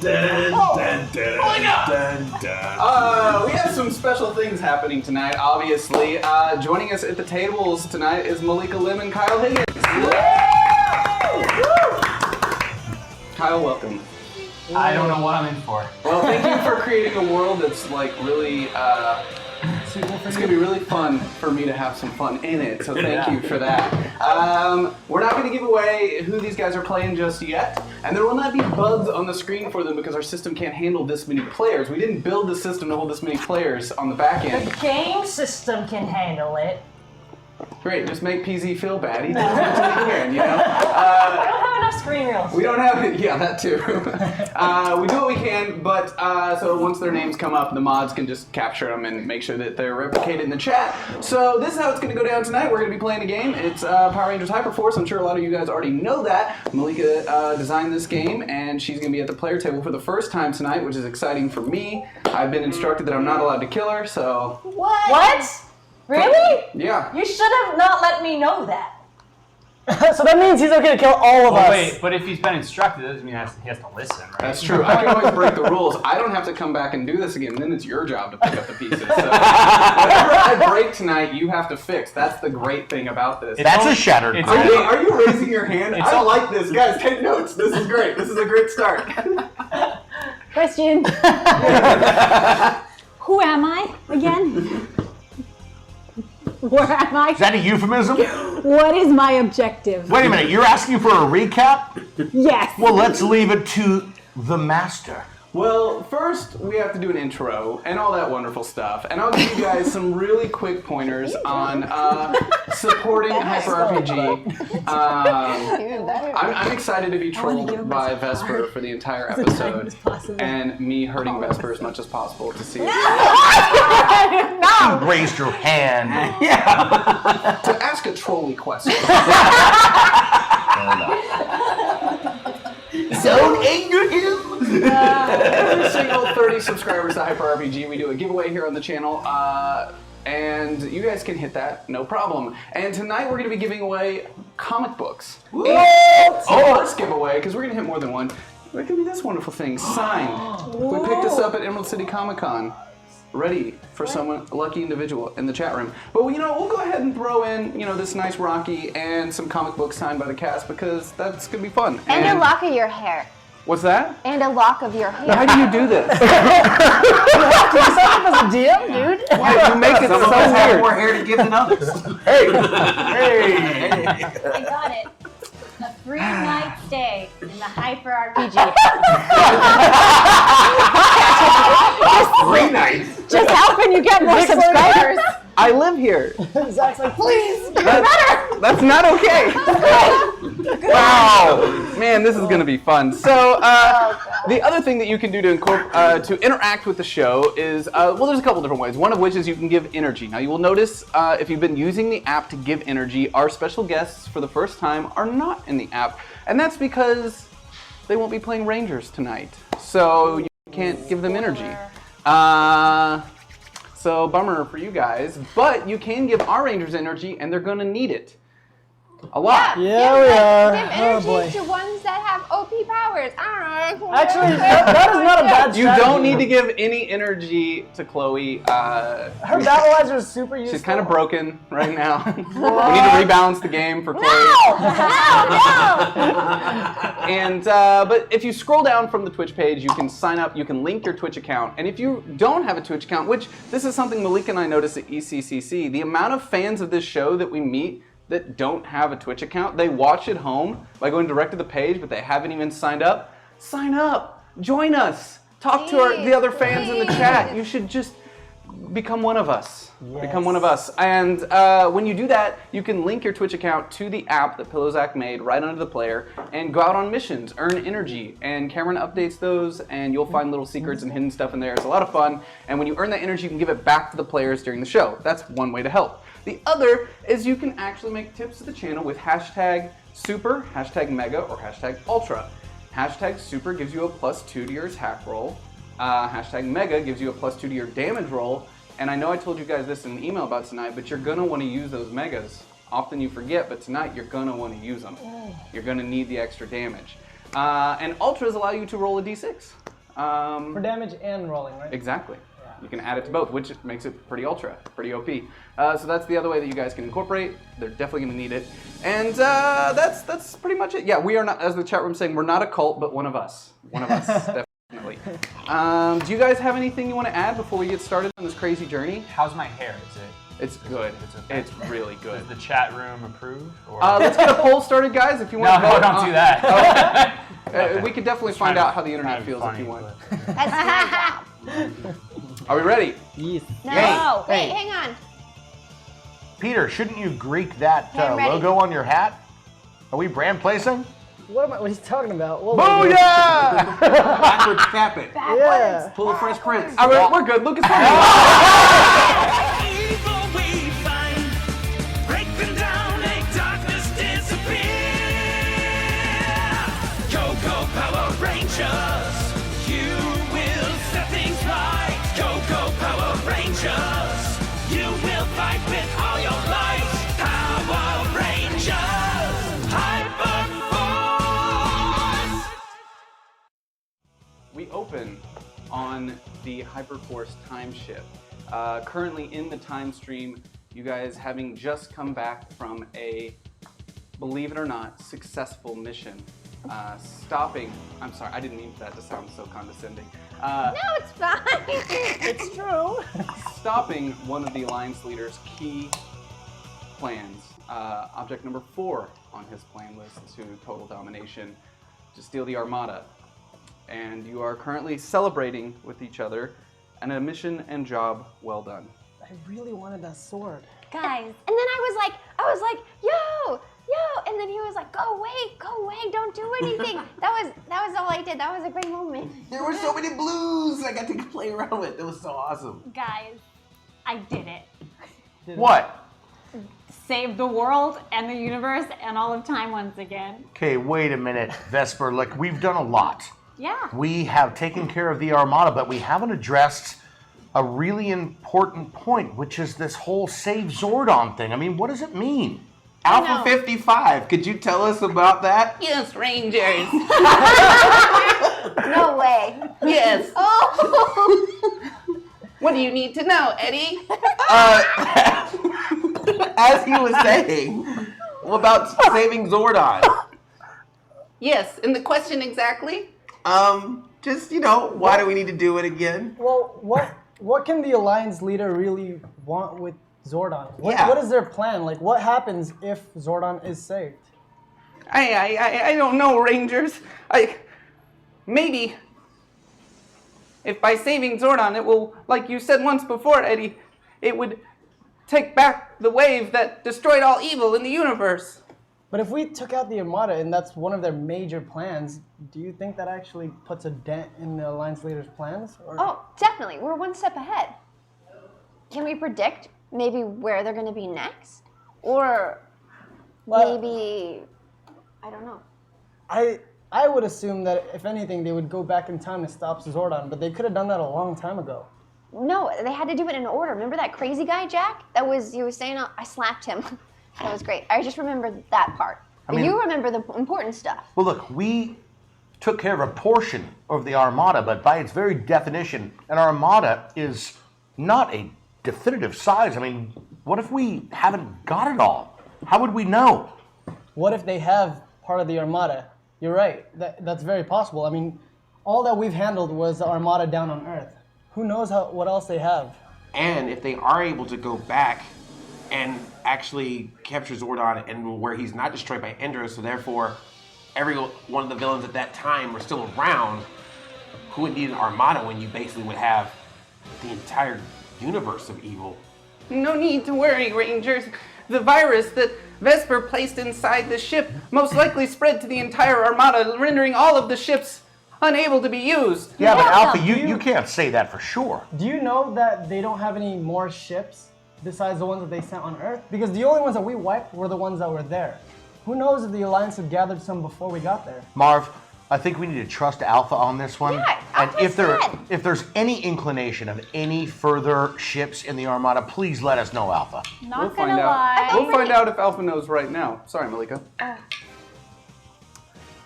We have some special things happening tonight, obviously. Joining us at the tables tonight is Malika Lim and Kyle Higgins. Kyle, welcome. I don't know what I'm in for. Well, thank you for creating a world that's like really, it's gonna be really fun for me to have some fun in it, so thank you for that. We're not gonna give away who these guys are playing just yet, and there will not be bugs on the screen for them because our system can't handle this many players. We didn't build the system to hold this many players on the back end. The game system can handle it. Great, just make PZ feel bad. He does as much as he can, you know? I don't have enough screen reels. We don't have it, yeah, that too. We do what we can, but so once their names come up, the mods can just capture them and make sure that they're replicated in the chat. So this is how it's going to go down tonight. We're going to be playing a game. It's Power Ranges HyperForce. I'm sure a lot of you guys already know that. Malika designed this game, and she's going to be at the player table for the first time tonight, which is exciting for me. I've been instructed that I'm not allowed to kill her, so... What? Really? Yeah. You should have not let me know that. So that means he's okay to kill all of us. Wait, but if he's been instructed, that doesn't mean he has to listen, right? That's true. I can always break the rules. I don't have to come back and do this again. Then it's your job to pick up the pieces. So whatever I break tonight, you have to fix. That's the great thing about this. That's a shattered. Are you raising your hand? I don't like this. Guys, take notes. This is great. This is a great start. Question. Who am I again? Where am I? Is that a euphemism? What is my objective? Wait a minute, you're asking for a recap? Yes. Well, let's leave it to the master. Well, first we have to do an intro and all that wonderful stuff, and I'll give you guys some really quick pointers on supporting HyperRPG. I'm excited to be trolled by Vesper for the entire episode, and me hurting Vesper as much as possible to see. You raised your hand. Yeah. To ask a trolly question. Don't anger him. Every single 30 subscribers to HyperRPG, we do a giveaway here on the channel, and you guys can hit that, no problem. And tonight we're going to be giving away comic books. First giveaway, because we're going to hit more than one. It could be this wonderful thing, signed. We picked this up at Emerald City Comic Con. Ready for someone, a lucky individual in the chat room. But you know, we'll go ahead and throw in, you know, this nice Rocky and some comic books signed by the cast because that's gonna be fun. And a lock of your hair. What's that? And a lock of your hair. Now, how do you do this? Do you sign up as a DM, dude? Yeah, you make it so weird. More hair to give than others. Hey! I got it. A free night stay in the HyperRPG. Free nights. Just helping you get more subscribers. I live here. Zach's like, please, That's not okay. Wow, man, this is gonna be fun. So, the other thing that you can do to interact with the show is, well, there's a couple different ways. One of which is you can give energy. Now, you will notice if you've been using the app to give energy, our special guests for the first time are not in the app, and that's because they won't be playing Rangers tonight. So you can't give them energy. So bummer for you guys, but you can give our Rangers energy, and they're gonna need it. A lot. Yeah, we are. Give energy to ones that have OP powers. I don't know. Actually, that is not a bad strategy. You don't need to give any energy to Chloe. Her battleizer is super useful. She's kind of broken right now. We need to rebalance the game for Chloe. No! And but if you scroll down from the Twitch page, you can sign up. You can link your Twitch account. And if you don't have a Twitch account, which this is something Malika and I noticed at ECCC, the amount of fans of this show that we meet that don't have a Twitch account, they watch at home by going direct to the page, but they haven't even signed up. Sign up, join us, talk to the other fans in the chat. You should just become one of us. Yes. Become one of us. And when you do that, you can link your Twitch account to the app that Pillowzack made right under the player and go out on missions, earn energy. And Cameron updates those, and you'll find little secrets and hidden stuff in there. It's a lot of fun. And when you earn that energy, you can give it back to the players during the show. That's one way to help. The other is you can actually make tips to the channel with hashtag super, hashtag mega, or hashtag ultra. Hashtag super gives you a +2 to your attack roll. Hashtag mega gives you a +2 to your damage roll. And I know I told you guys this in the email about tonight, but you're gonna wanna use those megas. Often you forget, but tonight you're gonna wanna use them. You're gonna need the extra damage. And ultras allow you to roll a d6. For damage and rolling, right? Exactly. You can add it to both, which makes it pretty ultra, pretty OP. So that's the other way that you guys can incorporate. They're definitely going to need it. And that's pretty much it. Yeah, we are not, as the chat room's saying, we're not a cult, but one of us. One of us, definitely. Do you guys have anything you want to add before we get started on this crazy journey? How's my hair? It's good. Okay? It's really good. Does the chat room approve? Or? Let's get a poll started, guys, if you want to No, vote. don't do that. We could definitely find out how the internet feels if you want. That's my job. Are we ready? Yes. No. Wait, Hey. hang on. Peter, shouldn't you Greek that Okay, I'm ready. logo on your hat? Are we brand placing? What are you talking about? What Booyah! Backwards tap it. Yeah. Pull the Fresh Prince. All right, we're good. Lucas, Evil we find, break them down, make darkness disappear. Go, go, Power Rangers, you will set things right. Go, go, Power Rangers, you will fight with all your might. Power Rangers, HyperForce. we open on the HyperForce time ship. Currently in the time stream, you guys having just come back from a, believe it or not, successful mission. Stopping, I'm sorry, I didn't mean for that to sound so condescending. No, it's fine. It's true. Stopping one of the Alliance leader's key plans. Object number 4 on his plan list to total domination, to steal the Armada. And you are currently celebrating with each other, and a mission and job well done. I really wanted that sword. Guys, And then I was like, yo, and then he was like, go away, don't do anything. That was all I did. That was a great moment. There were so many blues I got to play around with. It was so awesome. guys, I did it. What? Saved the world and the universe and all of time once again. Okay, wait a minute, Vesper. Like, we've done a lot. Yeah. We have taken care of the Armada, but we haven't addressed a really important point, which is this whole Save Zordon thing. I mean, what does it mean? Alpha 55, could you tell us about that? Yes, Rangers. No way. Yes. Oh. What do you need to know, Eddie? As he was saying, about saving Zordon. Yes, and the question exactly? Just, why do we need to do it again? Well, what can the Alliance leader really want with Zordon? Yeah. What is their plan? Like, what happens if Zordon is saved? I don't know, Rangers. Maybe if by saving Zordon it will, like you said once before, Eddie, it would take back the wave that destroyed all evil in the universe. But if we took out the Armada and that's one of their major plans, do you think that actually puts a dent in the Alliance leader's plans? Or? Oh, definitely. We're one step ahead. Can we predict maybe where they're going to be next? Or Well- maybe, I don't know. I would assume that if anything, they would go back in time to stop Zordon, but they could have done that a long time ago. No, they had to do it in order. Remember that crazy guy, Jack? He was saying, I slapped him. That was great. I just remembered that part. But mean- you remember the important stuff. Well, look, we took care of a portion of the Armada, but by its very definition, an Armada is not a definitive size. I mean, what if we haven't got it all? How would we know? What if they have part of the Armada? You're right. That's very possible. I mean, all that we've handled was the Armada down on Earth. Who knows what else they have? And if they are able to go back and actually capture Zordon and where he's not destroyed by Endor, so therefore every one of the villains at that time were still around, who would need an Armada when you basically would have the entire universe of evil? No need to worry, Rangers. The virus that Vesper placed inside the ship most likely spread to the entire Armada, rendering all of the ships unable to be used. Yeah, but Yeah. Alpha, you can't say that for sure. Do you know that they don't have any more ships besides the ones that they sent on Earth? Because the only ones that we wiped were the ones that were there. Who knows if the Alliance had gathered some before we got there? Marv, I think we need to trust Alpha on this one. Yeah, and Alpha's good. if there's any inclination of any further ships in the Armada, please let us know, Alpha. Not find gonna out. lie. We'll find out if Alpha knows right now. Sorry, Malika. Oh.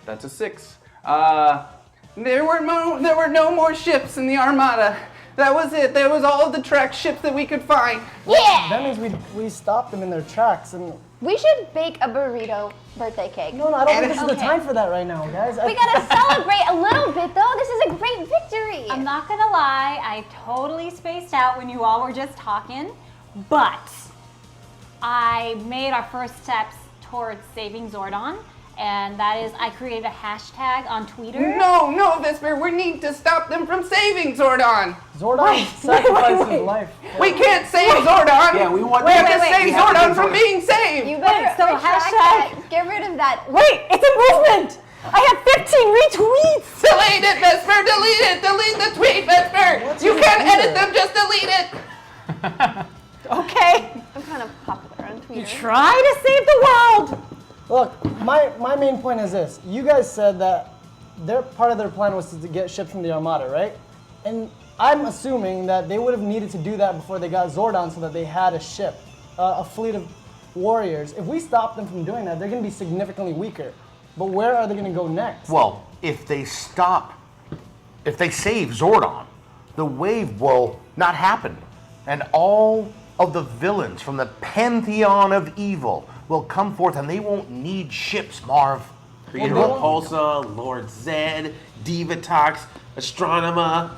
That's a 6. There were no more ships in the Armada. That was it. That was all of the track ships that we could find. Yeah! That means we stopped them in their tracks. And We should bake a burrito birthday cake. no, I don't think this is the Okay. time for that right now, guys. We gotta celebrate a little bit though. This is a great victory. I'm not gonna lie, I totally spaced out when you all were just talking, but I made our first steps towards saving Zordon, and that is I created a hashtag on Twitter. No, Vesper, we need to stop them from saving Zordon. Zordon sacrificed his life. We can't save Zordon. Yeah, we want We have to wait, save we have to Zordon do from Zordon. being saved. You better so retract hashtag- that. Get rid of that. Wait, it's a movement! I have 15 retweets! Delete it, Vesper. Delete it. Delete the tweet, Vesper. You can't edit them. Just delete it. Okay, I'm kind of popular on Twitter. try to save the world! Look, my main point is this. You guys said that part of their plan was to get ships from the Armada, right? And I'm assuming that they would have needed to do that before they got Zordon so that they had a ship, a fleet of warriors. If we stop them from doing that, they're going to be significantly weaker. But where are they going to go next? Well, if they save Zordon, the wave will not happen. And all of the villains from the pantheon of evil will come forth, and they won't need ships, Marv. Creator Repulsa, Lord Zed, Divatox, Astronema,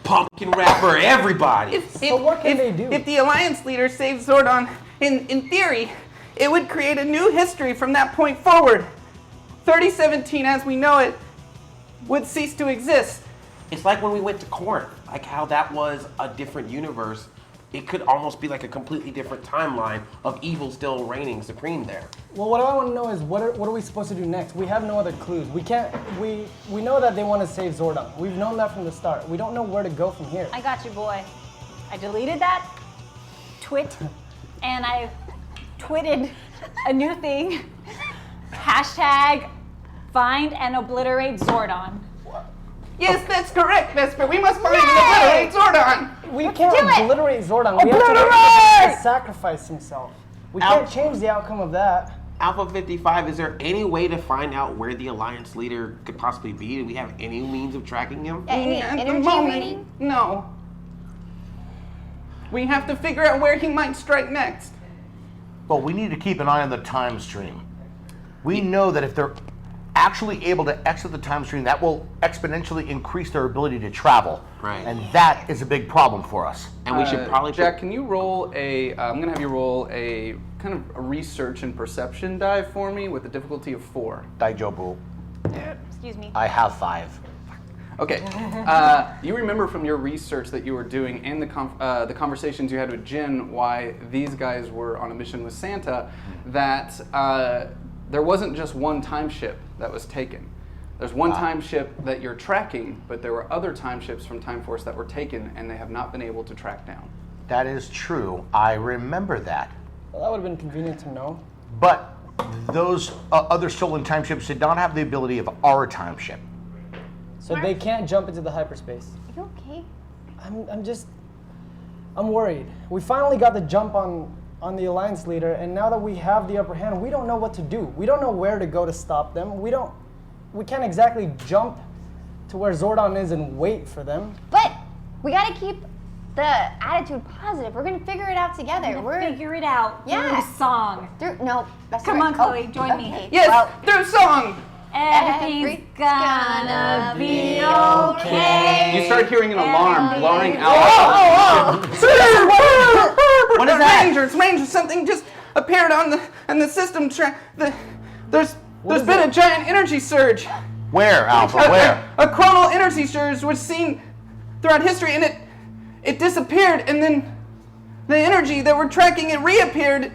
Pumpkin Rapper, everybody. So what can they do? If the Alliance leader saves Zordon, in theory, it would create a new history from that point forward. 3017, as we know it, would cease to exist. It's like when we went to Corinth, like how that was a different universe. It could almost be like a completely different timeline of evil still reigning supreme there. Well, what I want to know is what are we supposed to do next? We have no other clues. We know that they want to save Zordon. We've known that from the start. We don't know where to go from here. I got you, boy. I deleted that twit, and I twitted a new thing. Hashtag find and obliterate Zordon. Yes, that's correct, Vesper. We must find and obliterate Zordon. We can't obliterate Zordon. We Obliterate! have to sacrifice himself. We can't change the outcome of that. Alpha 55, is there any way to find out where the Alliance leader could possibly be? Do we have any means of tracking him? Any At the energy moment, reading? no. We have to figure out where he might strike next. But we need to keep an eye on the time stream. We know that if they're actually able to exit the time stream, that will exponentially increase their ability to travel. Right. And that is a big problem for us. And we should probably Jack, can you roll I'm going to have you roll a kind of a research and perception die for me with a difficulty of 4. Daijobu, Excuse me. I have 5. Okay. You remember from your research that you were doing and the conversations you had with Jin why these guys were on a mission with Santa, that there wasn't just one time ship that was taken. There's one time ship that you're tracking, but there were other time ships from Time Force that were taken and they have not been able to track down. That is true. I remember that. Well, that would have been convenient to know. But those other stolen time ships did not have the ability of our time ship. So they can't jump into the hyperspace. Are you okay? I'm worried. We finally got the jump on the Alliance leader, and now that we have the upper hand, we don't know what to do. We don't know where to go to stop them. We can't exactly jump to where Zordon is and wait for them. But we gotta keep the attitude positive. We're gonna figure it out together. We're Figure it out Yeah. through song. no. That's Come right. on, Chloe, Oh, join me. okay. Yes, Well, through song! Everything's gonna be okay. You start hearing an alarm blaring out. What is that? Rangers, something just appeared on the system track. There's been a giant energy surge. Where, Alpha? Where? A chronal energy surge was seen throughout history, and it disappeared, and then the energy that we're tracking, it reappeared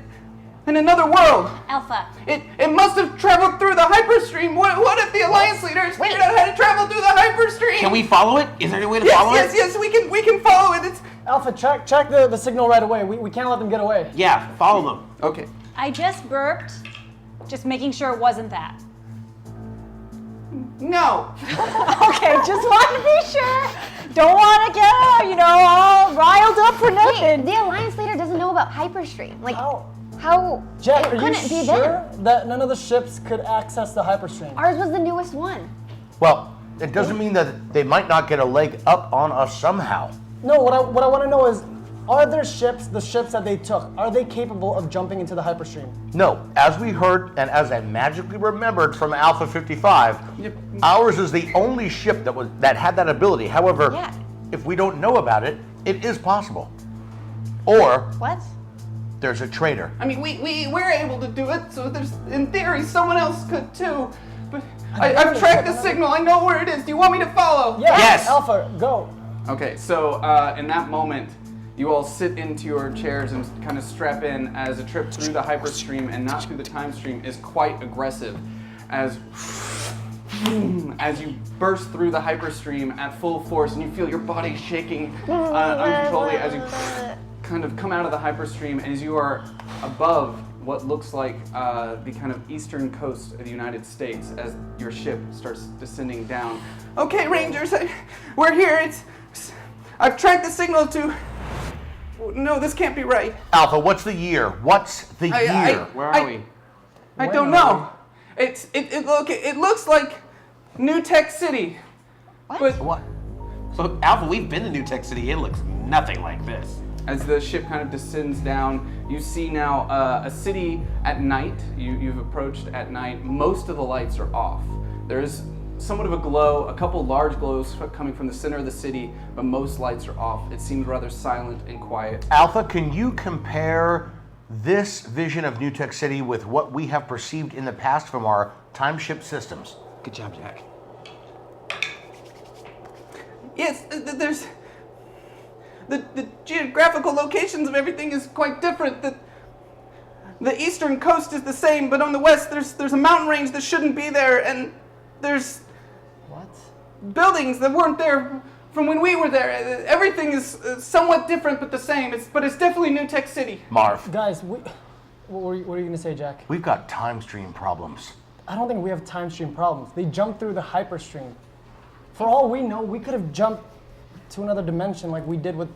in another world. Alpha. It must have traveled through the hyperstream. What if the Alliance leaders figured out how to travel through the hyperstream? Can we follow it? Is there any way to follow it? Yes, we can follow it. It's Alpha, check the signal right away. We can't let them get away. Yeah, follow them. okay. I just burped, just making sure it wasn't that. No. Okay, just want to be sure. Don't want to get, all riled up for wait, nothing. the Alliance leader doesn't know about hyperstream. Like, How? Jack, it are you couldn't be sure them. that none of the ships could access the hyperstream? Ours was the newest one. Well, It doesn't mean that they might not get a leg up on us somehow. No, what I want to know is, are their ships, the ships that they took, are they capable of jumping into the hyperstream? No, as we heard and as I magically remembered from Alpha 55, ours is the only ship that had that ability. However, if we don't know about it, it is possible. Or What? there's a traitor. I mean, we're able to do it, so there's, in theory, someone else could too. But I've tracked the signal. I know where it is. Do you want me to follow? Yes. Alpha, go. Okay, so in that moment, you all sit into your chairs and kind of strap in as a trip through the hyperstream and not through the time stream is quite aggressive. As you burst through the hyperstream at full force and you feel your body shaking uncontrollably as you kind of come out of the hyperstream as you are above what looks like the kind of eastern coast of the United States as your ship starts descending down. Okay, Rangers, we're here. I've tracked the signal to. No, this can't be right. Alpha, what's the year? What's the year? Where are we? I don't know. It looks like New Tech City. But What? So, Alpha, we've been to New Tech City. It looks nothing like this. As the ship kind of descends down, you see now a city at night. You've approached at night. Most of the lights are off. There is somewhat of a glow, a couple large glows coming from the center of the city, but most lights are off. It seems rather silent and quiet. Alpha, can you compare this vision of New Tech City with what we have perceived in the past from our time ship systems? Good job, Jack. yes, there's the geographical locations of everything is quite different. The eastern coast is the same, but on the west there's a mountain range that shouldn't be there, and there's buildings that weren't there from when we were there. Everything is somewhat different but the same. But it's definitely New Tech City. Marv. Guys, what are you going to say, Jack? We've got time stream problems. I don't think we have time stream problems. They jumped through the hyperstream. For all we know, we could have jumped to another dimension like we did with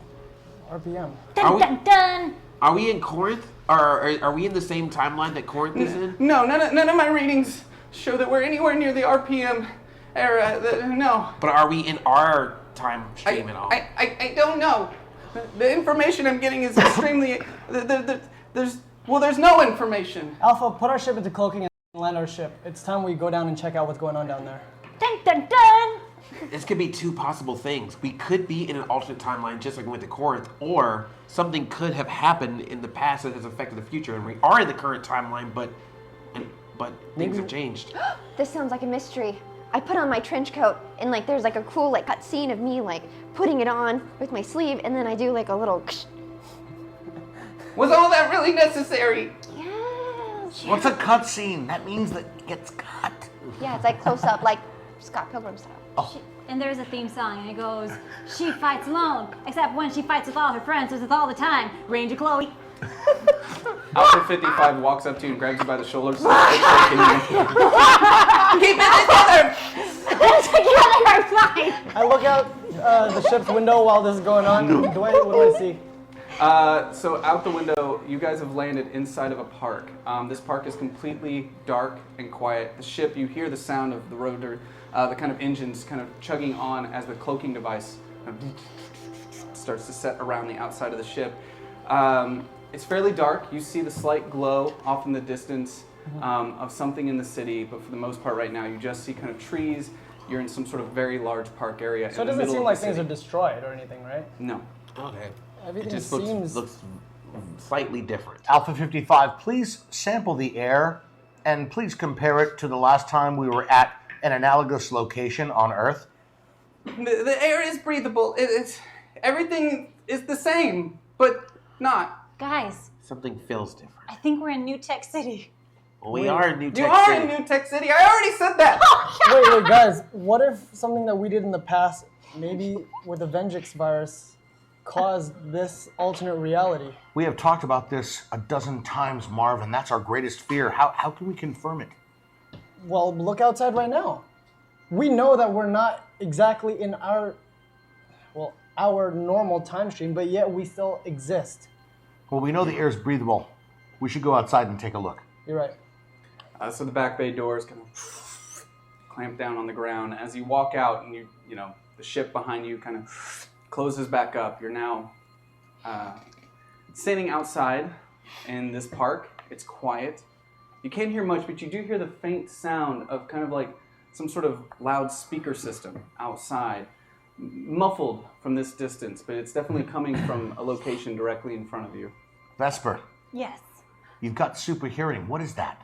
RPM. Dun dun dun! Are we in Corinth? Or are we in the same timeline that Corinth is in? No, none of my readings show that we're anywhere near the RPM era. No. But are we in our time stream at all? I don't know. The information I'm getting is extremely. There's no information. Alpha, put our ship into cloaking and land our ship. It's time we go down and check out what's going on down there. Dun dun dun! This could be two possible things. We could be in an alternate timeline just like we went to Corinth, or something could have happened in the past that has affected the future, and we are in the current timeline, but things have changed. This sounds like a mystery. I put on my trench coat and there's a cool cut scene of me putting it on with my sleeve, and then I do a little. Was all that really necessary? Yes. What's a cut scene? That means that it gets cut. Yeah, it's close up, like Scott Pilgrim style. And there's a theme song, and it goes, she fights alone, except when she fights with all her friends, does it all the time. Ranger Chloe. Alpha 55 walks up to you and grabs you by the shoulders. Keep it together! Together, fine! I look out the ship's window while this is going on. What do I see? So out the window, you guys have landed inside of a park. This park is completely dark and quiet. The ship, you hear the sound of the rotor, the kind of engines kind of chugging on as the cloaking device starts to set around the outside of the ship. It's fairly dark. You see the slight glow off in the distance of something in the city, but for the most part right now, you just see kind of trees. You're in some sort of very large park area. So it doesn't seem like things are destroyed or anything, right? No. Okay. Everything It just seems looks slightly different. Alpha 55, please sample the air and please compare it to the last time we were at an analogous location on Earth. The air is breathable. Everything is the same, but not. Guys, Something feels different. I think we're in New Tech City. Well, we are in New Tech You are City. in New Tech City. I already said that. Wait, guys, what if something that we did in the past, maybe with the Vengeance virus, caused this alternate reality? We have talked about this a dozen times, Marv, and that's our greatest fear. How can we confirm it? Well, look outside right now. We know that we're not exactly in our normal time stream, but yet we still exist. Well, we know the air is breathable. We should go outside and take a look. You're right. So the back bay doors kind of clamp down on the ground. As you walk out and you know, the ship behind you kind of closes back up. You're now standing outside in this park. It's quiet. You can't hear much, but you do hear the faint sound of kind of like some sort of loudspeaker system outside, muffled from this distance, but it's definitely coming from a location directly in front of you. Vesper, Yes. you've got super hearing. What is that?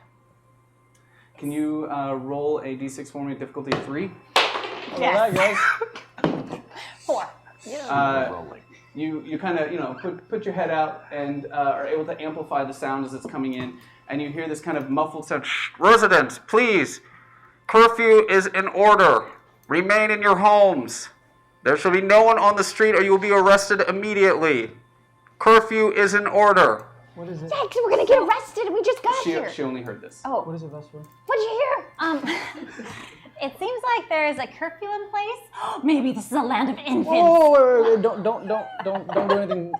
Can you roll a d6 for me, difficulty 3? Yes. guys. 4. You kind of put your head out and are able to amplify the sound as it's coming in, and you hear this kind of muffled sound. Residents, please, curfew is in order. Remain in your homes. There shall be no one on the street or you will be arrested immediately. Curfew is in order. What is it? Yikes, we're gonna get arrested. We just got here. She only heard this. Oh, What is it, Vesper? what'd you hear? It seems like there is a curfew in place. Maybe this is a land of infants. Whoa, don't do anything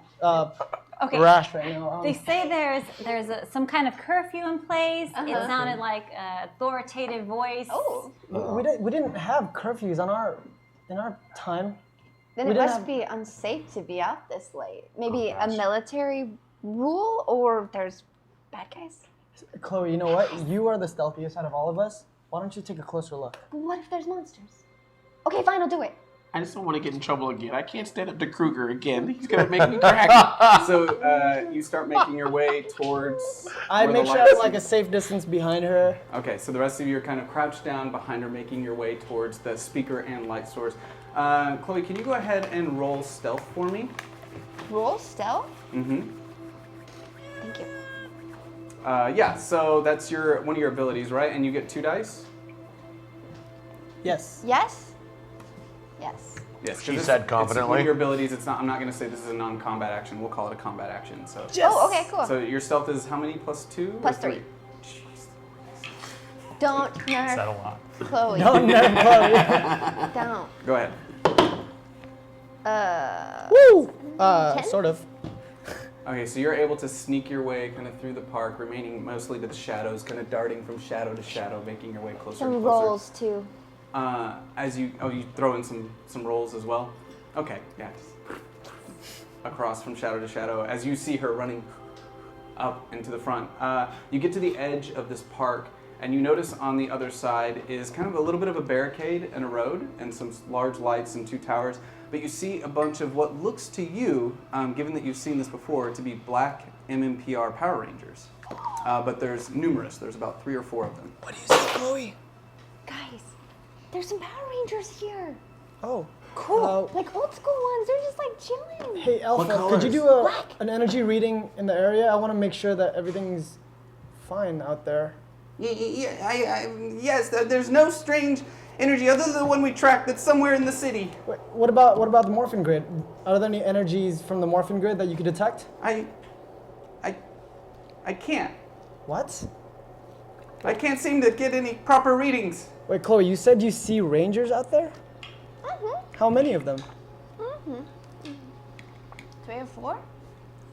Okay. rash right now. They say there's some kind of curfew in place. It sounded like an authoritative voice. Oh, we didn't have curfews in our time. then We it didn't must have- be unsafe to be out this late. Maybe Oh, a military rule, or there's bad guys. Chloe, you know what? You are the stealthiest out of all of us. Why don't you take a closer look? But what if there's monsters? Okay, fine, I'll do it. I just don't want to get in trouble again. I can't stand up to Kruger again. He's gonna make me crack. So you start making your way towards. I where the make sure lights- I'm like a safe distance behind her. Okay, so the rest of you are kind of crouched down behind her, making your way towards the speaker and light source. Chloe, can you go ahead and roll stealth for me? Roll stealth? Mm-hmm. Thank you. Yeah, so that's one of your abilities, right? And you get 2 dice? Yes. Yes? Yes. Yes. 'cause She it's- said It's one confidently. of your abilities. It's not. I'm not going to say this is a non-combat action. We'll call it a combat action. So. Oh, okay, cool. So your stealth is how many? Plus 2? or Plus 3. Jeez. Don't Is that a nerf lot? Chloe. Don't nerf Chloe. Don't. Go ahead. Woo! 10? Sort of. Okay, so you're able to sneak your way kind of through the park, remaining mostly to the shadows, kind of darting from shadow to shadow, making your way closer and Some closer. rolls too. As you throw in some rolls as well. Okay, yeah. Across from shadow to shadow, as you see her running up into the front, you get to the edge of this park, and you notice on the other side is kind of a little bit of a barricade and a road, and some large lights and 2 towers. But you see a bunch of what looks to you, given that you've seen this before, to be black MMPR Power Rangers. But there's numerous. There's about 3 or 4 of them. What do you say, Chloe? Guys, there's some Power Rangers here. Oh, cool. Like old school ones. They're just like chilling. Hey, Alpha, What could you do colors? an energy reading in the area? I want to make sure that everything's fine out there. Yes, there's no strange energy other than the one we tracked that's somewhere in the city. Wait, what about the morphin grid? Are there any energies from the morphin grid that you could detect? I can't. What? I can't seem to get any proper readings. Wait, Chloe, you said you see rangers out there? How many of them? 3 or 4?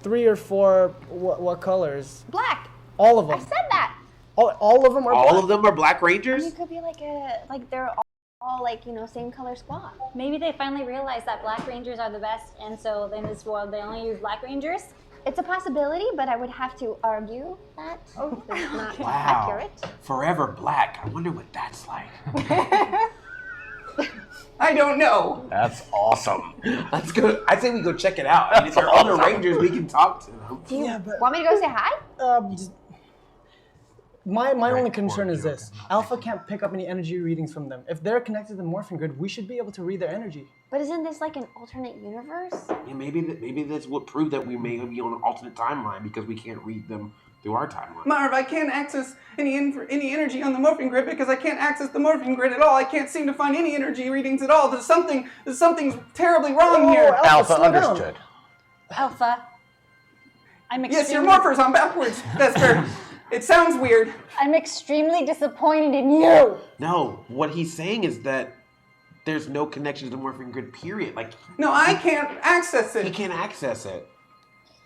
3 or 4. What colors? Black. All of I them. said that. All of them are All black? of them are Black I mean, Rangers? it could be like they're all like, same color squad. Maybe they finally realized that Black Rangers are the best, and so in this world they only use Black Rangers. It's a possibility, but I would have to argue that it's not Wow. accurate. Forever Black. I wonder what that's like. I don't know. That's awesome. Let's go. I say we go check it out. I mean, if there are other Rangers, we can talk to them. Do you Yeah, but- want me to go say hi? Just- my only concern is this. Alpha can't pick up any energy readings from them. If they're connected to the morphin grid, we should be able to read their energy. But isn't this like an alternate universe? Yeah, maybe that's what proved that we may be on an alternate timeline because we can't read them through our timeline. Marv, I can't access any energy on the morphing grid because I can't access the morphing grid at all. I can't seem to find any energy readings at all. There's something's terribly wrong here. Alpha slow down. understood. Alpha, I'm Yes, your extremely, morphers on backwards, Vesper. It sounds weird. I'm extremely disappointed in you. No, what he's saying is that there's no connection to the morphing grid, period. Like, No, I can't access he it. can't access it.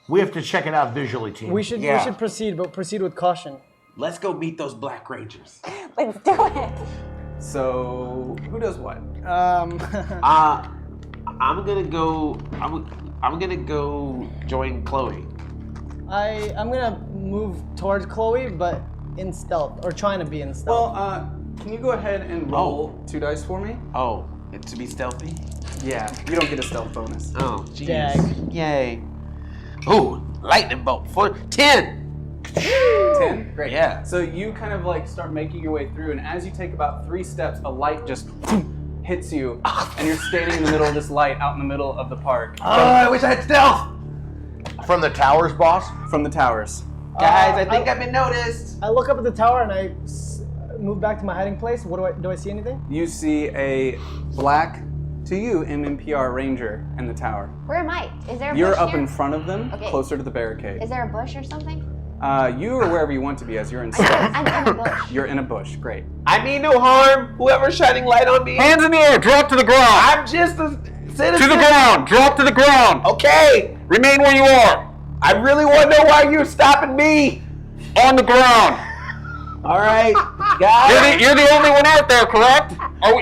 We have to check it out visually, team. We should Yeah. proceed, but proceed with caution. Let's go meet those Black Rangers. Let's do it. So who does what? I'm gonna go. I'm gonna go join Chloe. I'm gonna move towards Chloe, but in stealth, or trying to be in stealth. Well, can you go ahead and roll 2 dice for me? Oh, to be stealthy? Yeah, you don't get a stealth bonus. Oh, jeez. Dag. Yay. Ooh, lightning bolt for 10. 10? Great. Yeah. So you kind of like start making your way through, and as you take about 3 steps, a light just hits you, and you're standing in the middle of this light out in the middle of the park. Oh, I wish I had stealth. From the towers, boss? From the towers. Guys, I think I've been noticed. I look up at the tower and I move back to my hiding place. What do I see anything? You see a black, to you, MMPR ranger in the tower. Where am I? Is there a You're bush up here? in front of them, Okay. closer to the barricade. Is there a bush or something? You are wherever you want to be as you're in stealth. I'm in a bush. You're in a bush. Great. I mean no harm. Whoever's shining light on me. Hands in the air, drop to the ground. I'm just a citizen. To the ground, drop to the ground. Okay. Remain where you are. I really want to know why you're stopping me. On the ground. All right, guys. You're the only one out there, correct?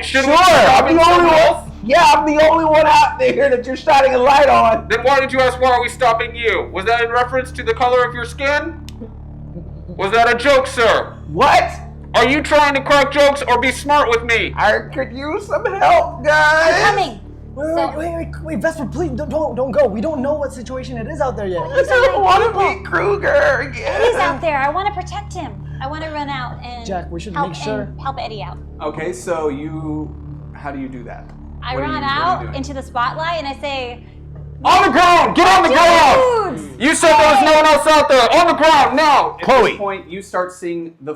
Should we Sure, stop I'm the only one. Yeah, I'm the only one out there that you're shining a light on. Then why did you ask why are we stopping you? Was that in reference to the color of your skin? Was that a joke, sir? What? Are you trying to crack jokes or be smart with me? I could use some help, guys. Coming. Wait, Vesper, please don't go. We don't know what situation it is out there yet. I don't want to be Kruger again. Eddie's out there. I want to protect him. I want to run out and Jack, we should help, make sure- and help Eddie out. Okay, so how do you do that? I What are run you out doing? into the spotlight and I say, On the ground! Get on the ground! dudes! You said there was no one else out there. On the ground now! At this point, you start seeing the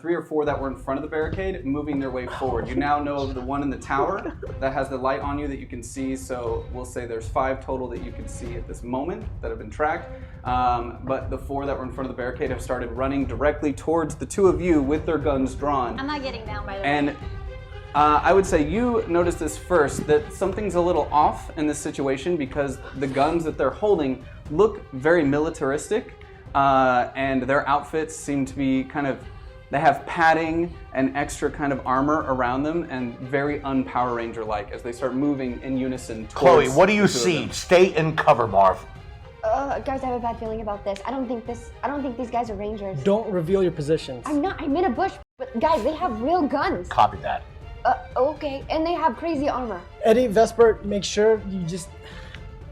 3 or 4 that were in front of the barricade moving their way forward. You now know of the one in the tower that has the light on you that you can see. So we'll say there's 5 total that you can see at this moment that have been tracked. But the 4 that were in front of the barricade have started running directly towards the 2 of you with their guns drawn. I'm not getting down by the way. And I would say you notice this first, that something's a little off in this situation because the guns that they're holding look very militaristic, and their outfits seem to be they have padding and extra kind of armor around them and very un-Power Ranger-like as they start moving in unison towards Chloe, what do you the 2 of see? them. Stay in cover, Marv. Guys, I have a bad feeling about this. I don't think these guys are rangers. Don't reveal your positions. I'm in a bush, but guys, they have real guns. Copy that. Okay, and they have crazy armor. Eddie, Vesper, make sure you just...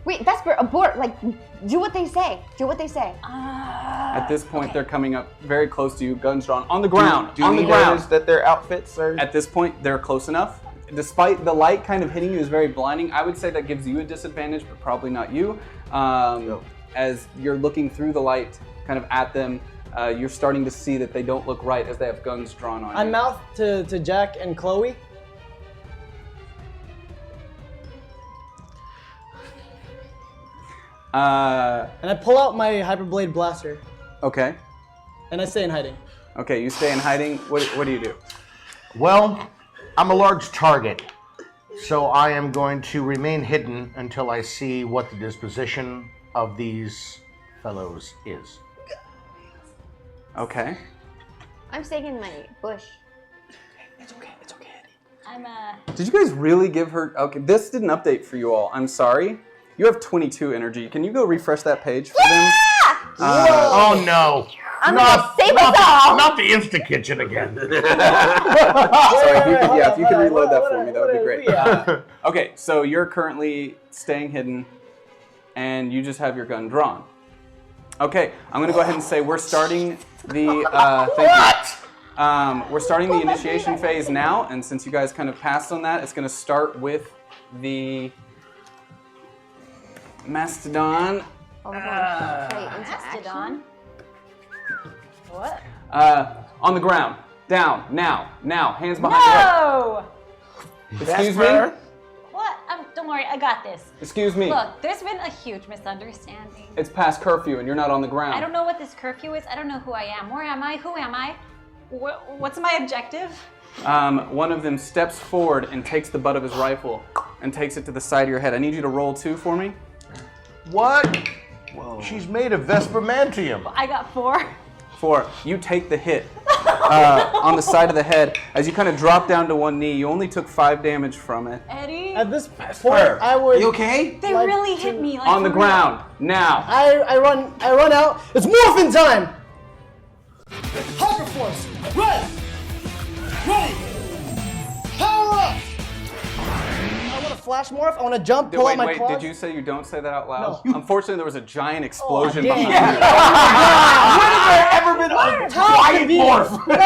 Wait, Vesper, abort! Like, do what they say. Do what they say. At this point, they're coming up very close to you, guns drawn, on the ground, Do on we the ground. notice that their outfits are... At this point, they're close enough. Despite the light kind of hitting you is very blinding, I would say that gives you a disadvantage, but probably not you. As you're looking through the light kind of at them, you're starting to see that they don't look right as they have guns drawn on I you. mouth to Jack and Chloe. And I pull out my Hyperblade Blaster. Okay. And I stay in hiding. Okay, you stay in hiding. What do you do? Well, I'm a large target, so I am going to remain hidden until I see what the disposition of these fellows is. Okay. I'm staying in my bush. Did you guys really give her... Okay, this did an update for you all. I'm sorry. You have 22 energy. Can you go refresh that page for them? Oh no. I'm gonna save us all! Not the Insta Kitchen again. Sorry, if you could reload that for me, that would be great. Okay, so you're currently staying hidden, and you just have your gun drawn. Okay, I'm gonna go ahead and say we're starting the. Thank you. We're starting the initiation phase now, and since you guys kind of passed on that, it's gonna start with the Mastodon. Mastodon. What? On the ground. Down. Now. Hands behind your head. No! Excuse me? What? Don't worry, I got this. Excuse me. Look, there's been a huge misunderstanding. It's past curfew and you're not on the ground. I don't know what this curfew is. I don't know who I am. Where am I? Who am I? What's my objective? One of them steps forward and takes the butt of his rifle and takes it to the side of your head. I need you to roll 2 for me. What? Whoa. She's made of Vespermantium. I got 4. 4. You take the hit. on the side of the head. As you kind of drop down to one knee, you only took 5 damage from it. Eddie, At this point, I would. You okay? they like really to- hit me. Like, On the for real. ground, now. I run out. It's morphin' time. HyperForce, ready, power up. I want to flash morph. I want to jump, pull out my Wait, claws. did you say you don't say that out loud? No. Unfortunately, there was a giant explosion dang. behind you. When has there ever been a quiet morph? A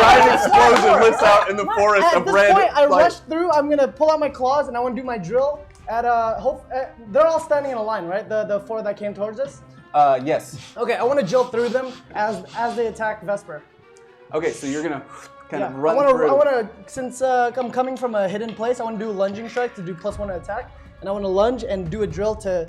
giant explosion lifts out in the forest At of this red. point, I light. rush through. I'm gonna pull out my claws and I want to do my drill. They're all standing in a line, right? The 4 that came towards us. Yes. Okay, I want to drill through them as they attack Vesper. Okay, so you're gonna kind of I run want to. through. I want to. Since I'm coming from a hidden place, I want to do a lunging strike to do +1 to attack, and I want to lunge and do a drill to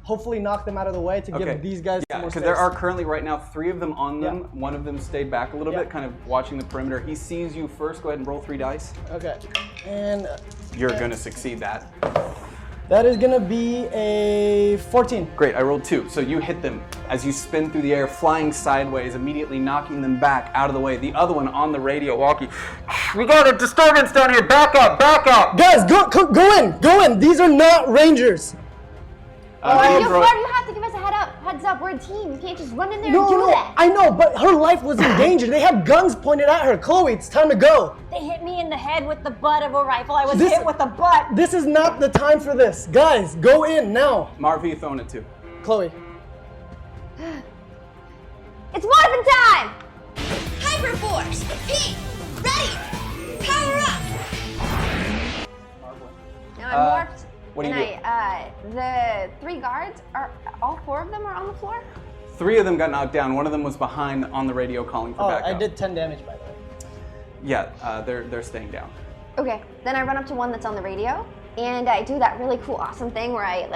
hopefully knock them out of the way to give these guys some more because space. there are currently right now 3 of them on them. Yeah. One of them stayed back a little bit, kind of watching the perimeter. He sees you first. Go ahead and roll 3 dice. Okay, and You're gonna succeed that. that is gonna be a 14. Great, I rolled 2. So you hit them as you spin through the air, flying sideways, immediately knocking them back out of the way. The other one on the radio walkie, we got a disturbance down here, back up, back up! Guys, go in. These are not Rangers. You have to give us a heads up. We're a team. You can't just run in there and do that. I know, but her life was in danger. They have guns pointed at her. Chloe, it's time to go. They hit me in the head with the butt of a rifle. I was This- hit with the butt. This is not the time for this. Guys, go in now. Marv, who you throwing it to? Chloe. It's morphin' time! HyperForce! P! Ready! Power up! Now I'm morphed. what do you and the 3 guards, all 4 of them are on the floor? 3 of them got knocked down. One of them was behind on the radio calling for Oh, backup. I did 10 damage by the way. Yeah, they're staying down. Okay, then I run up to one that's on the radio, and I do that really cool, awesome thing where I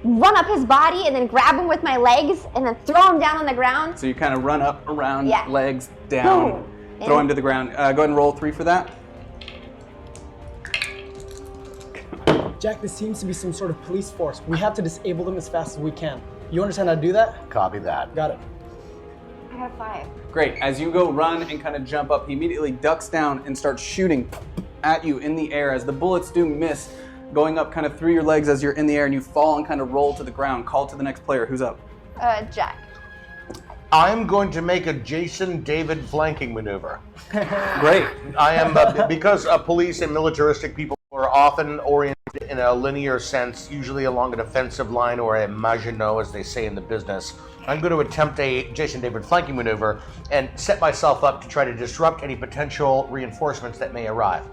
run up his body and then grab him with my legs and then throw him down on the ground. So you kind of run up, around, Yeah. legs down, Boom. throw him And- to the ground. Go ahead and roll 3 for that. Jack, this seems to be some sort of police force. We have to disable them as fast as we can. You understand how to do that? Copy that. Got it. I got a 5. Great. As you go run and kind of jump up, he immediately ducks down and starts shooting at you in the air as the bullets do miss, going up kind of through your legs as you're in the air and you fall and kind of roll to the ground. Call to the next player. Who's up? Jack. I'm going to make a Jason David flanking maneuver. Great. I am, because police and militaristic people are often oriented in a linear sense, usually along a defensive line or a Maginot, as they say in the business. I'm going to attempt a Jason David flanking maneuver and set myself up to try to disrupt any potential reinforcements that may arrive.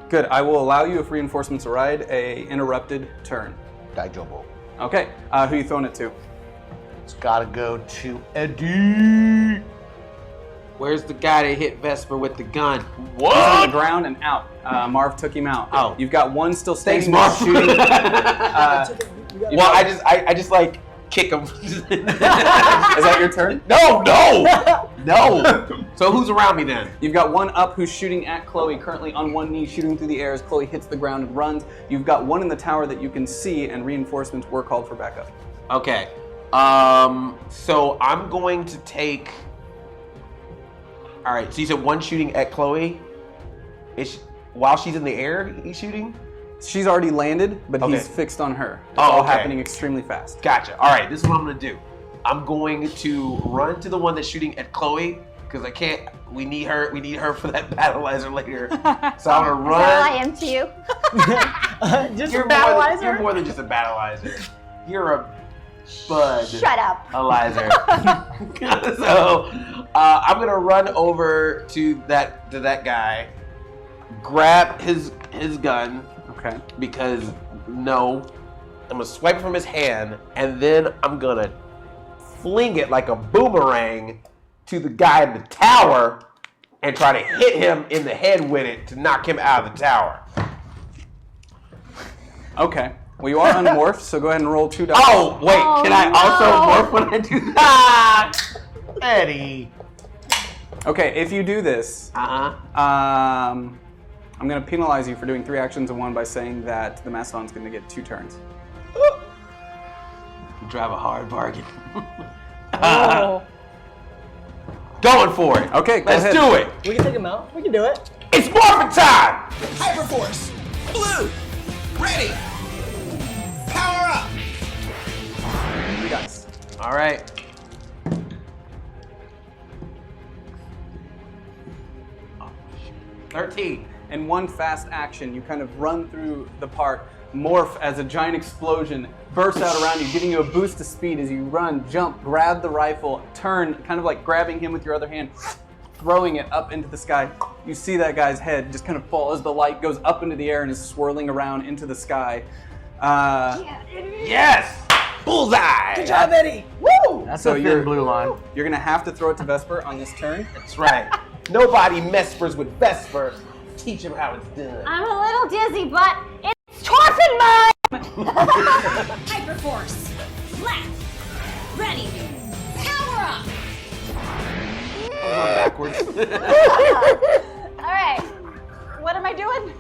Good. I will allow you, if reinforcements arrive, a interrupted turn. Daijobo. Okay. Who you throwing it to? It's got to go to Eddie. Where's the guy that hit Vesper with the gun? He's on the ground and out. Marv took him out. Oh. You've got one still standing Thanks, there Marv. shooting. Well, I just like kick him. Is that your turn? No. So who's around me then? You've got one up who's shooting at Chloe, currently on one knee, shooting through the air as Chloe hits the ground and runs. You've got one in the tower that you can see, and reinforcements were called for backup. Okay. So I'm going to take. All right. So you said one shooting at Chloe. While she's in the air, he's shooting. She's already landed, but Okay. he's fixed on her. It's Oh, all okay. happening extremely fast. Gotcha. All right. This is what I'm gonna do. I'm going to run to the one that's shooting at Chloe because I can't. We need her. We need her for that battleizer later. So I'm gonna Is that all I run. am to you? Just You're a battleizer? you're more than just a battleizer. You're a bud. Shut up. Elizer. So I'm gonna run over to that guy, grab his gun Okay. because I'm gonna swipe it from his hand, and then I'm gonna fling it like a boomerang to the guy in the tower and try to hit him in the head with it to knock him out of the tower. Okay. Well, you are unmorphed, so go ahead and roll 2 dice. Oh, wait, can I also morph when I do that? Eddie. Okay, if you do this, I'm going to penalize you for doing 3 actions in one by saying that the Mastodon's going to get 2 turns. Drive a hard bargain. Oh. Going for it. Okay, go Let's ahead. do it. We can take him out. We can do it. It's morphin' time. HyperForce. Blue. Ready. Power up. 3 dice. All right. Oh, 13. In one fast action, you kind of run through the park, morph as a giant explosion bursts out around you, giving you a boost of speed as you run, jump, grab the rifle, turn, kind of like grabbing him with your other hand, throwing it up into the sky. You see that guy's head just kind of fall as the light goes up into the air and is swirling around into the sky. Yes. Bullseye. Good job, Eddie. Woo! That's So a you're- thin blue line. You're gonna have to throw it to Vesper on this turn. That's right. Nobody mespers with Vesper. Teach him how it's done. I'm a little dizzy, but it's Torfin mine! HyperForce. Flat. Ready. Power up. Backwards. All right. What am I doing?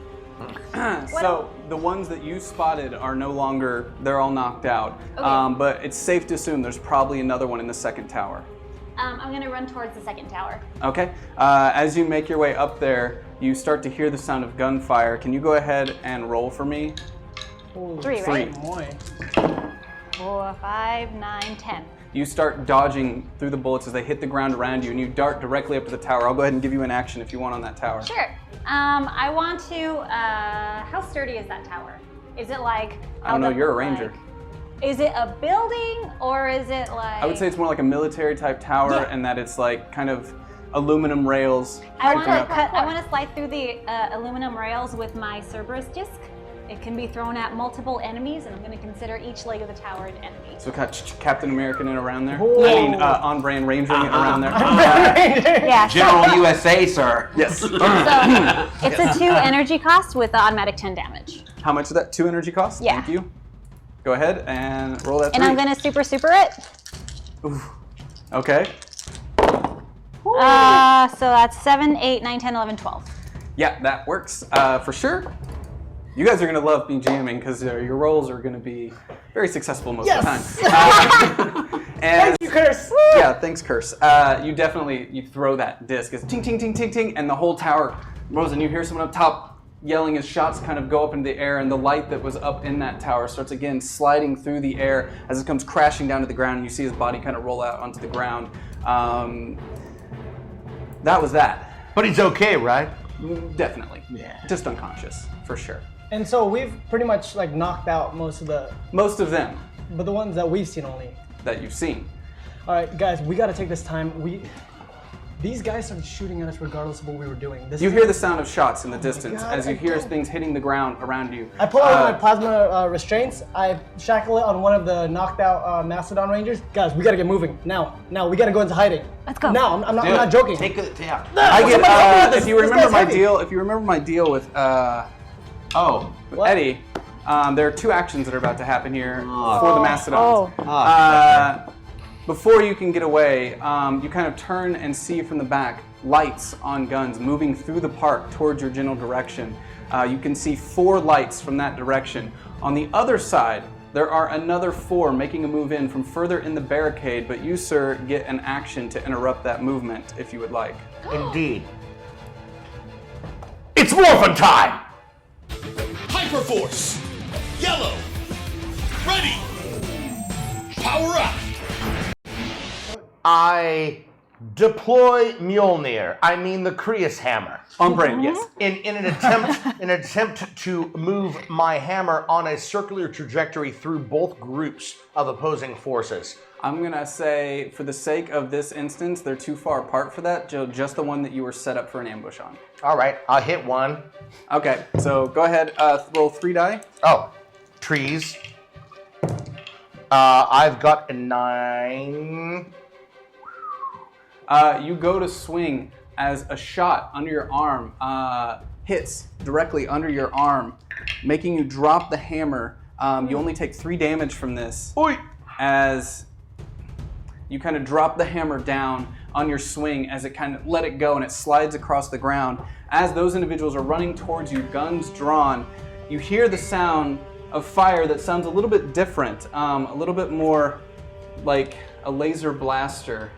So the ones that you spotted are no longer, they're all knocked out. Okay. But it's safe to assume there's probably another one in the second tower. I'm gonna run towards the second tower. Okay. As you make your way up there, you start to hear the sound of gunfire. Can you go ahead and roll for me? 3, right? Boy. 4, 5, 9, 10. You start dodging through the bullets as they hit the ground around you, and you dart directly up to the tower. I'll go ahead and give you an action if you want on that tower. Sure. I want to. How sturdy is that tower? Is it like? I don't know. held You're a up, ranger. like- is it a building or is it like? I would say it's more like a military type tower, Yeah. and that it's like kind of aluminum rails. I want sticking to up. cut. I want to slide through the aluminum rails with my Cerberus disc. It can be thrown at multiple enemies, and I'm going to consider each leg of the tower an enemy. So Captain American in around there. Ooh. I mean, on brand rangering it around there. Yeah. General USA, sir. Yes. So it's a 2 energy cost with automatic 10 damage. How much is that? 2 energy cost? Yeah. Thank you. Go ahead and roll that. And 3. I'm going to super it. Okay. So that's 7, 8, 9, 10, 11, 12. Yeah, that works for sure. You guys are gonna love me jamming because your rolls are gonna be very successful most of the time. And Thank you, Curse. yeah, thanks, Curse. You throw that disc, it's ting ting ting ting ting, and the whole tower rolls, and you hear someone up top yelling as shots kind of go up into the air, and the light that was up in that tower starts again sliding through the air as it comes crashing down to the ground, and you see his body kind of roll out onto the ground. That was that. But he's okay, right? Definitely. Yeah. Just unconscious, for sure. And so we've pretty much like knocked out most of them but the ones that we've seen only. that you've seen. All right, guys, we got to take this time. These guys started shooting at us regardless of what we were doing. You hear the sound of shots in the distance God, as you I hear don't- things hitting the ground around you. I pull out my plasma restraints. I shackle it on one of the knocked out Mastodon Rangers. Guys, we gotta get moving now. Now we gotta go into hiding. Let's go. Now, I'm not joking. Take it. Yeah. I get, somebody help me with this. if you This remember guy's my heavy. deal, if you remember my deal with Oh. What? Eddie, there are 2 actions that are about to happen here for the Mastodons. Before you can get away, you kind of turn and see from the back lights on guns moving through the park towards your general direction. You can see 4 lights from that direction. On the other side, there are another 4 making a move in from further in the barricade, but you, sir, get an action to interrupt that movement if you would like. Indeed. It's morphin' time! HyperForce. Yellow. Ready. Power up. I deploy Mjolnir. I mean the Krius hammer. On brand, yes. In an attempt to move my hammer on a circular trajectory through both groups of opposing forces. I'm gonna say, for the sake of this instance, they're too far apart for that. Just the one that you were set up for an ambush on. All right, I'll hit 1. Okay, so go ahead, roll 3 die. Oh, trees. I've got a 9. You go to swing as a shot under your arm hits directly under your arm, making you drop the hammer. You only take 3 damage from this. Oi! As you kind of drop the hammer down on your swing as it kind of let it go and it slides across the ground. As those individuals are running towards you, guns drawn, you hear the sound of fire that sounds a little bit different, a little bit more like a laser blaster.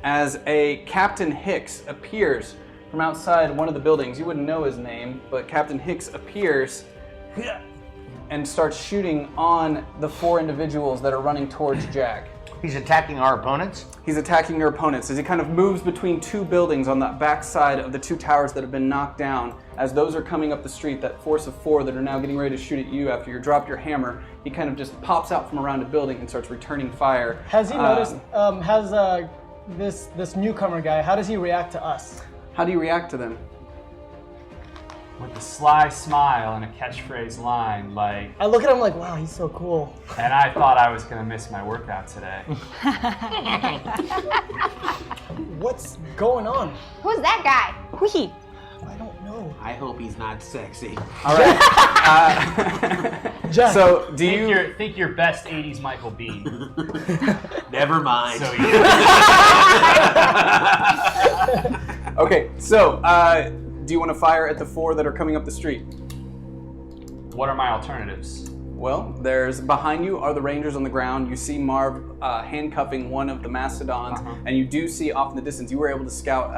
as a Captain Hicks appears from outside one of the buildings. You wouldn't know his name, but Captain Hicks appears and starts shooting on the 4 individuals that are running towards Jack. He's attacking our opponents? He's attacking your opponents as he kind of moves between 2 buildings on the backside of the 2 towers that have been knocked down. As those are coming up the street, that force of 4 that are now getting ready to shoot at you after you dropped your hammer, he kind of just pops out from around a building and starts returning fire. Has he noticed, this newcomer guy, how does he react to us? How do you react to them? With a sly smile and a catchphrase line like, I look at him like, wow, he's so cool. and I thought I was gonna miss my workout today. What's going on? Who's that guy? Whee! I don't know. I hope he's not sexy. All right. Jack. So, do you... Think your best 80s Michael Bean. Never mind. So Okay, so, do you want to fire at the 4 that are coming up the street? what are my alternatives? Well, there's behind you are the Rangers on the ground. You see Marv handcuffing one of the Mastodons, and you do see off in the distance. You were able to scout.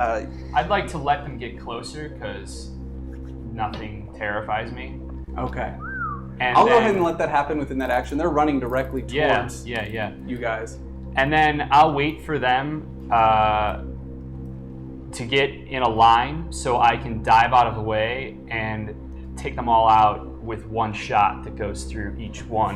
I'd like to let them get closer because nothing terrifies me. Okay. And I'll go ahead and let that happen within that action. They're running directly towards you guys. And then I'll wait for them to get in a line so I can dive out of the way and take them all out with one shot that goes through each one.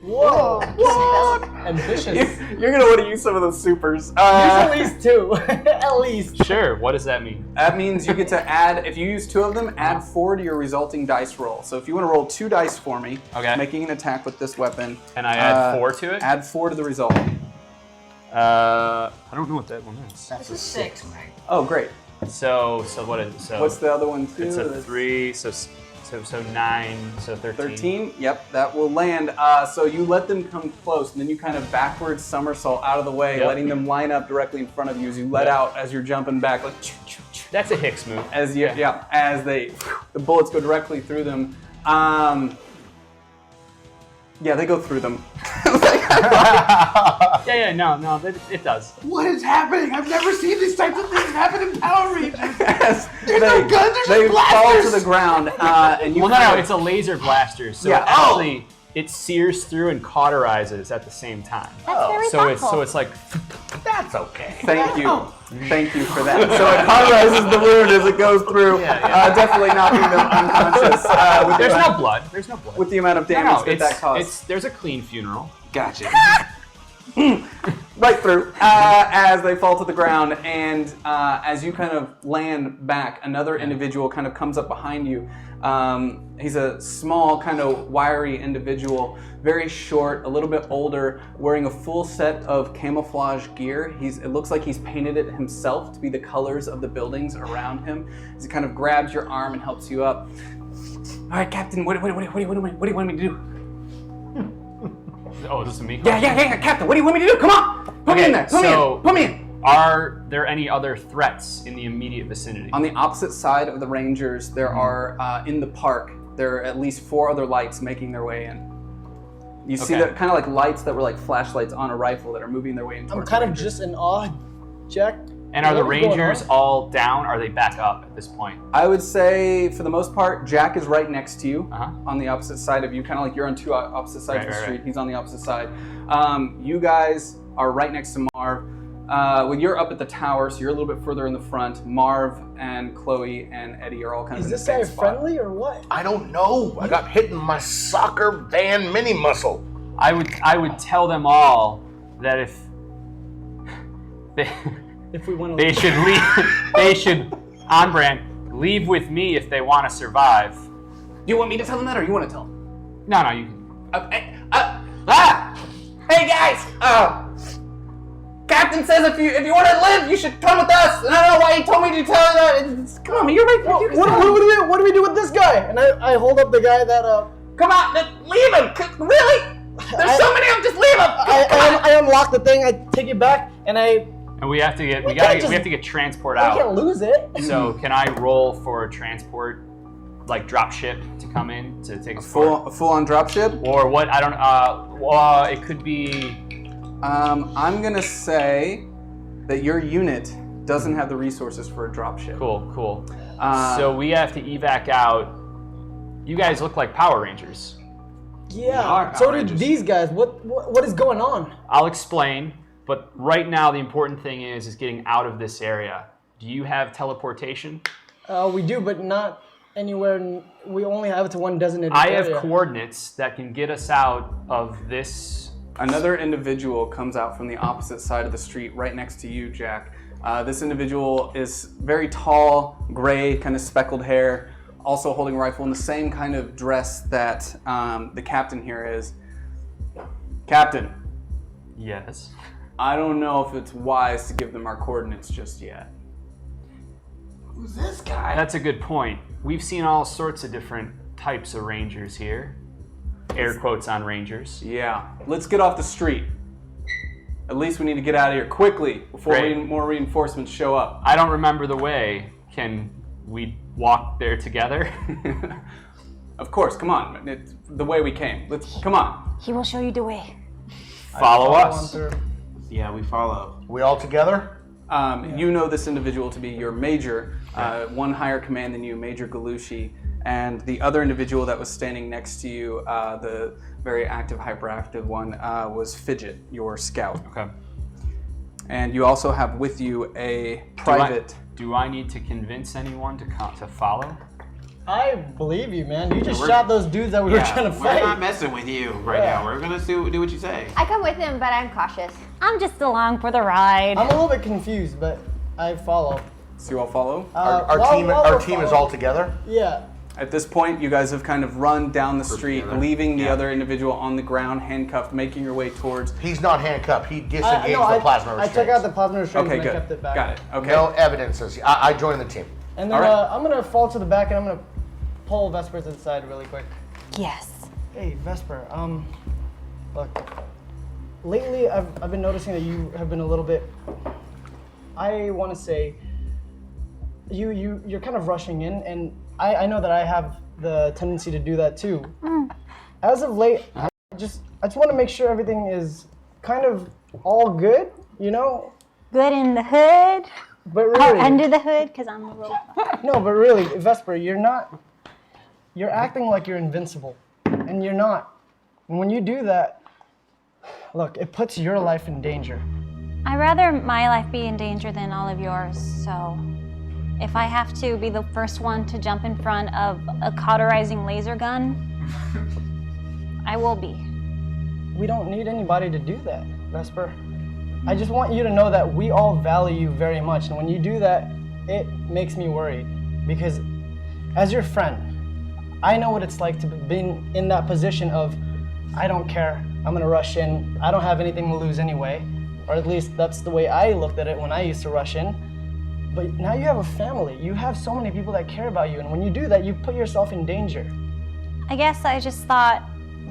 Whoa! What? Ambitious. You're gonna want to use some of those supers. Use at least 2. At least. Sure, what does that mean? That means you get to add, if you use 2 of them, add 4 to your resulting dice roll. So if you want to roll 2 dice for me, making an attack with this weapon. And I add 4 to it? Add 4 to the result. I don't know what that one is. That's a 6, right? Oh, great. So what is it? So what's the other one too? It's a 3, so 9, so 13. 13, yep, that will land. So you let them come close, and then you kind of backwards somersault out of the way, letting them line up directly in front of you as you let out as you're jumping back. Like, that's a Hicks move. As you, as the bullets go directly through them. Yeah, they go through them. No, it does. What is happening? I've never seen these types of things happen in Power Rangers. There's no guns, there's they just blasters. fall to the ground, and you it's a laser blaster, so it sears through and cauterizes at the same time. That's very thoughtful. So it's like, that's okay. Thank you for that. So it cauterizes the wound as it goes through, definitely knocking them unconscious. There's no blood. There's no blood. With the amount of damage that caused. There's a clean funeral. Gotcha. Right through as they fall to the ground, and as you kind of land back, another individual kind of comes up behind you. He's a small, kind of wiry individual, very short, a little bit older, wearing a full set of camouflage gear. It looks like he's painted it himself to be the colors of the buildings around him. As he kind of grabs your arm and helps you up. All right, Captain, what do you want me to do? Oh, this is me? Yeah, Captain, what do you want me to do? Come on! Put me in there! Put me in! Are there any other threats in the immediate vicinity? On the opposite side of the Rangers, there are, in the park, there are at least 4 other lights making their way in. You see that kind of like lights that were like flashlights on a rifle that are moving their way in towards I'm kind the of Rangers. just in awe, Jack. And are the Rangers all down? Are they back up at this point? I would say, for the most part, Jack is right next to you on the opposite side of you, kind of like you're on 2 opposite sides of the street. He's on the opposite side. You guys are right next to Marv. When you're up at the tower, so you're a little bit further in the front, Marv and Chloe and Eddie are all kind of in the same spot. Is this guy friendly or what? I don't know. I got hit in my soccer band mini muscle. I would tell them all that if we want they should leave, they should, on brand, leave with me if they want to survive. Do you want me to tell them that, or you want to tell them? No, you can. Hey guys! Captain says if you want to live, you should come with us. And I don't know why he told me to tell you that. Come on, man, you're right. What do we do with this guy? And I hold up the guy that. Come on, leave him. Really? There's so many of them. Just leave him. I unlock the thing. I take it back, and we have to get transport out. I can't lose it. So can I roll for transport, like drop ship to come in to take us a full on drop ship? Or what? I don't. It could be. I'm gonna say that your unit doesn't have the resources for a dropship. Cool. So we have to evac out. You guys look like Power Rangers. Yeah, so did these guys. What is going on? I'll explain, but right now the important thing is getting out of this area. Do you have teleportation? We do, but not anywhere. We only have it to one designated I area. have coordinates that can get us out of this. Another individual comes out from the opposite side of the street right next to you, Jack. This individual is very tall, gray, kind of speckled hair, also holding a rifle in the same kind of dress that the captain here is. Captain. Yes. I don't know if it's wise to give them our coordinates just yet. Who's this guy? That's a good point. We've seen all sorts of different types of rangers here. Air quotes on rangers. Yeah. Let's get off the street. At least we need to get out of here quickly before more reinforcements show up. I don't remember the way. Can we walk there together? Of course, come on. It's the way we came. Come on. He will show you the way. Follow us. Yeah, we follow. We all together? You know this individual to be your major, one higher command than you, Major Galushi, and the other individual that was standing next to you, the very active, hyperactive one, was Fidget, your scout. Okay. And you also have with you a private. Do I need to convince anyone to follow? I believe you, man. You just shot those dudes that we were trying to fight. We're not messing with you right now. We're gonna do what you say. I come with him, but I'm cautious. I'm just along for the ride. I'm a little bit confused, but I follow. So you all follow? Our team is all together? Yeah. At this point, you guys have kind of run down the street, leaving the other individual on the ground, handcuffed, making your way towards. He's not handcuffed. He disengaged the plasma restraints. I took out the plasma restraints Okay, and good. I kept it back. Got it. Okay. No evidences. I joined the team. And then I'm going to fall to the back and I'm going to pull Vesper to the side really quick. Yes. Hey, Vesper, look, lately I've been noticing that you have been a little bit, I want to say, you're kind of rushing in, and I know that I have the tendency to do that too. As of late, I just want to make sure everything is kind of all good, you know? Good in the hood. But really, Under the hood, because I'm the robot. no, but really, Vesper, you're acting like you're invincible, and you're not. And when you do that, look, it puts your life in danger. I'd rather my life be in danger than all of yours, so if I have to be the first one to jump in front of a cauterizing laser gun, I will be. We don't need anybody to do that, Vesper. I just want you to know that we all value you very much, and when you do that, it makes me worried, because as your friend, I know what it's like to be in that position of, I don't care, I'm gonna rush in, I don't have anything to lose anyway, or at least that's the way I looked at it when I used to rush in. But now you have a family, you have so many people that care about you, and when you do that, you put yourself in danger. I guess I just thought,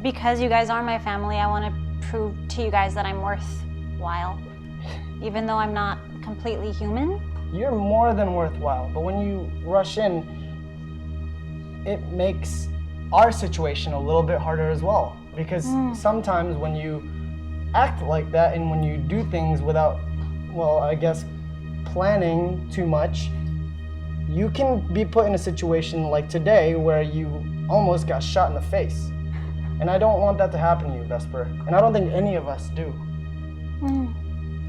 because you guys are my family, I want to prove to you guys that I'm worthwhile, even though I'm not completely human. You're more than worthwhile, but when you rush in, it makes our situation a little bit harder as well. Because sometimes when you act like that and when you do things without, well, I guess, planning too much, you can be put in a situation like today where you almost got shot in the face. And I don't want that to happen to you, Vesper. And I don't think any of us do.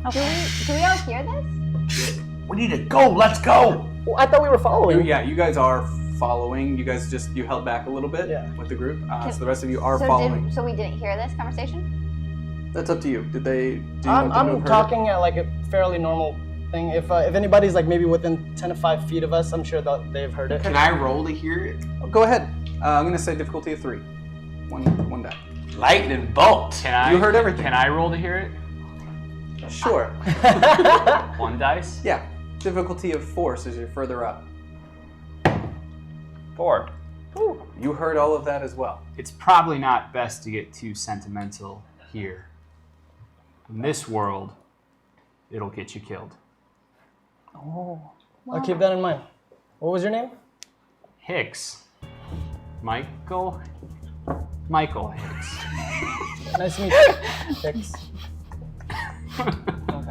Okay. Do we all hear this? We need to go. Let's go. Well, I thought we were following. Yeah, you guys are following. You guys you held back a little bit with the group. So the rest of you are following. So we didn't hear this conversation? That's up to you. I'm talking at like a fairly normal thing. If anybody's like maybe within 10 to 5 feet of us, I'm sure that they've heard it. Can I roll to hear it? Oh, go ahead. I'm going to say difficulty of 3. One die. Lightning bolt. You heard everything. Can I roll to hear it? Sure. 1 dice? Yeah. Difficulty of force as you're further up. 4. Ooh, you heard all of that as well. It's probably not best to get too sentimental here. In this world, it'll get you killed. Oh, I'll keep that in mind. What was your name? Hicks. Michael Hicks. Nice to meet you, Hicks.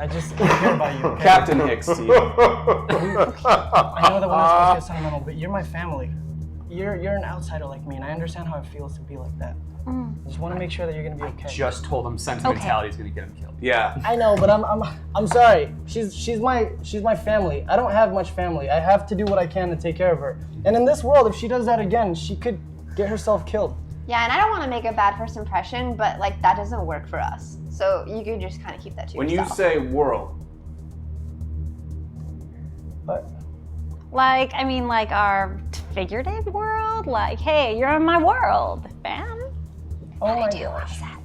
I just care about you. Okay? Captain Hicks to you. I know that we're not supposed to get sentimental, but you're my family. You're an outsider like me, and I understand how it feels to be like that. I just want to make sure that you're gonna be okay. Just told him sentimentality is gonna get him killed. Yeah. I know, but I'm sorry. She's my family. I don't have much family. I have to do what I can to take care of her. And in this world, if she does that again, she could get herself killed. Yeah, and I don't want to make a bad first impression, but like that doesn't work for us. So you could just kind of keep that to When yourself. you say world, But Like, I mean, like our figurative world? Like, hey, you're in my world, fam. oh my do gosh, that.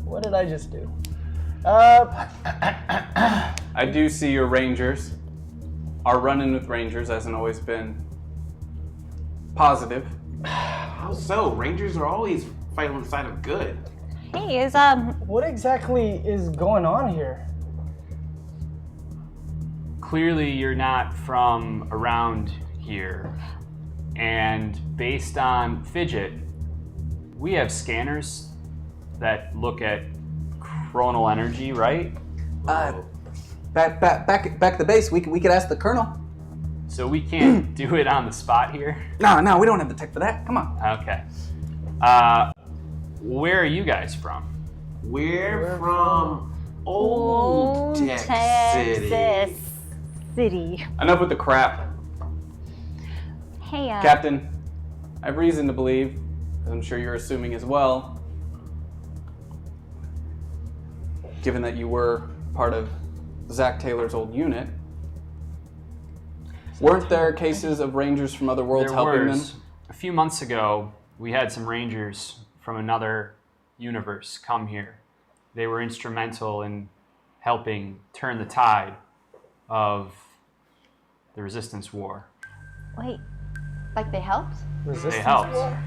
what did I just do? I do see your Rangers. Our run-in with Rangers hasn't always been positive. How so? Rangers are always fighting on the side of good. Hey, is What exactly is going on here? Clearly, you're not from around here. And based on Fidget, we have scanners that look at chronal energy, right? Back at the base, we could ask the colonel. So we can't do it on the spot here. No, we don't have the tech for that. Come on. Okay. Where are you guys from? We're from Old Texas City. Enough with the crap. Hey, Captain, I have reason to believe, as I'm sure you're assuming as well, given that you were part of Zach Taylor's old unit, weren't there cases of Rangers from other worlds helping them? A few months ago, we had some Rangers from another universe come here. They were instrumental in helping turn the tide of the Resistance War. wait. Like they helped? Resistance They helped. war?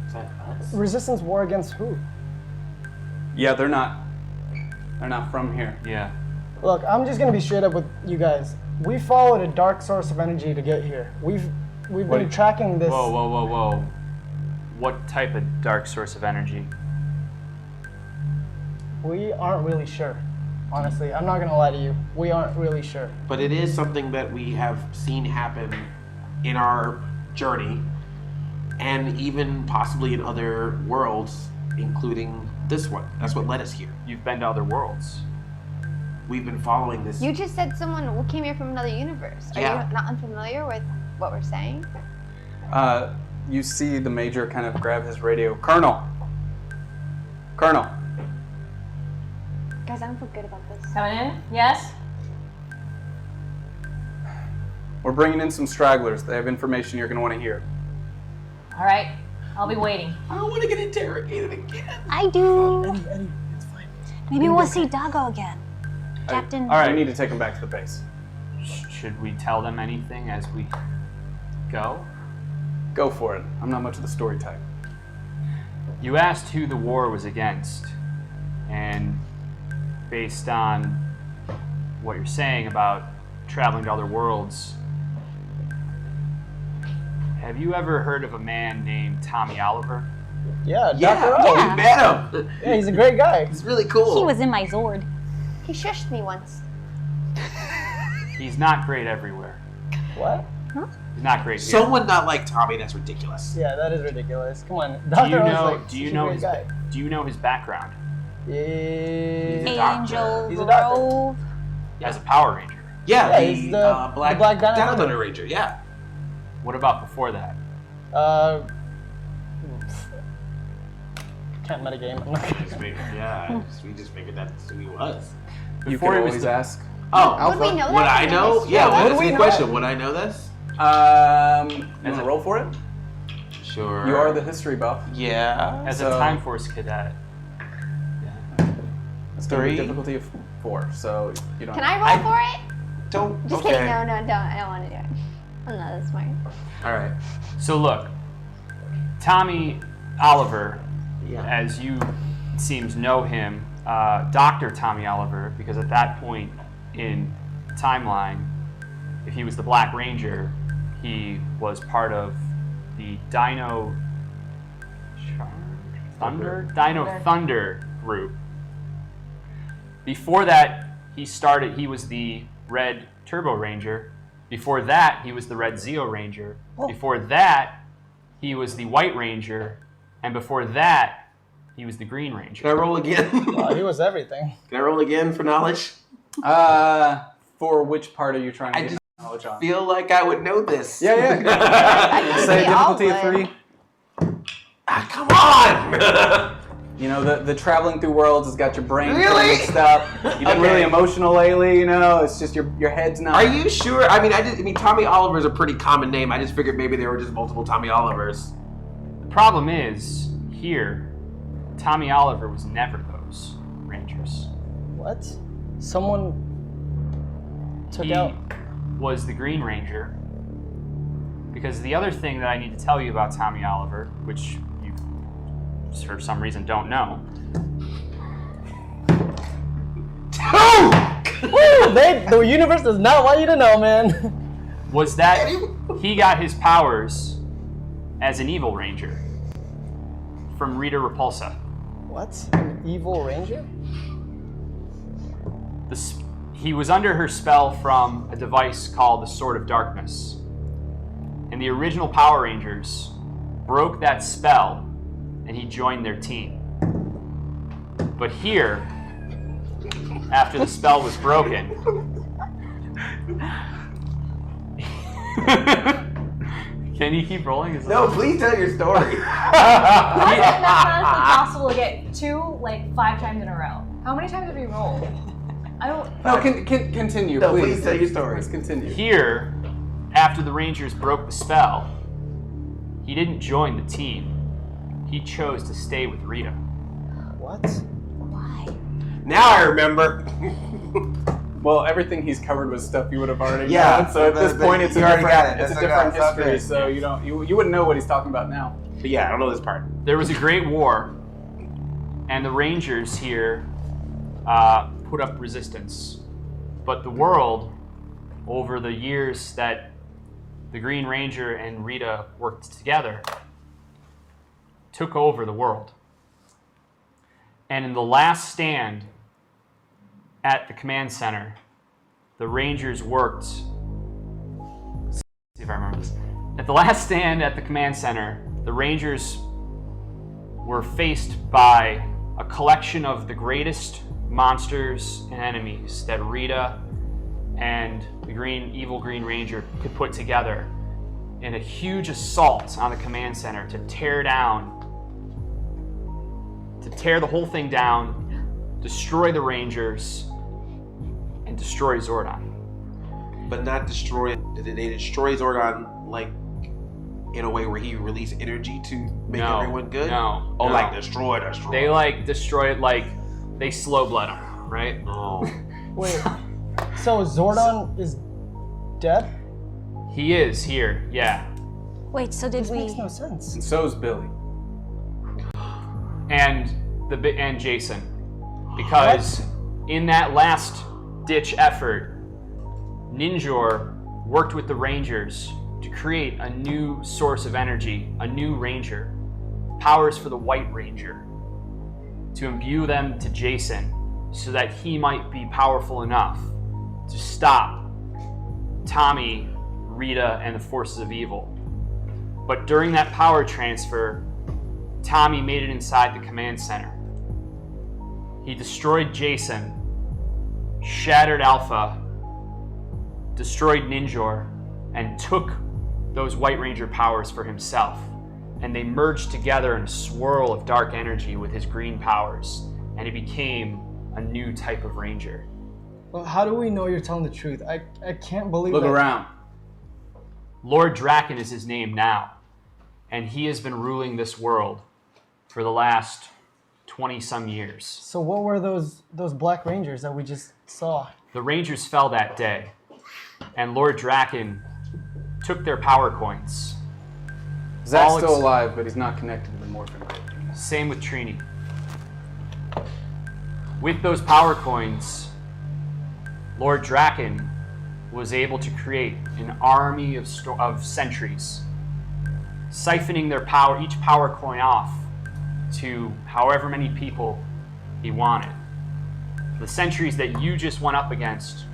Is that us? Resistance war against who? Yeah, they're not from here. Yeah. Look, I'm just gonna be straight up with you guys. We followed a dark source of energy to get here. We've been tracking this. Whoa. What type of dark source of energy? We aren't really sure. Honestly, I'm not gonna lie to you. We aren't really sure. But it is something that we have seen happen in our journey, and even possibly in other worlds, including this one. That's what led us here. You've been to other worlds. We've been following this. You just said someone came here from another universe. Are Yeah. you not unfamiliar with what we're saying? You see the Major kind of grab his radio. Colonel. Guys, I don't feel good about this. Coming in? Yes? We're bringing in some stragglers. They have information you're going to want to hear. All right. I'll be waiting. I don't want to get interrogated again. I do. Eddie, it's fine. Maybe we'll see Doggo again. Captain. All right. We need to take them back to the base. Should we tell them anything as we go? Go for it. I'm not much of the story type. You asked who the war was against, and based on what you're saying about traveling to other worlds, have you ever heard of a man named Tommy Oliver? Yeah, Yeah, Dr. O. we met him. Yeah, he's a great guy. He's really cool. He was in my Zord. He shushed me once. He's not great everywhere. What? He's not great here. Someone not like Tommy, that's ridiculous. Yeah, that is ridiculous. Come on, do Dr. you O is know? like Do you such a know great his? guy. Do you know his background He's a Yeah. doctor. Angel He's a doctor. Grove. as a Power Ranger? Yeah, Yeah, the, he's the Black Down Down Under. Ranger, yeah. What about before that? Can't metagame. I'm not gonna. We just figured that's who he was. You Before can he was always the- ask. Oh, Would we know that? would I know? Yeah, Yeah, that's would a we good know question. that? Would I know this? You want to roll for it? Sure. You are the history buff. Yeah. As So- a Time Force cadet. It's going to be 3. difficulty of 4, so you don't. Can I roll for it? Don't. Just okay. kidding. No, don't. I don't want to do it. I'm not that smart. All right. So look, Tommy Oliver, Yeah. as you it seems know him, Dr. Tommy Oliver, because at that point in the timeline, if he was the Black Ranger, he was part of the Dino Thunder group. Before that, he was the Red Turbo Ranger. Before that, he was the Red Zeo Ranger. Before that, he was the White Ranger. And before that, he was the Green Ranger. Can I roll again? Wow, he was everything. Can I roll again for knowledge? For which part are you trying to get knowledge on? Feel like I would know this. Yeah. Say difficulty of 3. Come on! You know, the traveling through worlds has got your brain Really? mixed up. You've been really emotional lately, you know. It's just your head's not. Are you sure? I mean, Tommy Oliver is a pretty common name. I just figured maybe there were just multiple Tommy Olivers. The problem is, here, Tommy Oliver was never those Rangers. What? Someone took He out. was the Green Ranger. Because the other thing that I need to tell you about Tommy Oliver, which you for some reason don't know. Woo! The universe does not want you to know, man. Was that he got his powers as an evil ranger from Rita Repulsa. What? An evil ranger? He was under her spell from a device called the Sword of Darkness. And the original Power Rangers broke that spell and he joined their team. But here, after the spell was broken, can you keep rolling? No, please tell your story. How is it mathematically possible to get 2, 5 times in a row? How many times have you rolled? I don't. No, continue, No, please. please tell your story. Let's continue. Here, after the Rangers broke the spell, he didn't join the team. He chose to stay with Rita. What? Why? Now I remember. Well, everything he's covered was stuff you would have already Yeah, known. So at this point, it's a you already different, got it. it's a That's different okay. history. Okay. So you wouldn't know what he's talking about now. But yeah, I don't know this part. There was a great war, and the Rangers here put up resistance. But the world, over the years that the Green Ranger and Rita worked together, took over the world. And in the last stand at the command center, the Rangers worked. Let's see if I remember this. At the last stand at the command center, the Rangers were faced by a collection of the greatest monsters and enemies that Rita and the evil Green Ranger could put together in a huge assault on the command center to tear the whole thing down, destroy the Rangers, and destroy Zordon. But not destroy. Did they destroy Zordon in a way where he released energy to make everyone good? No. Oh, no. destroy. They destroyed they slow bled him, right? Oh. Wait. So Zordon is dead? He is here, yeah. Wait, so did This makes no sense. And so's Billy. And Jason, because in that last ditch effort, Ninjor worked with the Rangers to create a new source of energy, a new Ranger, powers for the White Ranger, to imbue them to Jason so that he might be powerful enough to stop Tommy, Rita, and the forces of evil. But during that power transfer, Tommy made it inside the command center. He destroyed Jason, shattered Alpha, destroyed Ninjor, and took those White Ranger powers for himself. And they merged together in a swirl of dark energy with his green powers, and he became a new type of Ranger. Well, how do we know you're telling the truth? I can't believe Look that. around. Lord Draken is his name now, and he has been ruling this world for the last 20-some years. So what were those Black Rangers that we just saw? The Rangers fell that day, and Lord Draken took their power coins. Zach's All still ex- alive, but he's not connected to the morphing ray. Same with Trini. With those power coins, Lord Draken was able to create an army of sentries, siphoning their power, each power coin off to however many people he wanted. The sentries that you just went up against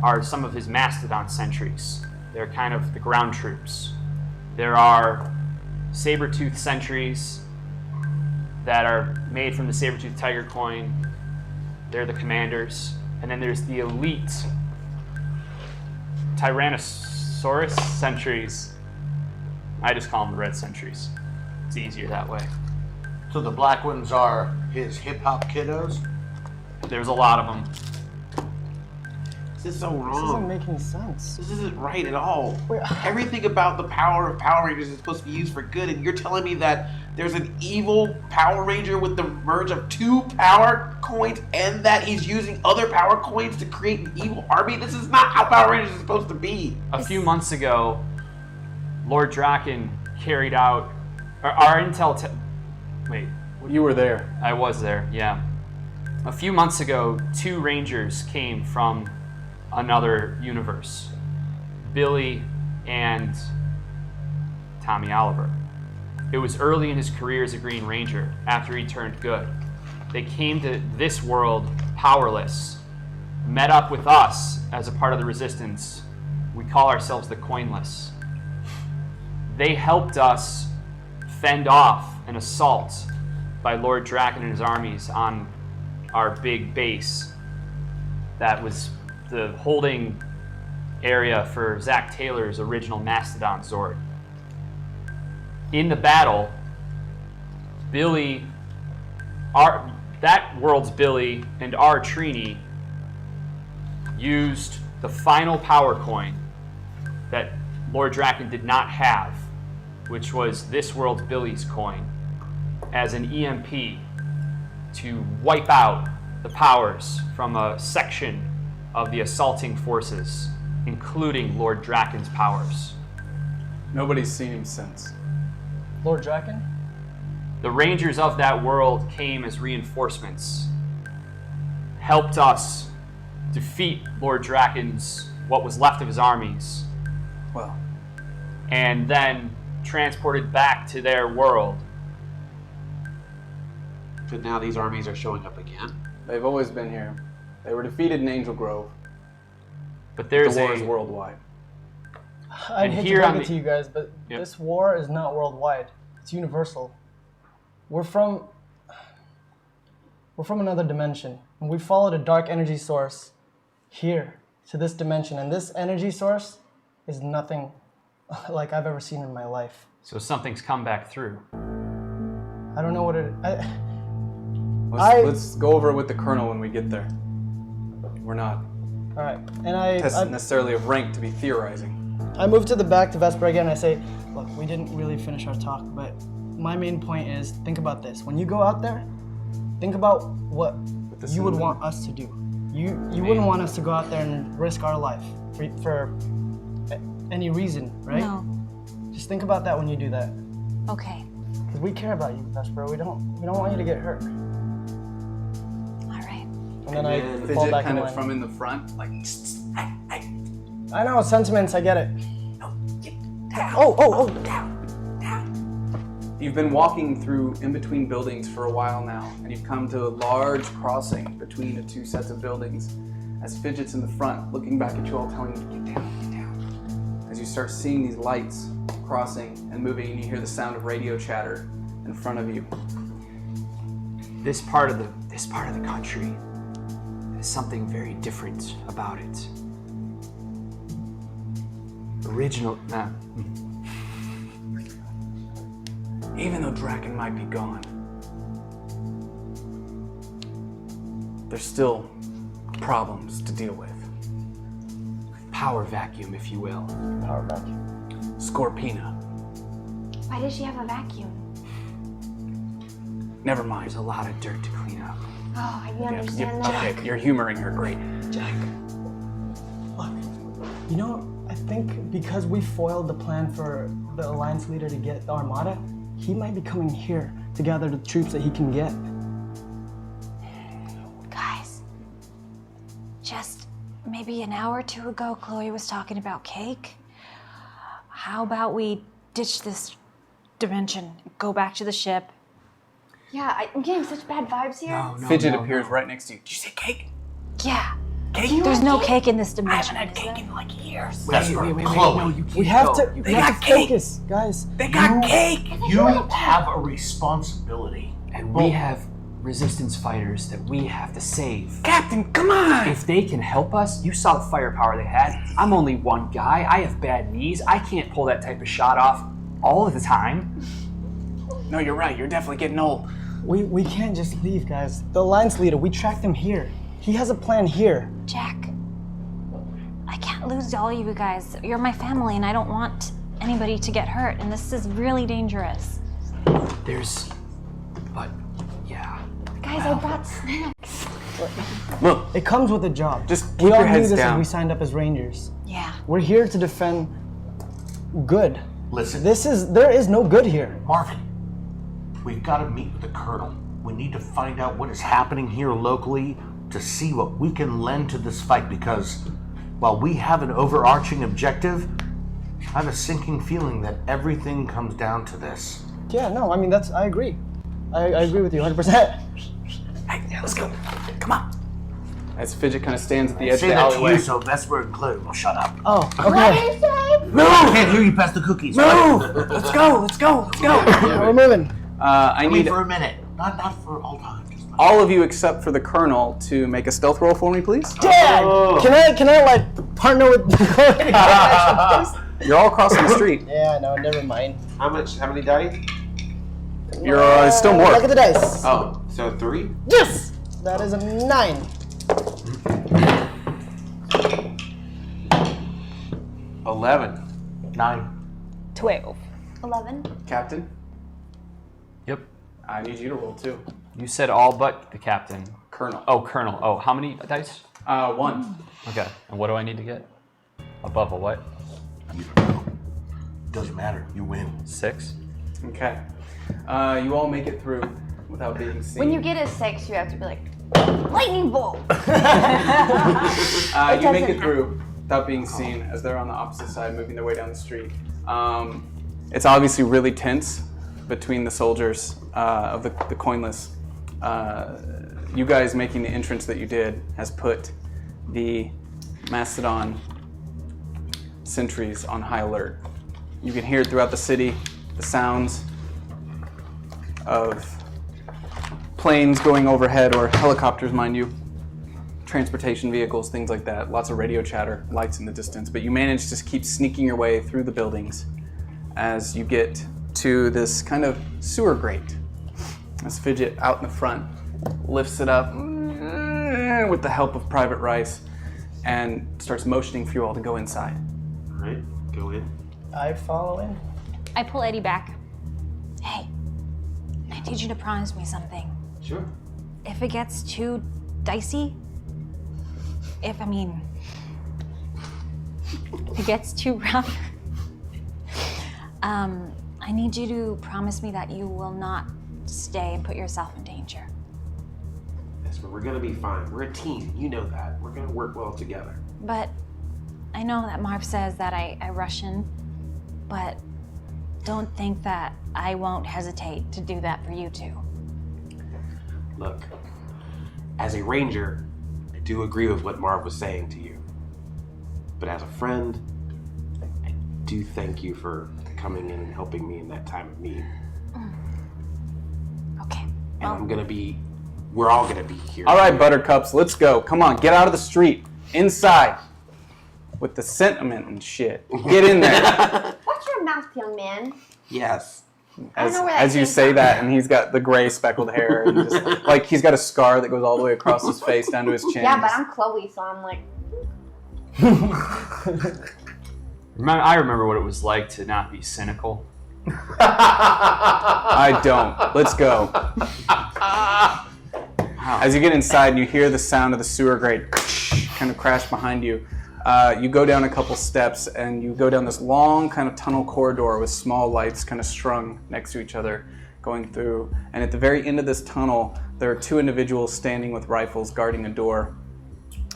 are some of his mastodon sentries. They're kind of the ground troops. There are saber-tooth sentries that are made from the saber-tooth tiger coin. They're the commanders. And then there's the elite Tyrannosaurus sentries. I just call them the red sentries. It's easier that way. So the black ones are his hip-hop kiddos? There's a lot of them. This is so This wrong. doesn't make any sense. This isn't right at all. Wait. Everything about the power of Power Rangers is supposed to be used for good, and you're telling me that there's an evil Power Ranger with the merge of 2 power coins and that he's using other power coins to create an evil army? This is not how Power Rangers is supposed to be. A few months ago, Lord Draken carried out our intel. Wait, You were there. I was there, yeah. A few months ago, 2 Rangers came from another universe, Billy and Tommy Oliver. It was early in his career as a Green Ranger, after he turned good. They came to this world powerless, met up with us as a part of the Resistance. We call ourselves the Coinless. They helped us fend off an assault by Lord Draken and his armies on our big base that was the holding area for Zach Taylor's original Mastodon Zord. In the battle, Billy, that world's Billy and our Trini used the final power coin that Lord Draken did not have, which was this world's Billy's coin, as an EMP to wipe out the powers from a section of the assaulting forces, including Lord Draken's powers. Nobody's seen him since. Lord Draken? The Rangers of that world came as reinforcements, helped us defeat Lord Draken's, what was left of his armies, Well, and then transported back to their world. But now these armies are showing up again. they've always been here. They were defeated in Angel Grove. But there's The war is a worldwide. I'd And hate here to on break it the- to you guys, but Yep. this war is not worldwide. It's universal. We're from another dimension, and we followed a dark energy source here to this dimension, and this energy source is nothing like I've ever seen in my life. so something's come back through. I don't know what it. Let's go over it with the Colonel when we get there. We're not All right, and I necessarily of rank to be theorizing. I move to the back to Vesper again and I say, look, we didn't really finish our talk, but my main point is, think about this. When you go out there, think about what the you would cinnamon. want us to do. You wouldn't want us to go out there and risk our life for any reason, right? No. Just think about that when you do that. Okay. Because we care about you, Vesper. We don't want you to get hurt. All right. And then I fall Fidget back in kind of line. from in the front, like, I know, sentiments, I get it. Oh. you've been walking through in between buildings for a while now, and you've come to a large crossing between the 2 sets of buildings. As Fidget's in the front, looking back at you all, telling you, get down. As you start seeing these lights crossing and moving, and you hear the sound of radio chatter in front of you. This part of the country has something very different about it. Even though Draken might be gone, there's still problems to deal with. Power vacuum, if you will. Power vacuum. Scorpina. Why does she have a vacuum? Never mind. There's a lot of dirt to clean up. Oh, I didn't understand that. Okay, you're humoring her. Great. Jack, look, you know, I think because we foiled the plan for the Alliance leader to get the Armada, he might be coming here to gather the troops that he can get. Guys, just maybe an hour or 2 ago, Chloe was talking about cake. How about we ditch this dimension, go back to the ship? Yeah, I'm getting such bad vibes here. Fidget appears right next to you. Did you say cake? Yeah. Cake? There's no cake in this dimension. I haven't had cake in like years. Wait, Chloe. We have to focus, guys. They got cake. You have a responsibility. And we have resistance fighters that we have to save. Captain, come on! If they can help us, you saw the firepower they had. I'm only one guy. I have bad knees. I can't pull that type of shot off all of the time. No, you're right. You're definitely getting old. We can't just leave, guys. The Alliance leader, we tracked him here. He has a plan here. Jack, I can't lose all of you guys. You're my family, and I don't want anybody to get hurt, and this is really dangerous. But, yeah. Guys, I brought snacks. Look, It comes with the job. Just keep we all your knew heads this down. when we signed up as Rangers. Yeah. We're here to defend good. Listen, There is no good here. Marvin, we've got to meet with the Colonel. We need to find out what is happening here locally to see what we can lend to this fight, because while we have an overarching objective, I have a sinking feeling that everything comes down to this. Yeah, no, I mean, I agree. I agree with you 100%. Hey, let's go. Come on. As Fidget kind of stands at the I edge of say the that to alleyway. you, so that's where it includes. Well, shut up. Oh, What okay. did you say? I can't hear you past the cookies. Move! Let's go. Let's go. Let's go. Yeah, we're moving. I I mean, need for a minute, not for all time. Just all of you except for the Colonel to make a stealth roll for me, please. Dad! Can I like partner with You're all crossing the street. Yeah, no, never mind. How many dice? You're still more. Look at the dice. Oh, so 3? Yes! That is a 9. 11. 9. 12. 11. Captain, Yep. I need you to roll too. You said all but the captain. Colonel. Oh, Colonel. Oh, how many dice? 1. Okay. And what do I need to get? Above a what? You don't know. Doesn't matter. You win. 6? Okay. You all make it through without being seen. When you get a 6, you have to be like, lightning bolt. You make it through without being seen as they're on the opposite side, moving their way down the street. It's obviously really tense between the soldiers of the coinless. You guys making the entrance that you did has put the Mastodon sentries on high alert. You can hear it throughout the city, the sounds of planes going overhead, or helicopters, mind you, transportation vehicles, things like that. Lots of radio chatter, lights in the distance. But you manage to keep sneaking your way through the buildings as you get to this kind of sewer grate. As Fidget out in the front lifts it up with the help of Private Rice and starts motioning for you all to go inside. All right, go in. I follow in. I pull Eddie back. Hey, I need you to promise me something. Sure. If it gets too dicey, if it gets too rough, I need you to promise me that you will not stay and put yourself in danger. Yes, but we're gonna be fine. We're a team. You know that. We're gonna work well together. But I know that Marv says that I rush in, but don't think that I won't hesitate to do that for you two. Look, as a ranger, I do agree with what Marv was saying to you. But as a friend, I do thank you for coming in and helping me in that time of need. Okay. And we're all gonna be here. All right, Buttercups, let's go. Come on, get out of the street. Inside. With the sentiment and shit. Get in there. Watch your mouth, young man. Yes. I don't know where that As you came say from. that, and he's got the gray speckled hair, and just, like he's got a scar that goes all the way across his face down to his chin. Yeah, but I'm Chloe, so I'm like, I remember what it was like to not be cynical. I don't. Let's go. As you get inside and you hear the sound of the sewer grate kind of crash behind you, you go down a couple steps and you go down this long kind of tunnel corridor with small lights kind of strung next to each other going through. And at the very end of this tunnel, there are two individuals standing with rifles guarding a door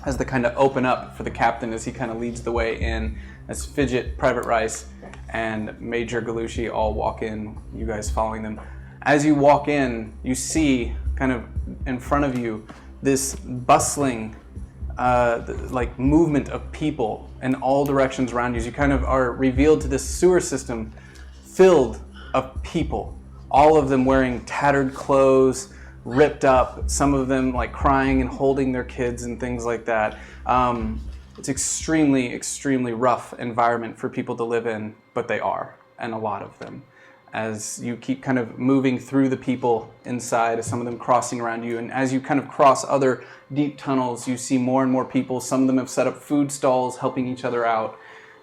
as they kind of open up for the captain as he kind of leads the way in, as Fidget, Private Rice, and Major Galushi all walk in, you guys following them. As you walk in, you see kind of in front of you this bustling like movement of people in all directions around you. As you kind of are revealed to this sewer system filled of people, all of them wearing tattered clothes, ripped up, some of them like crying and holding their kids and things like that. It's extremely, extremely rough environment for people to live in, but they are, and a lot of them. As you keep kind of moving through the people inside, some of them crossing around you, and as you kind of cross other deep tunnels, you see more and more people. Some of them have set up food stalls, helping each other out,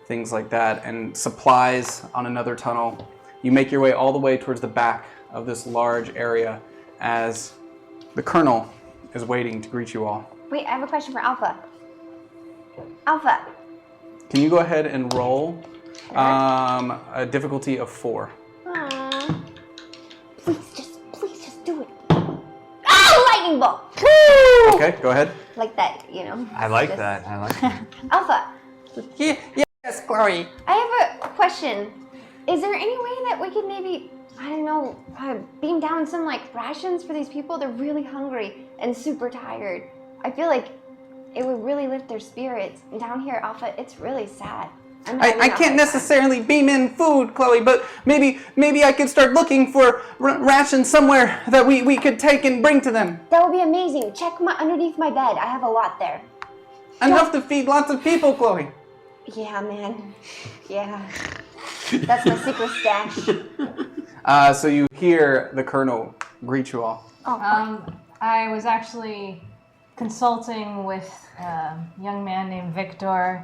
things like that, and supplies on another tunnel. You make your way all the way towards the back of this large area as the Colonel is waiting to greet you all. Wait, I have a question for Alpha. Alpha. Can you go ahead and roll a difficulty of 4? Aww. Please just do it. Ah, lightning bolt. Okay, go ahead. Like that, you know. I like just- that. I like that. Alpha, Yes, Chloe. I have a question. Is there any way that we could maybe, I don't know, beam down some like rations for these people? They're really hungry and super tired. I feel like it would really lift their spirits. And down here, Alpha, it's really sad. I can't necessarily beam in food, Chloe, but maybe I could start looking for rations somewhere that we could take and bring to them. That would be amazing. Check underneath my bed. I have a lot there. Enough to feed lots of people, Chloe. Yeah, man. Yeah. That's my secret stash. So you hear the Colonel greet you all. I was actually consulting with a young man named Victor.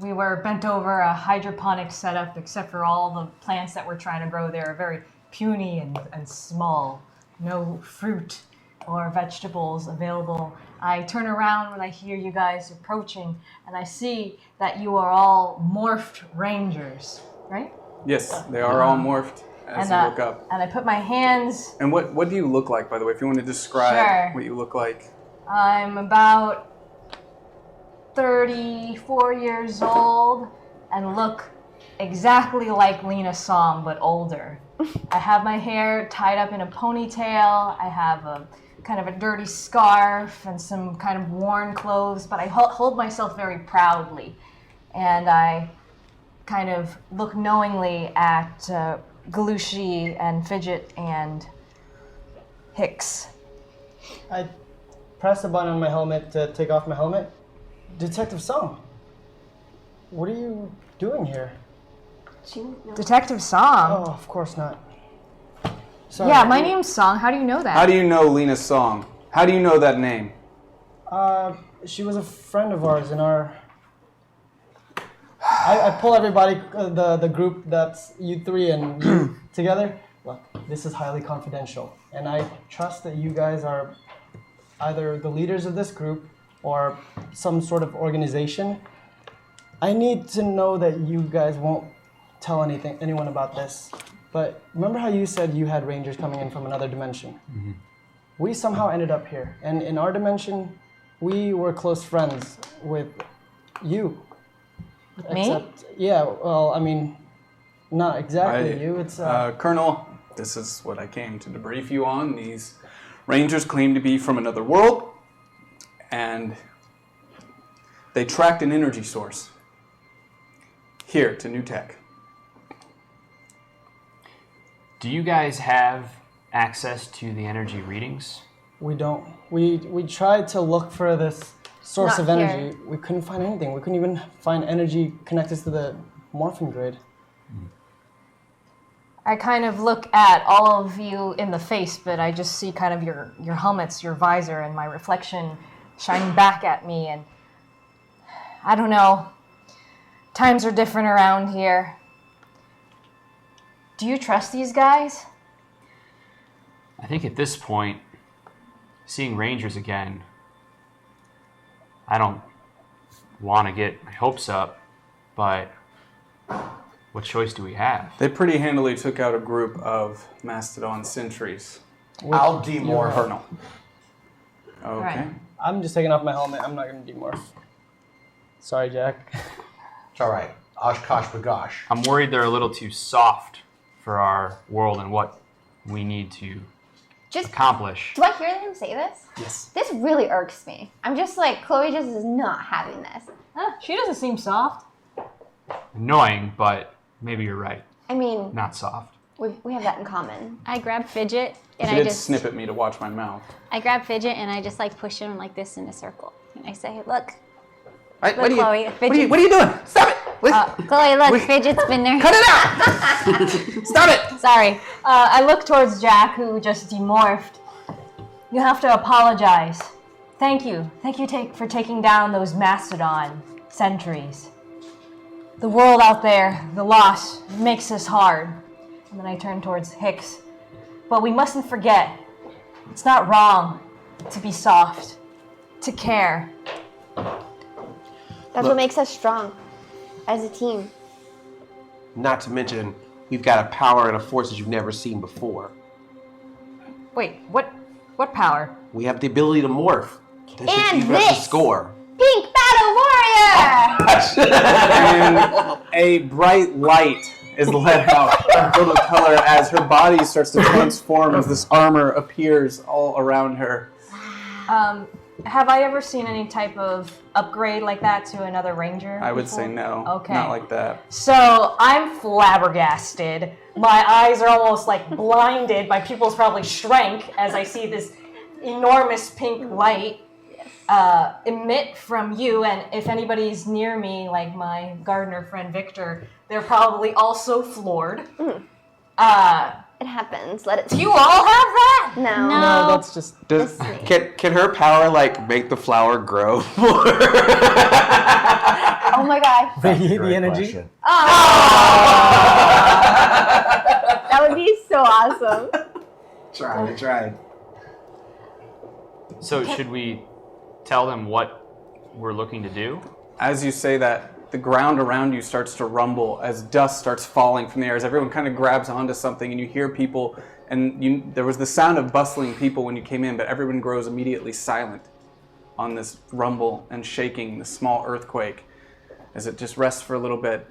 We were bent over a hydroponic setup, except for all the plants that we're trying to grow there are very puny and small. No fruit or vegetables available. I turn around when I hear you guys approaching, and I see that you are all morphed rangers, right? Yes, they are all morphed as you look up. And I put my hands. And what do you look like, by the way, if you want to describe Sure. what you look like? I'm about 34 years old and look exactly like Lena Song, but older. I have my hair tied up in a ponytail. I have a kind of a dirty scarf and some kind of worn clothes, but I hold myself very proudly. And I kind of look knowingly at Galushi and Fidget and Hicks. I press a button on my helmet to take off my helmet. Detective Song, what are you doing here? Detective Song? Oh, of course not. Sorry. Yeah, my name's Song. How do you know that? How do you know Lena's song? How do you know that name? She was a friend of ours in our... I pull everybody, the group that's you three and you together. Look, this is highly confidential, and I trust that you guys are either the leaders of this group or some sort of organization. I need to know that you guys won't tell anyone about this. But remember how you said you had rangers coming in from another dimension? Mm-hmm. We somehow ended up here, and in our dimension, we were close friends with you. Me? Yeah, well, I mean, not exactly you. It's Colonel, this is what I came to debrief you on. These rangers claim to be from another world, and they tracked an energy source here to New Tech. Do you guys have access to the energy readings? We don't. We tried to look for this source Not of energy. We couldn't find anything. We couldn't even find energy connected to the morphing grid. I kind of look at all of you in the face, but I just see kind of your helmets, your visor, and my reflection shining back at me. And I don't know. Times are different around here. Do you trust these guys? I think at this point, seeing Rangers again, I don't want to get my hopes up, but what choice do we have? They pretty handily took out a group of Mastodon sentries. I'll demorph. Colonel. Okay. Right. I'm just taking off my helmet. I'm not going to demorph. Sorry, Jack. It's all right. Oshkosh bagosh. I'm worried they're a little too soft for our world and what we need to accomplish. Do I hear him say this? Yes. This really irks me. I'm just like, Chloe just is not having this. She doesn't seem soft. Annoying, but maybe you're right. I mean, Not soft. we have that in common. I grab Fidget and She I did just snip at me to watch my mouth. I grab Fidget and I just like push him like this in a circle. And I say, look, What look, are Chloe, you Fidget. what are you doing? Stop it! Chloe, look, Fidget's been there. Cut it out! Stop it! Sorry. I look towards Jack, who just demorphed. You have to apologize. Thank you. Thank you for taking down those mastodon sentries. The world out there, the loss, makes this hard. And then I turn towards Hicks. But we mustn't forget, it's not wrong to be soft, to care. That's what makes us strong as a team. Not to mention, we've got a power and a force that you've never seen before. Wait, what power? We have the ability to morph. That should And even up the this. score. Pink Battle Warrior! And a bright light is let out of little color as her body starts to transform as this armor appears all around her. Have I ever seen any type of upgrade like that to another ranger? I would before? say no. Okay. Not like that. So I'm flabbergasted. My eyes are almost like blinded. My pupils probably shrank as I see this enormous pink light emit from you. And if anybody's near me, like my gardener friend Victor, they're probably also floored. It happens. Let it. Do you all have that? No. No, that's just. Does, This thing. can her power like make the flower grow more? Oh my god. Radiate the energy. That would be so awesome. I tried. So should we tell them what we're looking to do? As you say that, the ground around you starts to rumble as dust starts falling from the air, as everyone kind of grabs onto something, and you hear people, and there was the sound of bustling people when you came in, but everyone grows immediately silent on this rumble and shaking, this small earthquake, as it just rests for a little bit,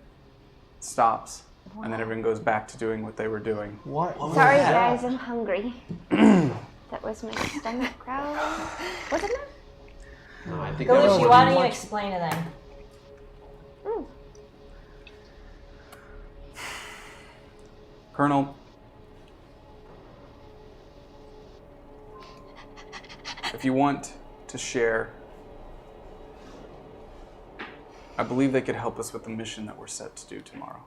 stops, and then everyone goes back to doing what they were doing. What? Sorry, guys, I'm hungry. That was my stomach growling. Wasn't it? No, I think Galushi, why don't you explain it then? Colonel, if you want to share, I believe they could help us with the mission that we're set to do tomorrow.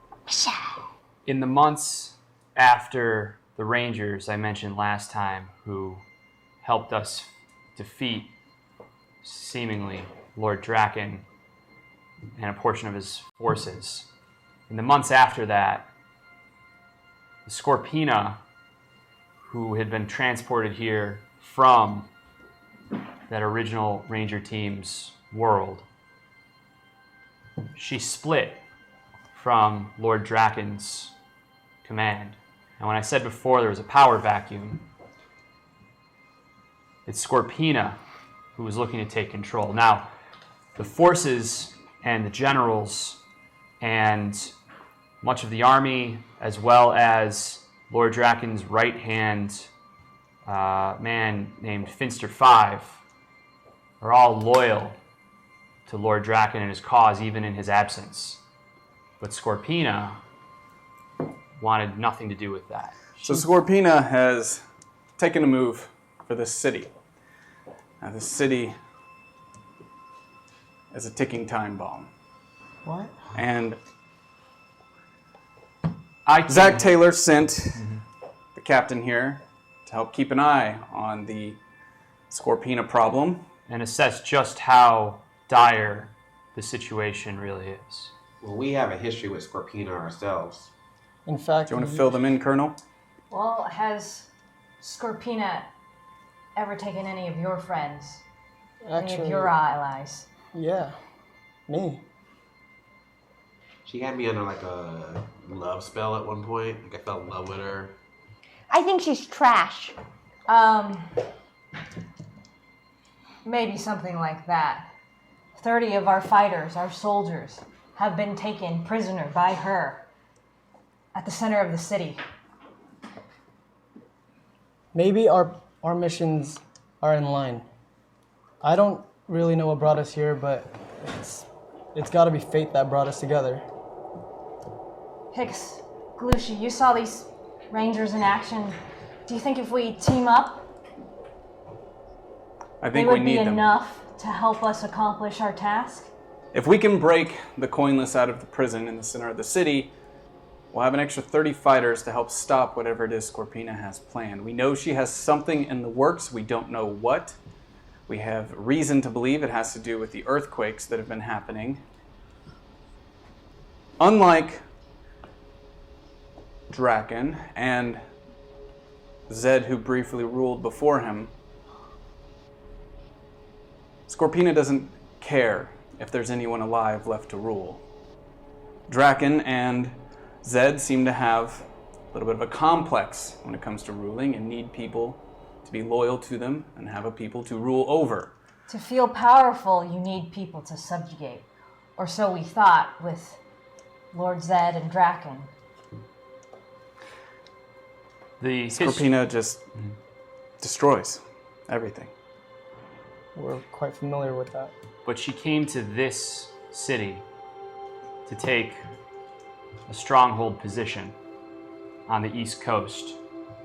In the months after the Rangers I mentioned last time, who helped us defeat seemingly Lord Draken and a portion of his forces, in the months after that, the Scorpina, who had been transported here from that original Ranger team's world, she split from Lord Draken's command. And when I said before there was a power vacuum, it's Scorpina who was looking to take control. Now, the forces and the generals and much of the army, as well as Lord Draken's right-hand man named Finster 5, are all loyal to Lord Draken and his cause, even in his absence. But Scorpina wanted nothing to do with that. So Scorpina has taken a move for this city. Now this city is a ticking time bomb. What? And I Zach Taylor sent the captain here to help keep an eye on the Scorpina problem. and assess just how dire the situation really is. Well, we have a history with Scorpina ourselves. In fact, Do you want to fill them in, Colonel? Well, has Scorpina ever taken any of your friends? Any of Actually, your allies? yeah, me. She had me under like a love spell at one point. Like I fell in love with her. I think she's trash. Maybe something like that. 30 of our fighters, our soldiers, have been taken prisoner by her at the center of the city. Maybe our our missions are in line. I don't really know what brought us here, but it's got to be fate that brought us together. Hicks, Galushi, you saw these Rangers in action. Do you think if we team up, I they think we would be need them. enough to help us accomplish our task? If we can break the coinless out of the prison in the center of the city, we'll have an extra 30 fighters to help stop whatever it is Scorpina has planned. We know she has something in the works. We don't know what. We have reason to believe it has to do with the earthquakes that have been happening. Unlike Draken and Zed, who briefly ruled before him, Scorpina doesn't care if there's anyone alive left to rule. Draken and Zed seem to have a little bit of a complex when it comes to ruling and need people to be loyal to them and have a people to rule over. To feel powerful, you need people to subjugate. Or so we thought with Lord Zed and Draken. Scorpina just destroys everything. We're quite familiar with that. But she came to this city to take a stronghold position on the East Coast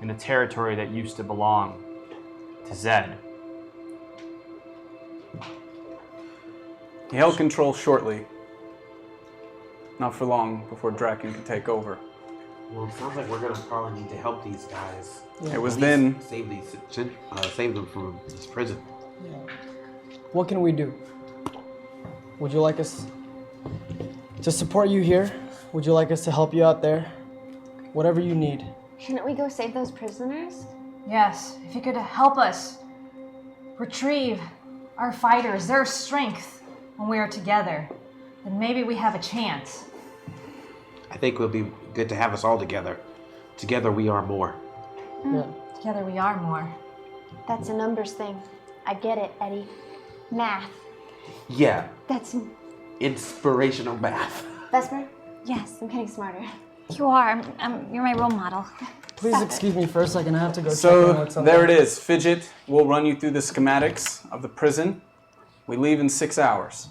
in a territory that used to belong to Zed. He held control shortly. Not for long before Draken could take over. Well, it sounds like we're gonna probably need to help these guys. It was At then. least save them from this prison. Yeah. What can we do? Would you like us to support you here? Would you like us to help you out there? Whatever you need. Shouldn't we go save those prisoners? Yes, if you could help us retrieve our fighters, their strength when we are together, then maybe we have a chance. I think it would be good to have us all together. Together we are more. Yeah. Together we are more. That's a numbers thing. I get it, Eddie. Math. Yeah, That's inspirational math. Vesper? Yes, I'm getting smarter. You are. You're my role model. Please excuse me for a second. I have to go check in So with somebody. there it is. Fidget will run you through the schematics of the prison. We leave in 6 hours.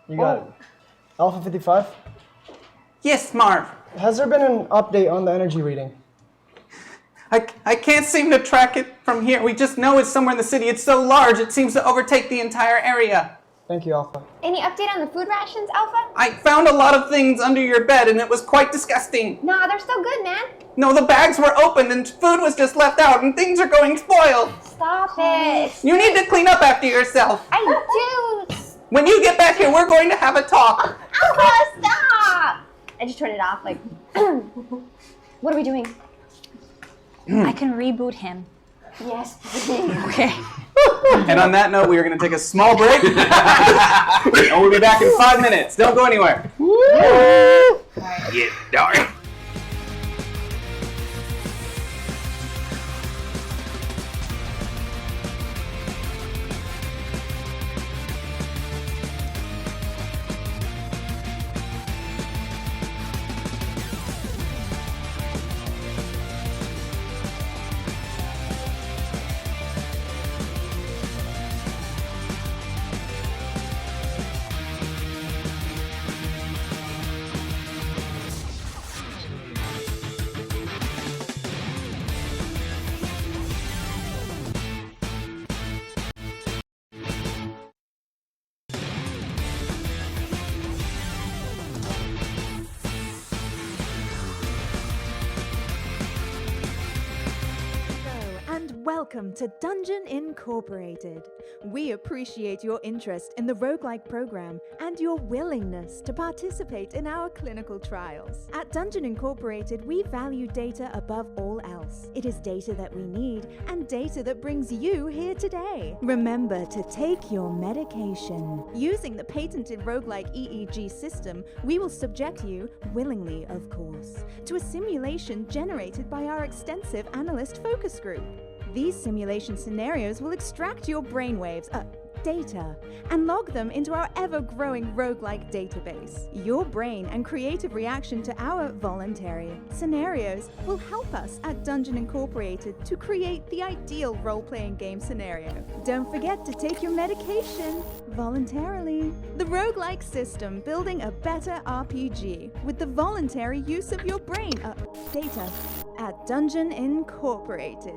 You got it. Alpha 55? Yes, Marv. Has there been an update on the energy reading? I can't seem to track it from here. We just know it's somewhere in the city. It's so large, it seems to overtake the entire area. Thank you, Alpha. Any update on the food rations, Alpha? I found a lot of things under your bed, and it was quite disgusting. Nah, they're still good, man. No, the bags were opened, and food was just left out, and things are going spoiled. Stop it. You need to clean up after yourself. I do. When you get back here, we're going to have a talk. Alpha, stop. I just turned it off, like, what are we doing? I can reboot him. Yes. Okay. And on that note, we are going to take a small break. And we'll be back in 5 minutes. Don't go anywhere. Yeah, darn. Welcome to Dungeon Incorporated. We appreciate your interest in the roguelike program and your willingness to participate in our clinical trials. At Dungeon Incorporated, we value data above all else. It is data that we need and data that brings you here today. Remember to take your medication. Using the patented roguelike EEG system, we will subject you, willingly of course, to a simulation generated by our extensive analyst focus group. These simulation scenarios will extract your brainwaves, data, and log them into our ever-growing roguelike database. Your brain and creative reaction to our voluntary scenarios will help us at Dungeon Incorporated to create the ideal role-playing game scenario. Don't forget to take your medication voluntarily. The roguelike system building a better RPG with the voluntary use of your brain data at Dungeon Incorporated.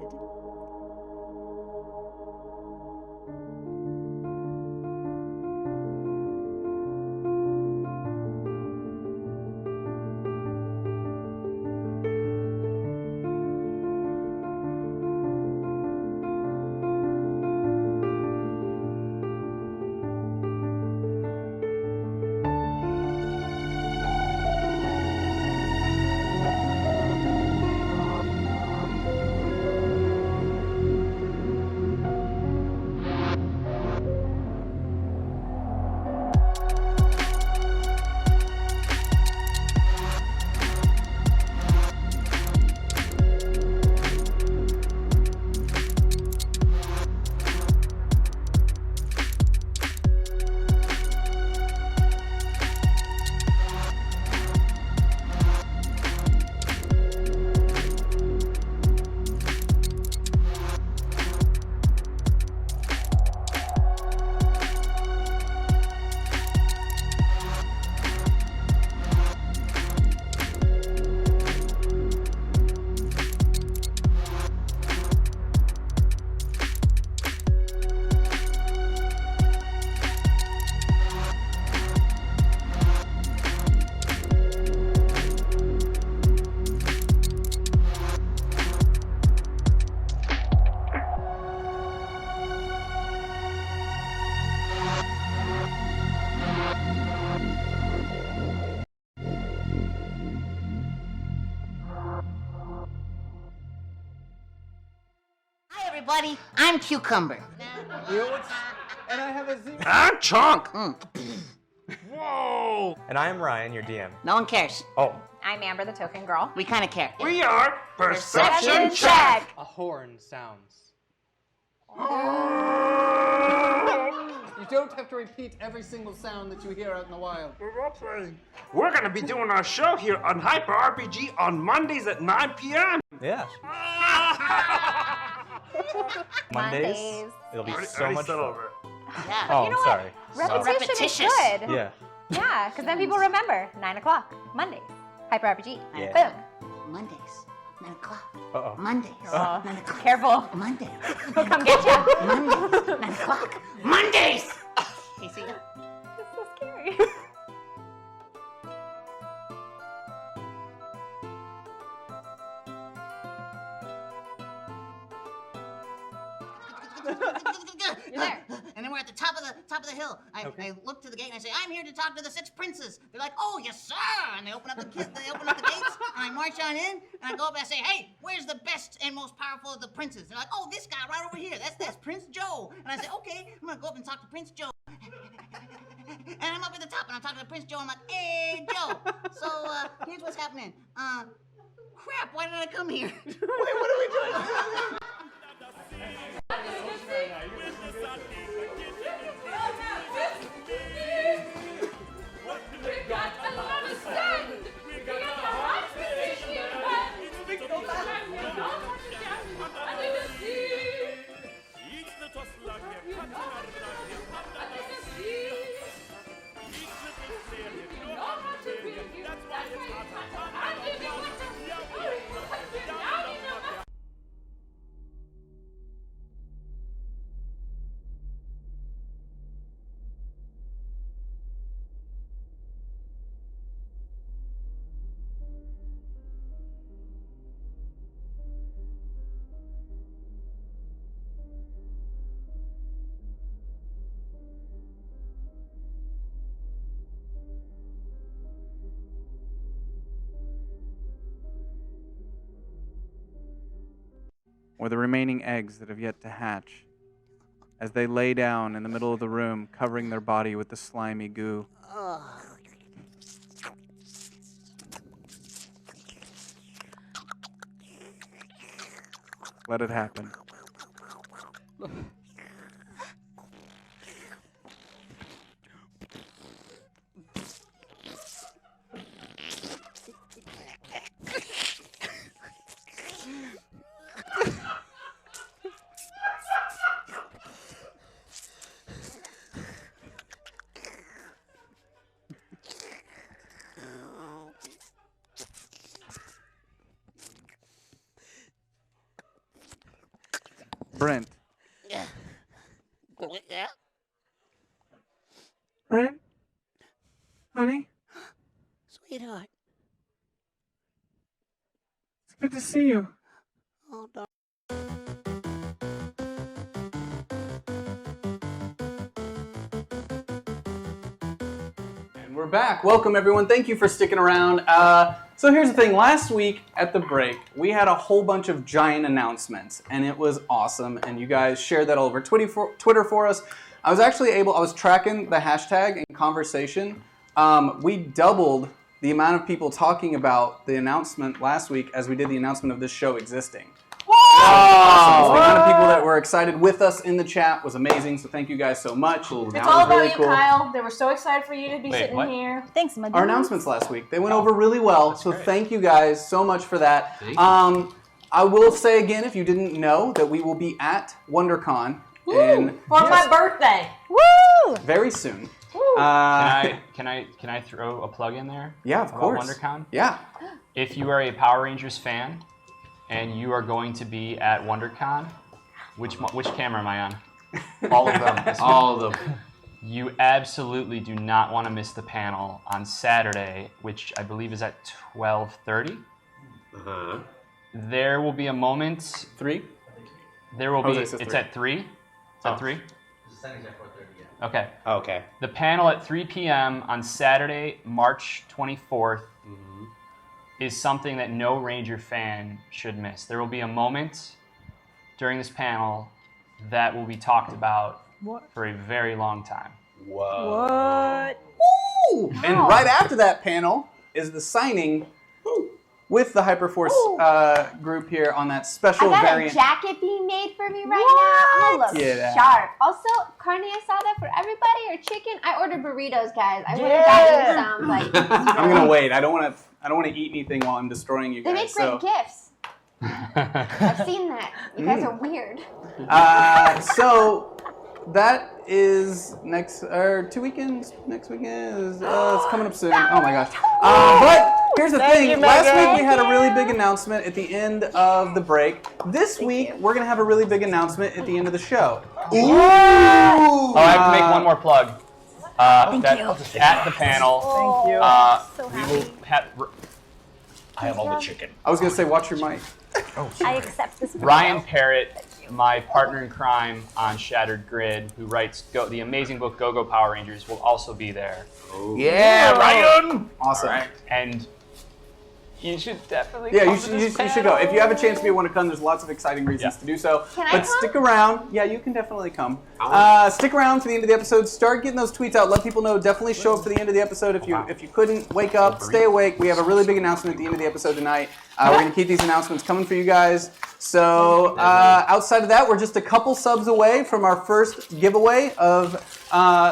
Everybody, I'm Cucumber. And I have a zero. I'm Chunk. Whoa! And I am Ryan, your DM. No one cares. Oh. I'm Amber, the token girl. We kind of care. We are Perception Check. A horn sounds. You don't have to repeat every single sound that you hear out in the wild. We're gonna be doing our show here on Hyper RPG on Mondays at 9 p.m. Yeah. Mondays. It'll be so much fun. Over. Yeah. Oh, You know sorry. Repetition is good. Yeah. Yeah, because then people remember. 9 o'clock, Mondays. Hyper RPG. Yeah. Boom. Mondays, 9 o'clock. Uh-oh. Mondays, Oh. 9 o'clock. Careful. Mondays. He'll come get you. Mondays, 9 o'clock. Mondays! You see? It's so scary. You're there. And then we're at the top of the hill. I look to the gate and I say, "I'm here to talk to the 6 princes." They're like, "Oh, yes, sir!" And they open up the gates, and I march on in, and I go up and I say, "Hey, where's the best and most powerful of the princes?" They're like, "Oh, this guy right over here. That's Prince Joe." And I say, "Okay, I'm gonna go up and talk to Prince Joe." And I'm up at the top and I'm talking to Prince Joe. And I'm like, "Hey, Joe. So here's what's happening. Crap, why did I come here? Wait, what are we doing?" Or the remaining eggs that have yet to hatch, as they lay down in the middle of the room, covering their body with the slimy goo. Let it happen. Brent. Yeah. Brent? Honey? Sweetheart. It's good to see you. Oh, darling. And we're back. Welcome, everyone. Thank you for sticking around. So here's the thing. Last week at the break, we had a whole bunch of giant announcements, and it was awesome. And you guys shared that all over Twitter for us. I was tracking the hashtag in conversation. We doubled the amount of people talking about the announcement last week as we did the announcement of this show existing. Awesome. So the amount of people that were excited with us in the chat was amazing. So thank you guys so much. It's all about you, Kyle. They were so excited for you to be sitting here. Thanks, my Our announcements last week, they went over really well. So thank you guys so much for that. I will say again, if you didn't know, that we will be at WonderCon for my birthday. Woo! very soon. Can I throw a plug in there? Yeah, of course. About WonderCon? Yeah. If you are a Power Rangers fan and you are going to be at WonderCon, which camera am I on? All of them. All of them. You absolutely do not want to miss the panel on Saturday, which I believe is at 12:30. Uh-huh. There will be a moment. 3? There will be. Jose says It's 3. at 3. It's at 3. Okay. Okay. The panel at 3 p.m. on Saturday, March 24th, is something that no Ranger fan should miss. There will be a moment during this panel that will be talked about for a very long time. Whoa. What? Woo! And right after that panel is the signing with the HyperForce group here on that special I got variant. a jacket being made for me right now. I'm gonna look Get out. sharp. Also, carne asada for everybody or chicken? I ordered burritos, guys. I would have gotten some. Like, I'm gonna wait. I don't want to eat anything while I'm destroying you they guys. make great gifts. I've seen that. You guys are weird. So that is next 2 weekends. Next weekend is it's coming up soon. Oh my gosh! But here's the thing. Last week we had a really big announcement at the end of the break. This week we're gonna have a really big announcement at the end of the show. Ooh! Oh, I have to make one more plug. Thank that you. At the panel, Thank you. So we will have. I have all the chicken. I was gonna say, watch your mic. I accept this. Ryan Parrott, my partner in crime on Shattered Grid, who writes the amazing book Go Go Power Rangers, will also be there. Yeah, Ryan! Awesome. All right. And you should definitely Yeah, come you to should, this you should go. panel. If you have a chance to be at WonderCon, there's lots of exciting reasons to do so. Can I But come? stick around. Yeah, you can definitely come. Stick around to the end of the episode. Start getting those tweets out. Let people know. Definitely show up for the end of the episode. If you couldn't wake up, stay awake. We have a really big announcement at the end of the episode tonight. We're going to keep these announcements coming for you guys. So outside of that, we're just a couple subs away from our first giveaway of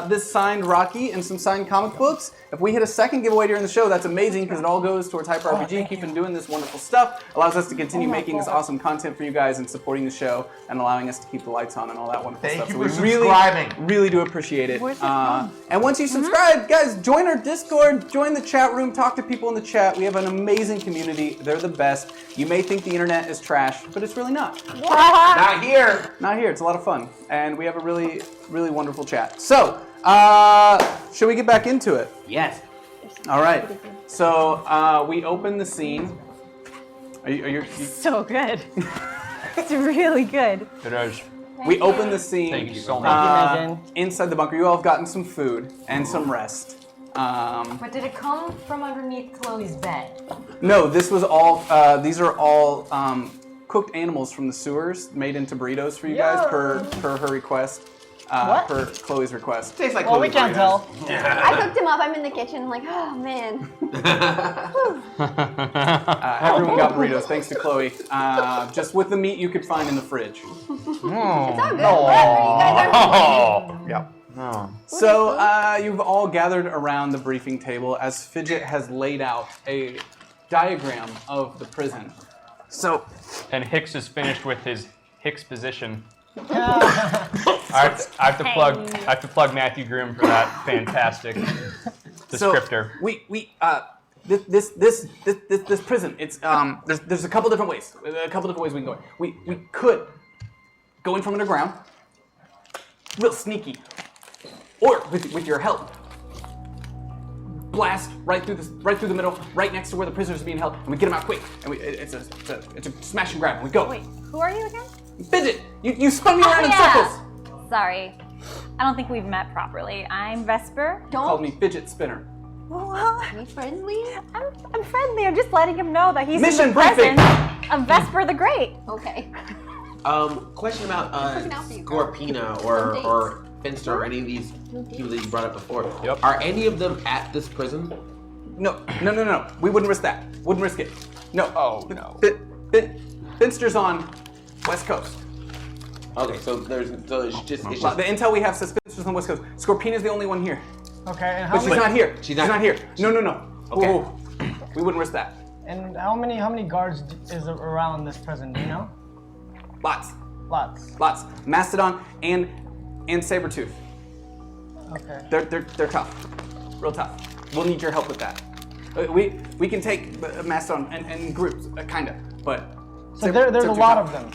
this signed Rocky and some signed comic books. If we hit a second giveaway during the show, that's amazing because it all goes towards Hyper RPG, keeping doing this wonderful stuff, allows us to continue making this awesome content for you guys and supporting the show and allowing us to keep the lights on and all that wonderful Thank stuff. you So we for really, subscribing. really do appreciate it. And once you subscribe, guys, join our Discord, join the chat room, talk to people in the chat. We have an amazing community. They're the best. You may think the internet is trash, but it's really not. Not here. Not here. It's a lot of fun. And we have a really, really wonderful chat. So, should we get back into it? Yes. All right. So, we open the scene. Are you So good. It's really good. It is. we open the scene Thank you so much. inside the bunker. You all have gotten some food and some rest. But did it come from underneath Chloe's bed? No, this was all. These are all cooked animals from the sewers, made into burritos for you guys per her request. Per Chloe's request. Tastes like Well, we can't tell. I cooked him up. I'm in the kitchen. Like, oh man. Everyone got burritos, thanks to Chloe. Just with the meat you could find in the fridge. It's all good. Whatever. You guys are. Yeah. So you've all gathered around the briefing table as Fidget has laid out a diagram of the prison. So, And Hicks is finished with his Hicks position. I have to plug Matthew Groom for that fantastic descriptor. So this prison. It's there's a couple different ways. A couple different ways we can go. We could go in from underground, real sneaky, or with your help, blast right through the middle, right next to where the prisoners are being held, and we get them out quick. And it's a smash and grab, and we go. Wait, who are you again? Fidget, you spun me around in circles. Sorry, I don't think we've met properly. I'm Vesper. Called me Fidget Spinner. Are you friendly? I'm friendly. I'm just letting him know that he's Mission in the presence briefing. of Vesper the Great. Okay. Question about Looking out for you, Scorpina or Finster or any of these people that you brought up before. Yep. Are any of them at this prison? No. We wouldn't risk that. Wouldn't risk it. No. Oh, no. Finster's on West Coast. Okay, so it's just The intel we have says Finster's on West Coast. Scorpina's the only one here. Okay, and how But she's many? not here. She's She's not- not here. No. Okay. Whoa. We wouldn't risk that. And how many guards is around this prison? Do you know? Lots. Mastodon and Sabretooth. Okay. They're tough. Real tough. We'll need your help with that. We can take Mastodon in groups, kinda, but So there's a lot of them.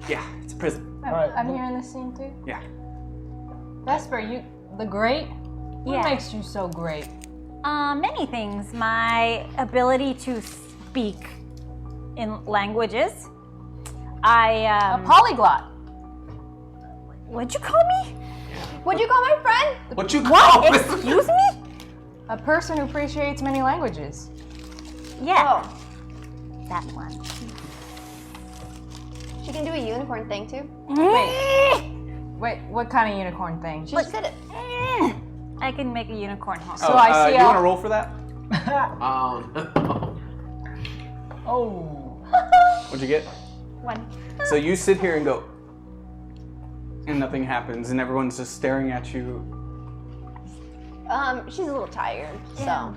Yeah, it's a prison. I'm hearing this scene too. Yeah. Vesper, you the great? What Yeah. makes you so great? Many things. My ability to speak in languages. A polyglot. What'd you call me? What'd you call my friend? What you call What? Excuse me? A person who appreciates many languages. Yeah. That one. She can do a unicorn thing too. Wait, what kind of unicorn thing? She just did it. I can make a unicorn horn. So I see you want to roll for that? Oh. What'd you get? One. So you sit here and go, and nothing happens, and everyone's just staring at you. She's a little tired, so.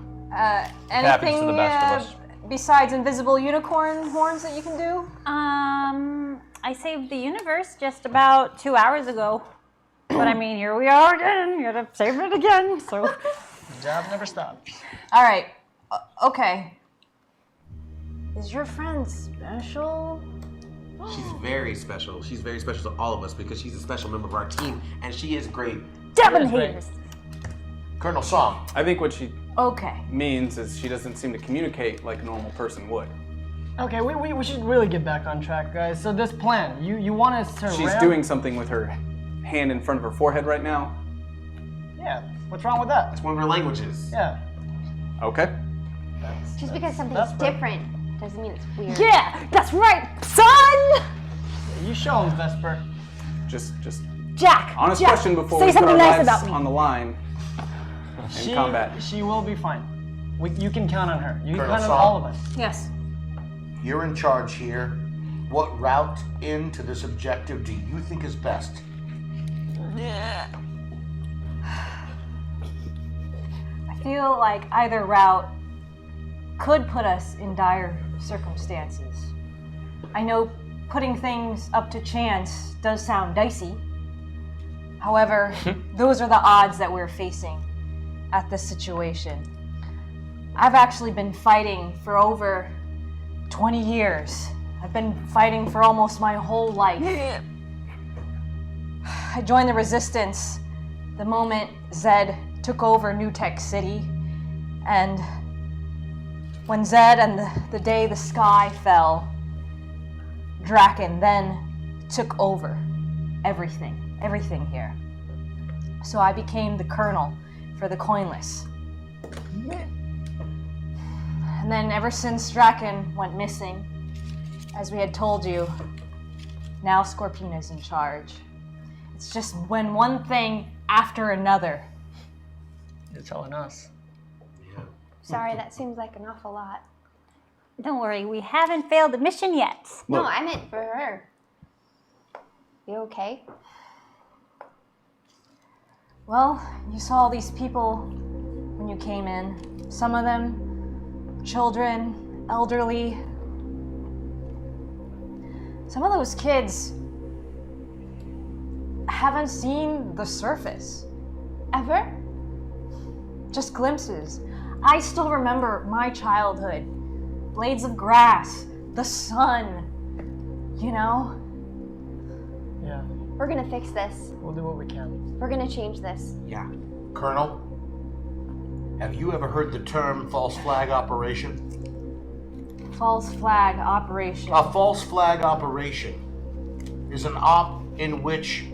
Anything to the best of us. besides invisible unicorn horns that you can do? I saved the universe just about 2 hours ago. But I mean, here we are again. You gotta save it again, so. The job never stops. All right. Okay. Is your friend special? She's very special. She's very special to all of us because she's a special member of our team, and she is great. Devin haters. Colonel Song. I think what she Okay. means is she doesn't seem to communicate like a normal person would. Okay, we should really get back on track, guys. So this plan, you want us to She's doing something with her hand in front of her forehead right now. Yeah, what's wrong with that? It's one of her languages. Yeah. Okay. Just because something's different doesn't mean it's weird. Yeah, that's right, son! You show him, Vesper. Just Jack. honest Jack, question before say we put something our nice lives about me. on the line in combat. She will be fine. You can count on her. You can Colonel count on Song. all of us. Yes. You're in charge here. What route into this objective do you think is best? I feel like either route could put us in dire circumstances. I know putting things up to chance does sound dicey. However, those are the odds that we're facing at this situation. I've actually been fighting for over 20 years. I've been fighting for almost my whole life. I joined the Resistance the moment Zed took over New Tech City, and when Zed and the day the sky fell, Draken then took over everything here. So I became the colonel for the Coinless. And then ever since Draken went missing, as we had told you, now Scorpina's in charge. It's just when one thing after another. You're telling us. Sorry, that seems like an awful lot. Don't worry, we haven't failed the mission yet. No, I meant for her. You okay? Well, you saw all these people when you came in. Some of them children, elderly. Some of those kids haven't seen the surface. Ever? Just glimpses. I still remember my childhood. Blades of grass, the sun, you know? Yeah. We're gonna fix this. We'll do what we can. We're gonna change this. Yeah. Colonel, have you ever heard the term false flag operation? False flag operation. A false flag operation is an op in which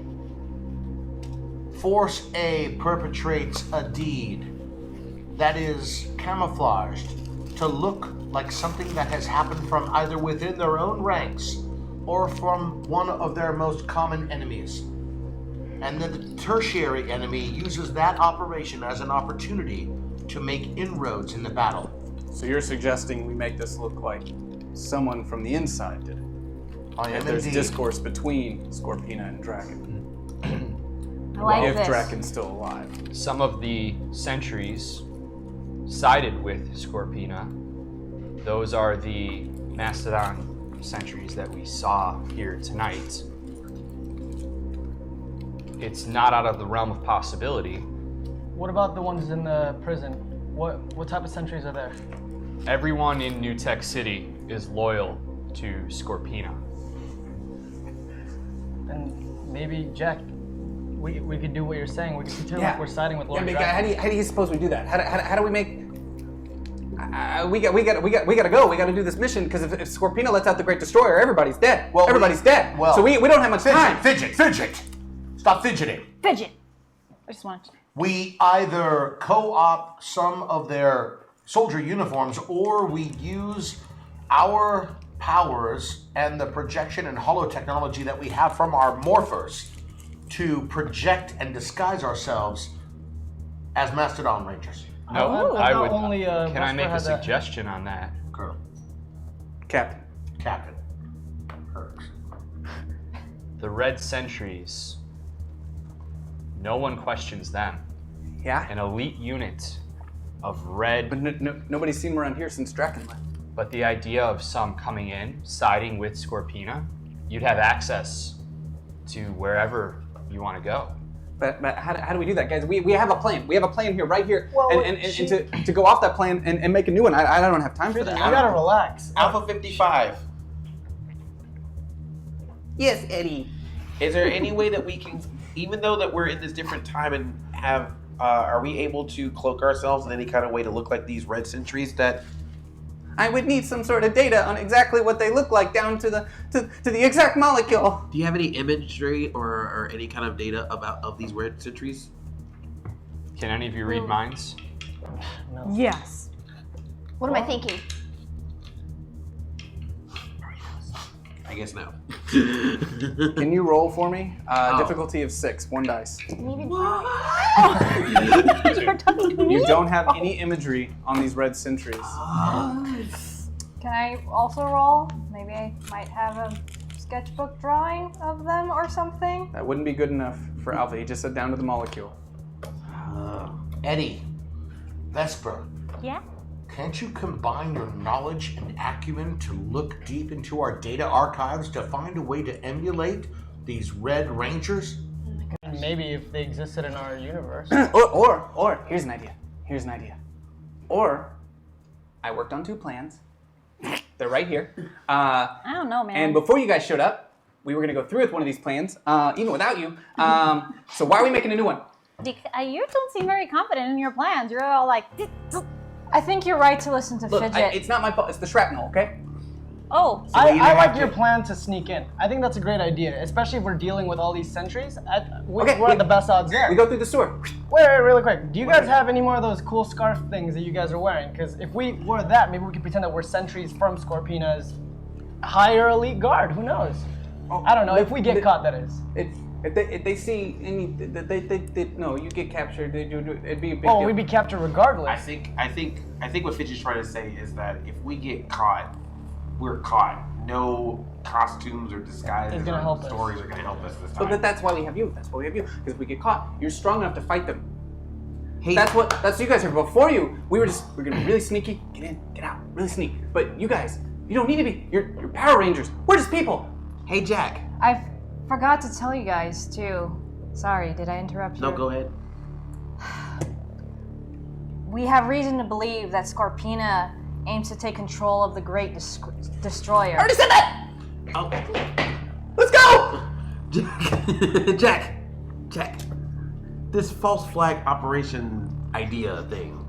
Force A perpetrates a deed that is camouflaged to look like something that has happened from either within their own ranks or from one of their most common enemies. And then the tertiary enemy uses that operation as an opportunity to make inroads in the battle. So you're suggesting we make this look like someone from the inside did it? I am There's indeed. discourse between Scorpina and Draken. I like if this. Draken's still alive. Some of the sentries sided with Scorpina. Those are the Mastodon sentries that we saw here tonight. It's not out of the realm of possibility. What about the ones in the prison? What type of sentries are there? Everyone in New Tech City is loyal to Scorpina. And maybe, Jack, we could do what you're saying. We could pretend like we're siding with Lord Yeah, Draken. how do you suppose we do that? How do we make? We gotta go. We gotta do this mission because if Scorpina lets out the Great Destroyer, everybody's dead. Well, everybody's dead. well, so we don't have much time. Fidget! Stop fidgeting. Fidget. I just want to. We either co-op some of their soldier uniforms or we use our powers and the projection and holo technology that we have from our morphers to project and disguise ourselves as Mastodon Rangers. No, I would. Only, Can I Vesper make a had that. suggestion on that? Colonel. Captain. Perks. The Red Sentries. No one questions them. Yeah. An elite unit of red. But nobody's seen them around here since Draken left. But the idea of some coming in, siding with Scorpina, you'd have access to wherever you want to go. But how do we do that, guys? We have a plan. We have a plan here, right here. Well, and to go off that plan and make a new one, I don't have time for that. You gotta relax. Alpha 55. Yes, Eddie. Is there any way that we can, even though that we're in this different time and have, are we able to cloak ourselves in any kind of way to look like these red sentries that? I would need some sort of data on exactly what they look like down to the exact molecule. Do you have any imagery or any kind of data of these red sentries? Can any of you read minds? No. Yes. What am I thinking? I guess no. Can you roll for me? Difficulty of 6, 1 dice. Maybe You're talking to me? You don't have any imagery on these red sentries. Can I also roll? Maybe I might have a sketchbook drawing of them or something. That wouldn't be good enough for Alpha. He just said down to the molecule. Eddie, Vesper, Yeah? can't you combine your knowledge and acumen to look deep into our data archives to find a way to emulate these Red Rangers? Maybe if they existed in our universe. Or here's an idea. Or I worked on 2 plans. They're right here. I don't know, man. And before you guys showed up, we were gonna go through with one of these plans, even without you. So why are we making a new one? You don't seem very confident in your plans. You're all like, I think you're right to listen to Look, Fidget. it's not my fault. It's the shrapnel, okay? oh. I like your plan to sneak in. I think that's a great idea, especially if we're dealing with all these sentries. We're at the best odds there. We go through the sewer. Wait, really quick. Do you guys have any more of those cool scarf things that you guys are wearing? Because if we wore that, maybe we could pretend that we're sentries from Scorpina's higher elite guard. Who knows? I don't know. If we get caught, that is. If they see any, no, you get captured. It'd be a big Oh, deal. we'd be captured regardless. I think what Fidget's trying to say is that if we get caught, we're caught. No costumes or disguises It's gonna or help us. stories are going to help us this time. But that's why we have you. That's why we have you. Because if we get caught, you're strong enough to fight them. Hey, That's what you guys are. Before you, we're gonna be really sneaky. Get in, get out, really sneak. But you guys, you don't need to be. You're Power Rangers. We're just people. Hey, Jack. I forgot to tell you guys too. Sorry, did I interrupt you? No, go ahead. We have reason to believe that Scorpina aims to take control of the Great Destroyer. I already said that. Oh. Let's go. Jack. This false flag operation idea thing,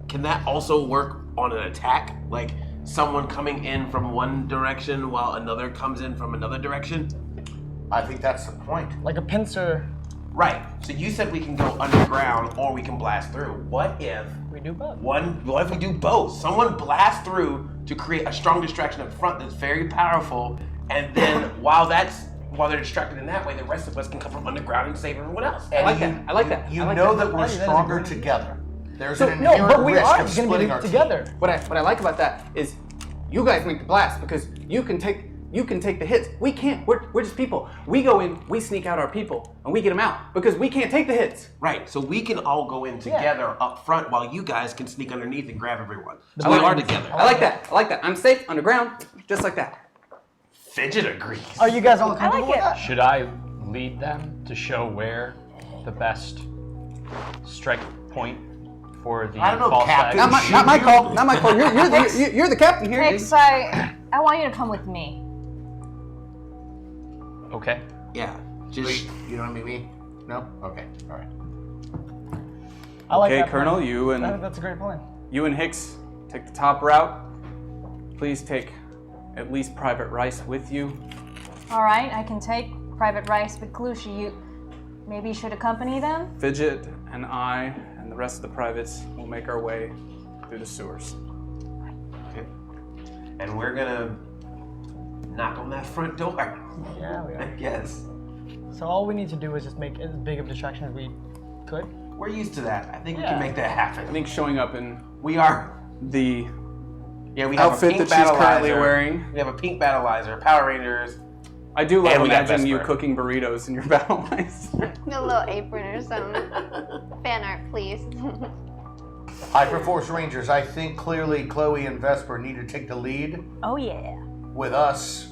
can that also work on an attack? Like someone coming in from one direction while another comes in from another direction? I think that's the point. Like a pincer. Right. So you said we can go underground or we can blast through. What if we do both? What if we do both? Someone blasts through to create a strong distraction up front that's very powerful, and then while they're distracted in that way, the rest of us can come from underground and save everyone else. I like that. You know that we're stronger together. There's an No, inherent but we risk are of going to splitting be our together. team. What I like about that is you guys make the blast because you can take the hits. We can't. We're just people. We go in, we sneak out our people, and we get them out because we can't take the hits. Right. So we can all go in together up front while you guys can sneak underneath and grab everyone. I So we like are it. together. I like that. I'm safe underground, just like that. Fidget agrees. Are you guys all comfortable with that? Should I lead them to show where the best strike point for the I don't know, false Captain. flag? Not my call. Not my call. You're the captain here. Hicks, I want you to come with me. Okay. Yeah. Just you don't want to be me? No? Okay. All right. I like Okay, that Colonel, plan. you I think and that's a great plan. Hicks take the top route. Please take at least Private Rice with you. All right, I can take Private Rice, but Kalushi, you maybe should accompany them? Fidget and I and the rest of the privates will make our way through the sewers. Okay. And we're gonna knock on that front door. Yeah, we are. Yes. So all we need to do is just make as big of a distraction as we could. We're used to that. I think we can make that happen. I think showing up in We are. the Yeah, we have outfit a pink that she's currently battleizer. wearing. We have a pink battleizer, Power Rangers. I do love And we got imagining you Vesper. cooking burritos in your battle lines. A little apron or some fan art, please. HyperForce Rangers, I think clearly Chloe and Vesper need to take the lead Oh yeah. with us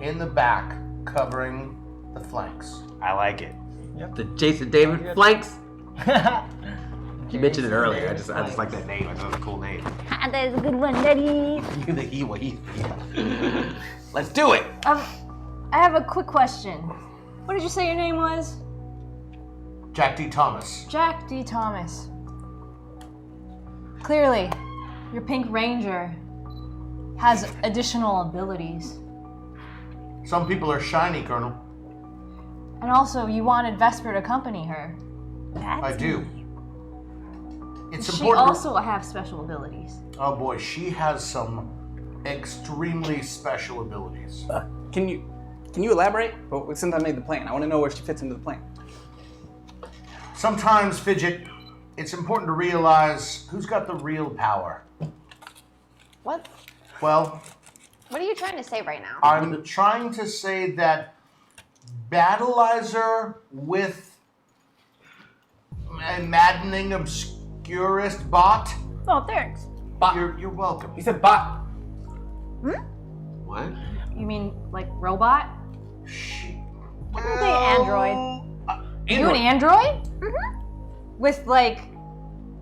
in the back covering the flanks. I like it. Yep. The Jason David flanks. You mentioned it earlier. I just like that name. I thought it was a cool name. Ah, that is a good one, Daddy. You the he. Let's do it. I have a quick question. What did you say your name was? Jack D. Thomas. Jack D. Thomas. Clearly, your Pink Ranger has additional abilities. Some people are shiny, Colonel. And also, you wanted Vesper to accompany her. I do. It's She important. also have special abilities. Oh boy, she has some extremely special abilities. Can you elaborate? Well, since I made the plan, I want to know where she fits into the plan. Sometimes, Fidget, it's important to realize who's got the real power. What? Well, What are you trying to say right now? I'm trying to say that Battleizer with a maddening obscurist bot. Oh, thanks. Bot. You're welcome. He said bot. What? You mean like robot? What are they, Android? You an android? Mm-hmm. With like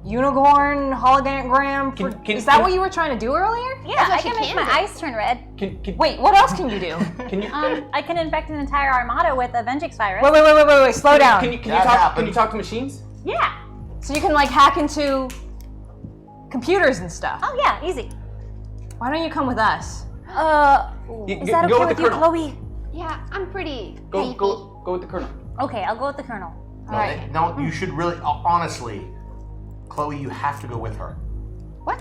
unicorn hologram? Is that what you were trying to do earlier? Yeah, That's what I she can make can my do. eyes turn red. Wait, what else can you do? Can you? I can infect an entire armada with a Vengix virus. Wait, slow down. Can you That talk? Can happened. you talk to machines? Yeah. So you can like hack into computers and stuff. Oh yeah, easy. Why don't you come with us? Is that go okay with with the you, colonel. Chloe? Yeah, I'm pretty Go hypey. with the colonel. Okay, I'll go with the colonel. Alright. No, you should really, honestly, Chloe, you have to go with her. What?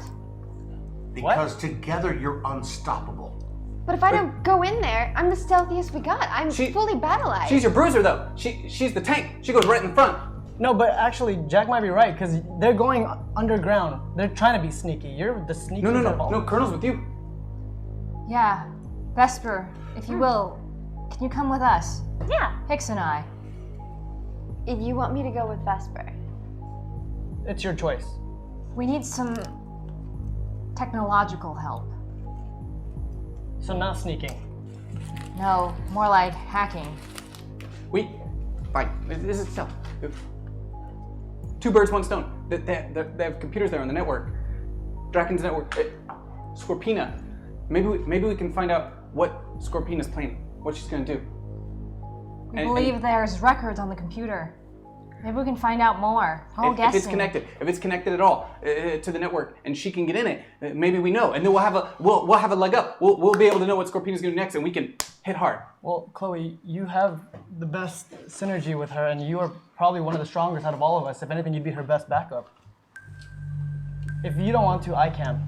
Because together you're unstoppable. But if I don't go in there, I'm the stealthiest we got. I'm fully battle-eyed. She's your bruiser though. She's the tank. She goes right in the front. No, but actually, Jack might be right because they're going underground. They're trying to be sneaky. You're the sneaky. No. Colonel's with you. Yeah, Vesper, if you will, can you come with us? Yeah. Hicks and I. If you want me to go with Vesper. It's your choice. We need some technological help. So not sneaking. No, more like hacking. Fine. This is stealth. Two birds, one stone. They have computers there on the network. Draken's network. Scorpina. Maybe we can find out what Scorpina's planning. What she's gonna do. I believe there's records on the computer. Maybe we can find out more. If it's connected at all to the network, and she can get in it, maybe we know, and then we'll have a leg up. We'll be able to know what Scorpina's going to do next, and we can hit hard. Well, Chloe, you have the best synergy with her, and you are probably one of the strongest out of all of us. If anything, you'd be her best backup. If you don't want to, I can.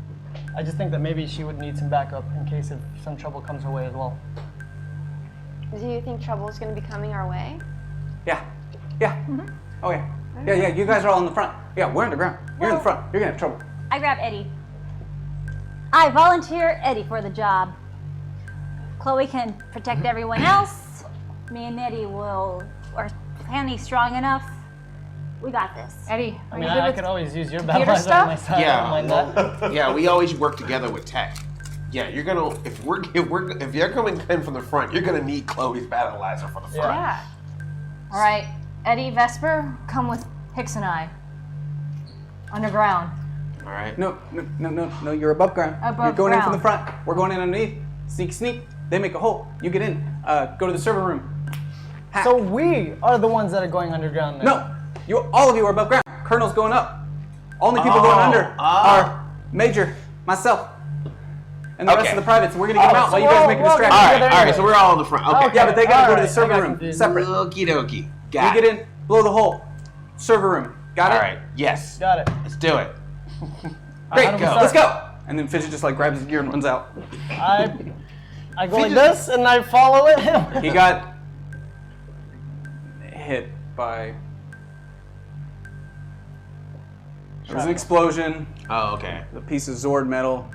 I just think that maybe she would need some backup in case if some trouble comes her way as well. Do you think trouble is going to be coming our way? Yeah. Oh yeah. Yeah. You guys are all in the front. Yeah, we're underground. You're in the front. You're gonna have trouble. I grab Eddie. I volunteer Eddie for the job. Chloe can protect everyone else. Me and Eddie are Penny strong enough. We got this. Eddie, I mean, I could always use your battle lines on my side. Yeah, we always work together with tech. Yeah, you're gonna if you're coming in from the front, you're gonna need Chloe's battleizer for the front. Yeah. All right, Eddie, Vesper, come with Hicks and I. Underground. All right. No. You're above ground. You're going in from the front. We're going in underneath. Sneak. They make a hole. You get in. Go to the server room. Hack. So we are the ones that are going underground then. No, all of you are above ground. Colonel's going up. Only people going under are Major, myself, and the rest of the privates. We're gonna get them out while you guys make a distraction. All right. So we're all in the front. Okay. Yeah, but they gotta go to the server room separate. Okie dokie. You get in, blow the hole. Server room. Got it? All right. Yes. Got it. Let's do it. Great. Go. Let's go. And then Fidget just grabs his gear and runs out. I go like this and I follow it. He got hit by. There was an explosion. Oh, okay. The piece of Zord metal.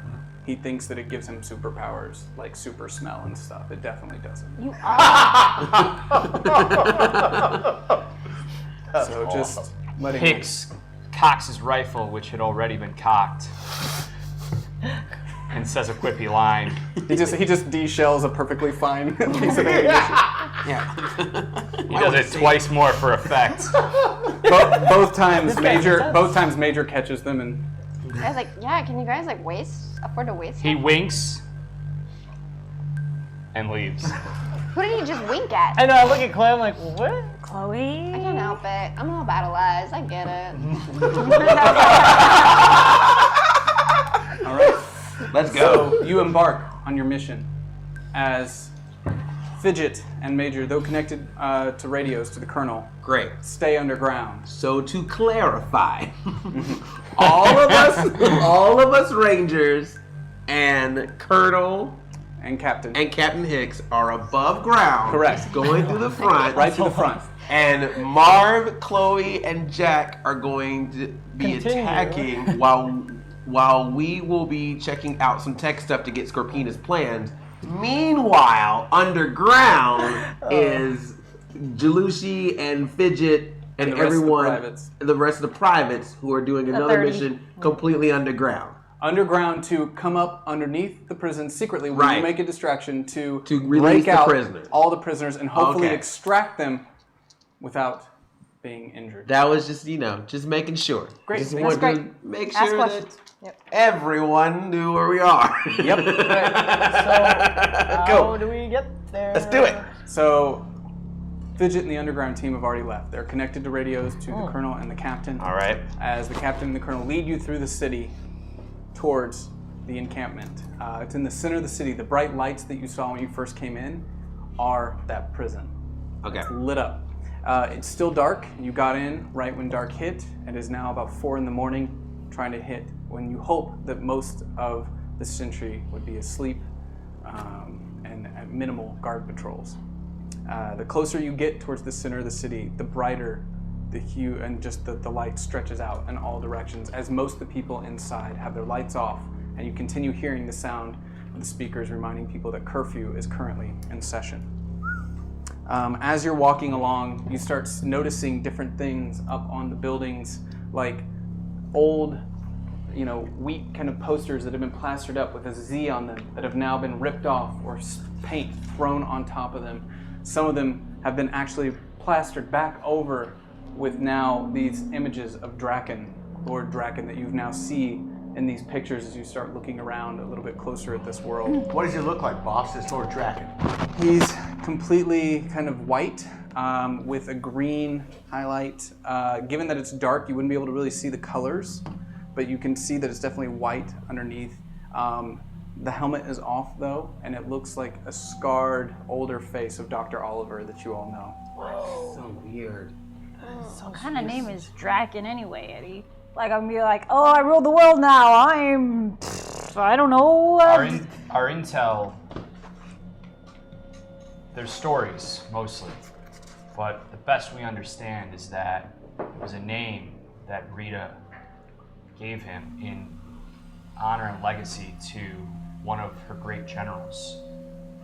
He thinks that it gives him superpowers, like super smell and stuff. It definitely doesn't. You are. So just letting Hicks cocks his rifle, which had already been cocked, and says a quippy line. He just de-shells a perfectly fine piece of ammunition. Yeah. He does it twice more for effect. Both times Major catches them and. I was can you guys afford to waste? He winks and leaves. Who did he just wink at? I know. I look at Chloe. I'm like, what? Chloe. I can't help it. I'm all battleized. I get it. All right. Let's go. So you embark on your mission as Fidget and Major, though connected to radios to the Colonel. Great. Stay underground. So to clarify, all of us Rangers and Colonel and Captain Hicks are above ground. Correct. Going to the front. Right to the front. And Marv, Chloe, and Jack are going to be attacking while we will be checking out some tech stuff to get Scorpina's plans. Meanwhile, underground is Jalushi and Fidget and everyone, the rest of the privates who are doing another mission completely underground. Underground to come up underneath the prison secretly when you make a distraction to release break out prisoners. all the prisoners and hopefully extract them without being injured. That was just making sure. Great. Just That's wanted great. to make Ask sure questions. that everyone knew where we are. Yep. So how do we get there? Let's do it. So Fidget and the underground team have already left. They're connected to radios to the Colonel and the Captain. All right. As the Captain and the Colonel lead you through the city towards the encampment. It's in the center of the city. The bright lights that you saw when you first came in are that prison. Okay. It's lit up. It's still dark. You got in right when dark hit. It is now about 4 a.m, trying to hit when you hope that most of the sentry would be asleep and at minimal guard patrols. The closer you get towards the center of the city, the brighter the hue and just the light stretches out in all directions as most of the people inside have their lights off, and you continue hearing the sound of the speakers reminding people that curfew is currently in session. As you're walking along, you start noticing different things up on the buildings, like old, wheat kind of posters that have been plastered up with a Z on them that have now been ripped off or paint thrown on top of them. Some of them have been actually plastered back over with now these images of Draken, Lord Draken, that you now see in these pictures as you start looking around a little bit closer at this world. What does he look like, boss? This Lord Draken. He's completely kind of white, with a green highlight. Given that it's dark, you wouldn't be able to really see the colors, but you can see that it's definitely white underneath. The helmet is off though, and it looks like a scarred, older face of Dr. Oliver that you all know. Whoa. So weird. What kind of name is Draken anyway, Eddie? Like, I'm gonna be like, oh, I rule the world now. I don't know. Our intel, there's stories mostly, but the best we understand is that it was a name that Rita gave him in honor and legacy to one of her great generals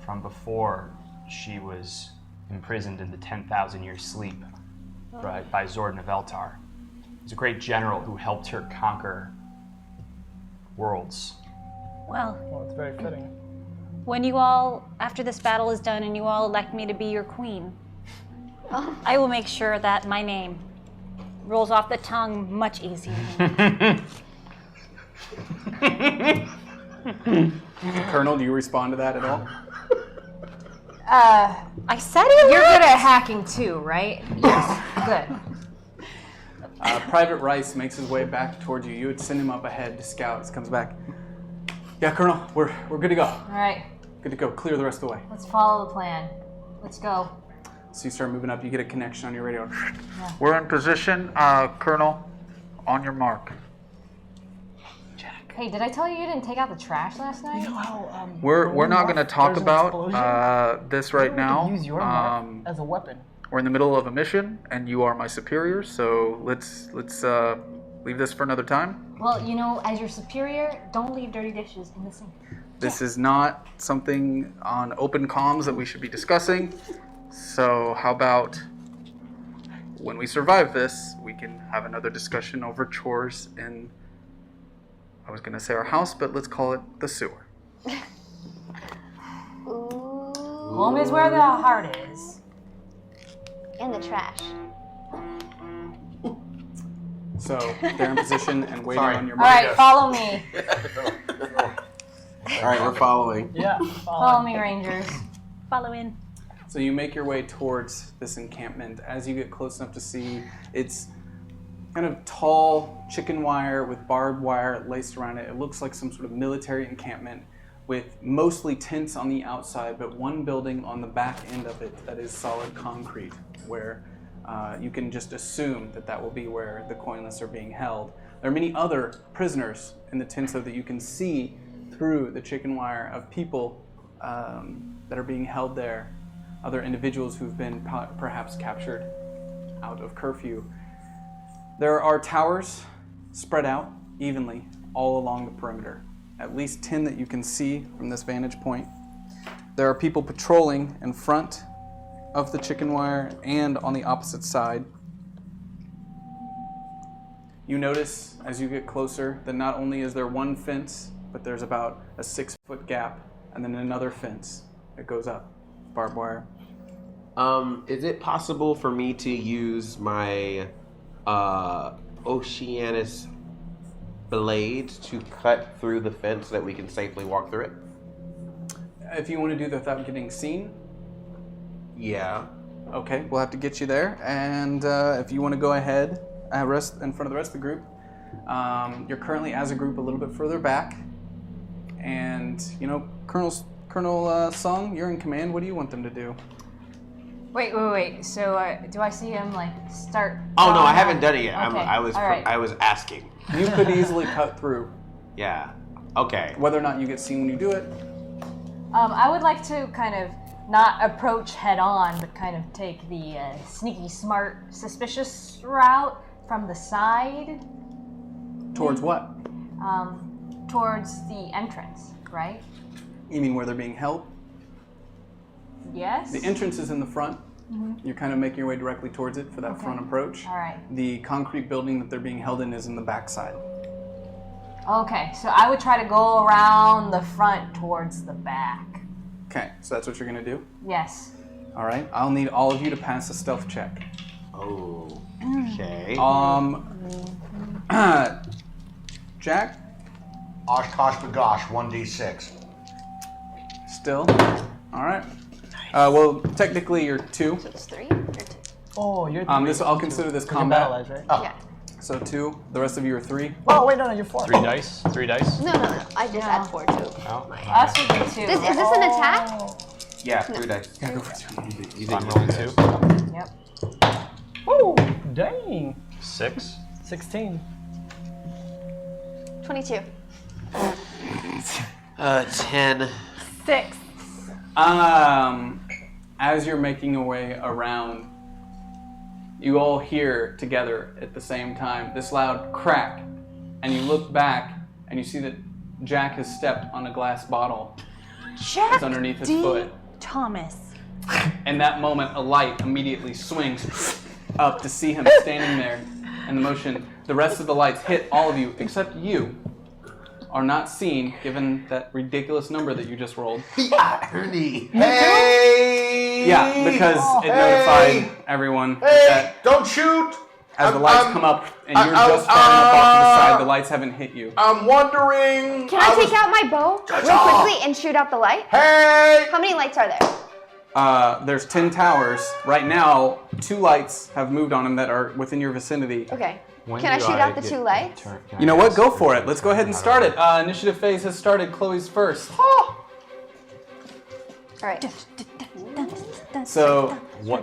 from before she was imprisoned in the 10,000 year sleep by Zordon of Eltar. He was a great general who helped her conquer worlds. Well, it's very fitting. When you all, after this battle is done and you all elect me to be your queen, I will make sure that my name rolls off the tongue much easier. Colonel, do you respond to that at all? I said it. You're good at hacking too, right? Yes. Good. Private Rice makes his way back towards you. You would send him up ahead to scout. He comes back. Yeah, Colonel, we're good to go. All right. Good to go. Clear the rest of the way. Let's follow the plan. Let's go. So you start moving up. You get a connection on your radio. Yeah. We're in position, Colonel. On your mark. Hey, did I tell you didn't take out the trash last night? You know how We're not going to talk there's an about explosion? this right now. Use your mark as a weapon. We're in the middle of a mission, and you are my superior. So let's leave this for another time. Well, you know, as your superior, don't leave dirty dishes in the sink. This is not something on open comms that we should be discussing. So how about when we survive this, we can have another discussion over chores in, I was going to say our house, but let's call it the sewer. Home is where the heart is. And the trash. So they're in position and waiting on your All right, follow me. All right, we're following. Yeah. Follow me, Rangers. Follow in. So you make your way towards this encampment. As you get close enough to see, it's kind of tall chicken wire with barbed wire laced around it. It looks like some sort of military encampment with mostly tents on the outside, but one building on the back end of it that is solid concrete, where you can just assume that that will be where the coinless are being held. There are many other prisoners in the tents, so that you can see through the chicken wire of people that are being held there, other individuals who've been perhaps captured out of curfew. There are towers spread out evenly all along the perimeter, at least 10 that you can see from this vantage point. There are people patrolling in front of the chicken wire and on the opposite side. You notice as you get closer that not only is there one fence, but there's about a 6-foot gap and then another fence that goes up, barbed wire. Is it possible for me to use my Oceanus blades to cut through the fence so that we can safely walk through it? If you want to do that without getting seen? Yeah. Okay, we'll have to get you there. And if you want to go ahead, rest in front of the rest of the group. You're currently, as a group, a little bit further back. And, you know, Colonel Sung, you're in command. What do you want them to do? Wait. So do I see him like start? Oh no, I haven't done it yet. Okay. I was asking. You could easily cut through. Yeah. Okay. Whether or not you get seen when you do it. I would like to kind of not approach head on, but kind of take the sneaky, smart, suspicious route from the side. Towards what? Towards the entrance, right? You mean where they're being held? Yes. The entrance is in the front. Mm-hmm. You're kind of making your way directly towards it for that front approach. All right. The concrete building that they're being held in is in the back side. Okay, so I would try to go around the front towards the back. Okay, so that's what you're going to do? Yes. All right, I'll need all of you to pass a stealth check. Oh, okay. Jack? Oshkosh bagosh, 1d6. Still? All right. Well, technically you're 2. So it's 3 or Oh, you're 3. I'll consider this You're combat. battle eyes, right? Oh. Yeah. So 2. The rest of you are 3. Oh, wait, no, you're 4. 3 dice. 3 dice. No. I just add 4 too. Oh. Us would be 2. Is this an attack? Yeah, 3 dice. Yeah, go for it. So I'm rolling 2. Yep. Woo! Dang. 6. 16. 22. 10. 6. As you're making your way around, you all hear together at the same time this loud crack, and you look back and you see that Jack has stepped on a glass bottle that's underneath his foot. Thomas. In that moment, a light immediately swings up to see him standing there, and the rest of the lights hit all of you except you are not seen, given that ridiculous number that you just rolled. Ernie. Hey! Yeah, because it notified everyone that Don't shoot! as the lights come up and you're just firing up off to the side, the lights haven't hit you. I'm wondering. Can I take out my bow real quickly and shoot out the light? Hey! How many lights are there? There's 10 towers. Right now, 2 lights have moved on them that are within your vicinity. Okay. When Can I do shoot out the get 2 lights? You know what? Go for it. Let's go ahead and start it. Initiative phase has started. Chloe's first. All right. So, Turn when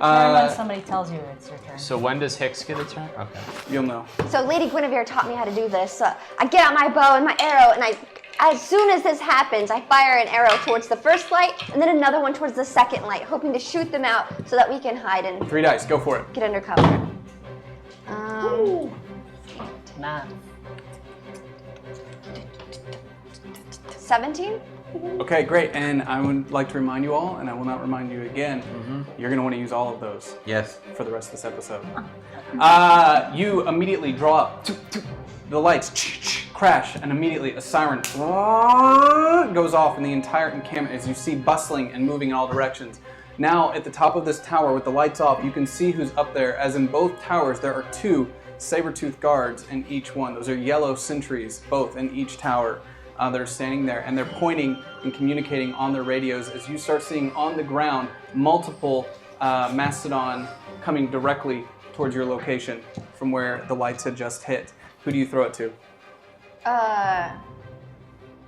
somebody tells you it's your turn. So when does Hicks get a turn? Okay. you'll know. So Lady Guinevere taught me how to do this. So I get out my bow and my arrow, and as soon as this happens, I fire an arrow towards the first light, and then another one towards the second light, hoping to shoot them out so that we can hide and 3 dice. Go for it. get under cover. 9. 17? Okay, great. And I would like to remind you all, and I will not remind you again, you're going to want to use all of those Yes. for the rest of this episode. You immediately draw up. The lights crash, and immediately a siren goes off in the entire encampment as you see bustling and moving in all directions. Now, at the top of this tower with the lights off, you can see who's up there, as in both towers there are 2 saber-toothed guards in each one. Those are yellow sentries, both in each tower. That are standing there, and they're pointing and communicating on their radios as you start seeing on the ground multiple mastodon coming directly towards your location from where the lights had just hit. Who do you throw it to?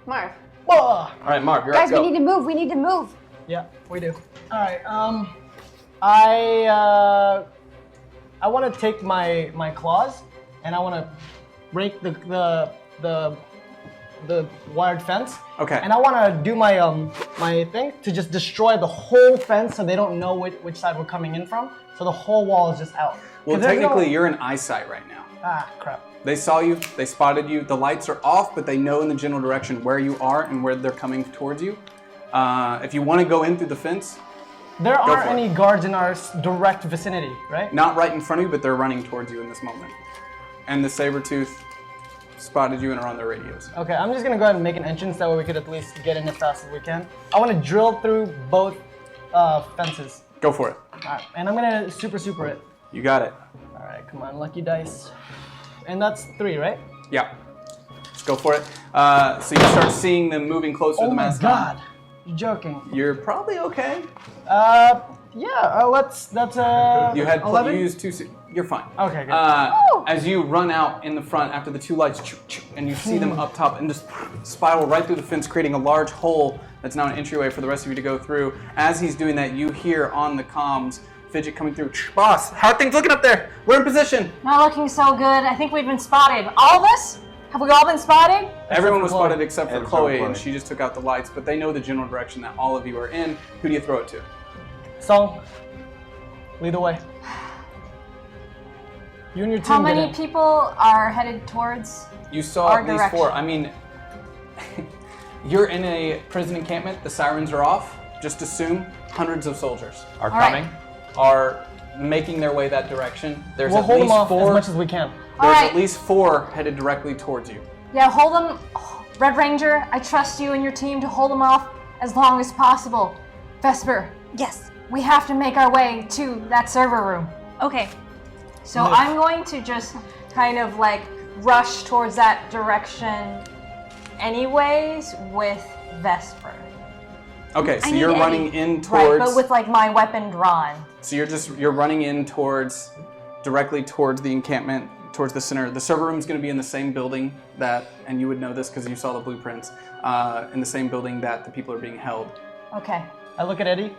Marv. All right, Marv, you're Guys, up. Go. we need to move. We need to move. Yeah, we do. All right. I want to take my claws and I want to break the wired fence. Okay. And I want to do my my thing to just destroy the whole fence so they don't know which side we're coming in from. So the whole wall is just out. Well, technically, you're in eyesight right now. Ah, crap. They saw you. They spotted you. The lights are off, but they know in the general direction where you are and where they're coming towards you. If you want to go in through the fence, There Go aren't for it. any guards in our direct vicinity, right? not right in front of you, but they're running towards you in this moment. And the saber-tooth spotted you and are on their radios. Okay, I'm just gonna go ahead and make an entrance. That way we could at least get in as fast as we can. I want to drill through both fences. Go for it. All right, and I'm gonna super it. You got it. All right, come on, lucky dice. And that's 3, right? Yeah. Go for it. So you start seeing them moving closer to Oh the my mastodon. god, you're joking. You're probably okay. Yeah, that's You had 11? you used 2. You're fine. Okay, good. As you run out in the front after the 2 lights, and you see them up top and just spiral right through the fence, creating a large hole that's now an entryway for the rest of you to go through. As he's doing that, you hear on the comms Fidget coming through. Boss, how are things looking up there? We're in position. Not looking so good. I think we've been spotted. All of us? Have we all been spotted? Everyone was Chloe. spotted except for Except Chloe, Chloe. and she just took out the lights, but they know the general direction that all of you are in. Who do you throw it to? Song, lead the way. You and your team How get many in. people are headed towards? You saw Our at least direction. 4. I mean, you're in a prison encampment. The sirens are off. Just assume hundreds of soldiers Are All right. coming? are making their way that direction. There's We'll at hold them least off 4. as much as we can. There's Alright. at least 4 headed directly towards you. Yeah, hold them. Red Ranger, I trust you and your team to hold them off as long as possible. Vesper, Yes. we have to make our way to that server room. Okay. So I'm going to just kind of like rush towards that direction anyways with Vesper. Okay, so I need you're Eddie. running in Right, towards. but with like my weapon drawn. So you're running in towards, directly towards the encampment, towards the center. The server room is going to be in the same building and you would know this because you saw the blueprints, in the same building that the people are being held. Okay. I look at Eddie.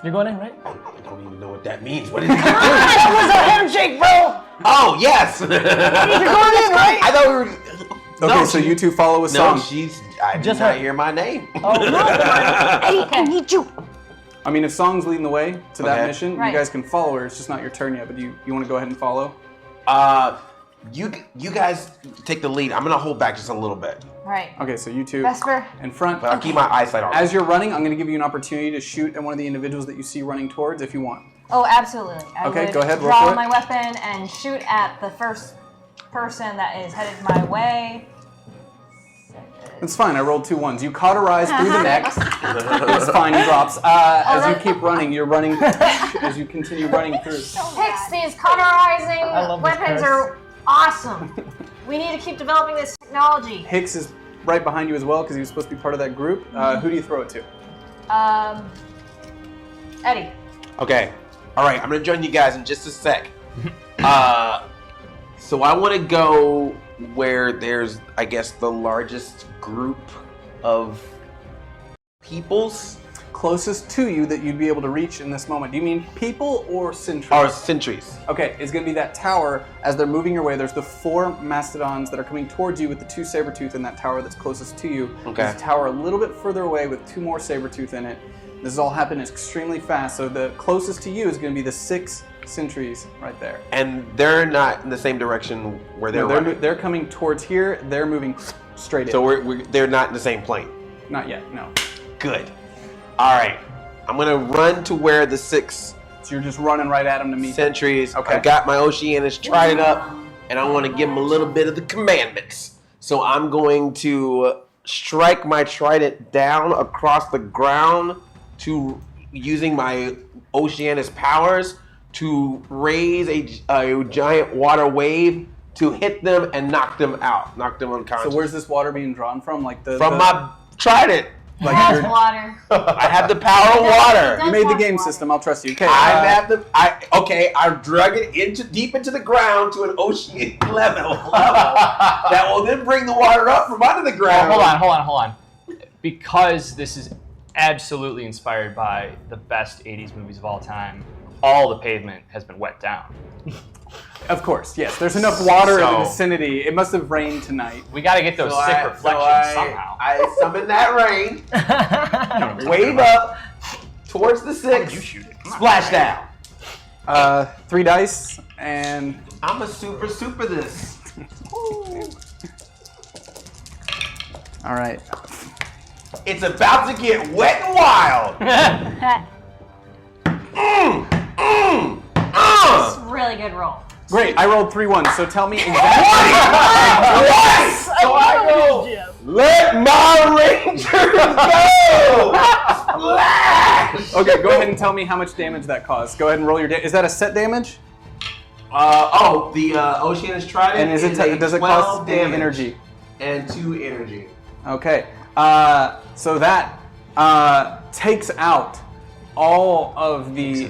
You're going in, right? I don't even know what that means. What is it? That was a handshake, bro! Oh, yes! You're going in, right? I thought we were... Okay, so you two follow a song. No, I did Just not her. hear my name. Oh, no. Eddie, I need you. I mean, if Song's leading the way to that Okay. mission, Right. you guys can follow her. It's just not your turn yet, but you want to go ahead and follow? You guys take the lead. I'm going to hold back just a little bit. Right. Okay, so you two Vesper. in front. But I'll keep my eyesight on. As you're running, I'm going to give you an opportunity to shoot at one of the individuals that you see running towards if you want. Oh, absolutely. I Okay, would go ahead, roll draw for it. my weapon and shoot at the first person that is headed my way. It's fine. I rolled 2 ones. You cauterize through the neck. It's fine. He drops. As you keep running, you're running. As you continue running through. Hicks, these cauterizing love this weapons curse. are awesome. We need to keep developing this technology. Hicks is right behind you as well because he was supposed to be part of that group. Who do you throw it to? Eddie. Okay. All right. I'm going to join you guys in just a sec. So I want to go where there's, I guess, the largest group of peoples. Closest to you that you'd be able to reach in this moment. Do you mean people or sentries? Or sentries. Okay, it's going to be that tower. As they're moving your way, there's the 4 mastodons that are coming towards you with the 2 saber-tooth in that tower that's closest to you. Okay. There's a tower a little bit further away with 2 more saber-tooth in it. This has all happened extremely fast, so the closest to you is going to be the 6 sentries right there. And they're not in the same direction where they're running. They're coming towards here. They're moving straight in. So they're not in the same plane. Not yet, no. Good. All right. I'm going to run to where the 6 So you're just running right at them to meet them. sentries. Okay. I got my Oceanus trident up, and I want to give them a little bit of the commandments. So I'm going to strike my trident down across the ground to using my Oceanus powers to raise a giant water wave to hit them and knock them out, knock them unconscious. So where's this water being drawn from? Like From my trident. Like That's you're- water. I have the power of water. You made the game system. I'll trust you. Okay. I drug it deep into the ground to an ocean level that will then bring the water up from under the ground. Hold on. Because this is absolutely inspired by the best 80s movies of all time, all the pavement has been wet down. Of course, yes. There's enough water in the So- vicinity. It must have rained tonight. We got to get those sick reflections somehow. I summon that rain, wave up towards the 6, splash down. 3 dice, and I'm a super this. all right. It's about to get wet and wild. That's a really good roll. Great. I rolled 3 ones. So tell me exactly. Yes! So I go, let my Rangers go! Splash! Okay, go ahead and tell me how much damage that caused. Go ahead and roll your damage. Is that a set damage? The Oceanus Trident And does it 12 cost any damage energy? and 2 energy. Okay. So that takes out all of the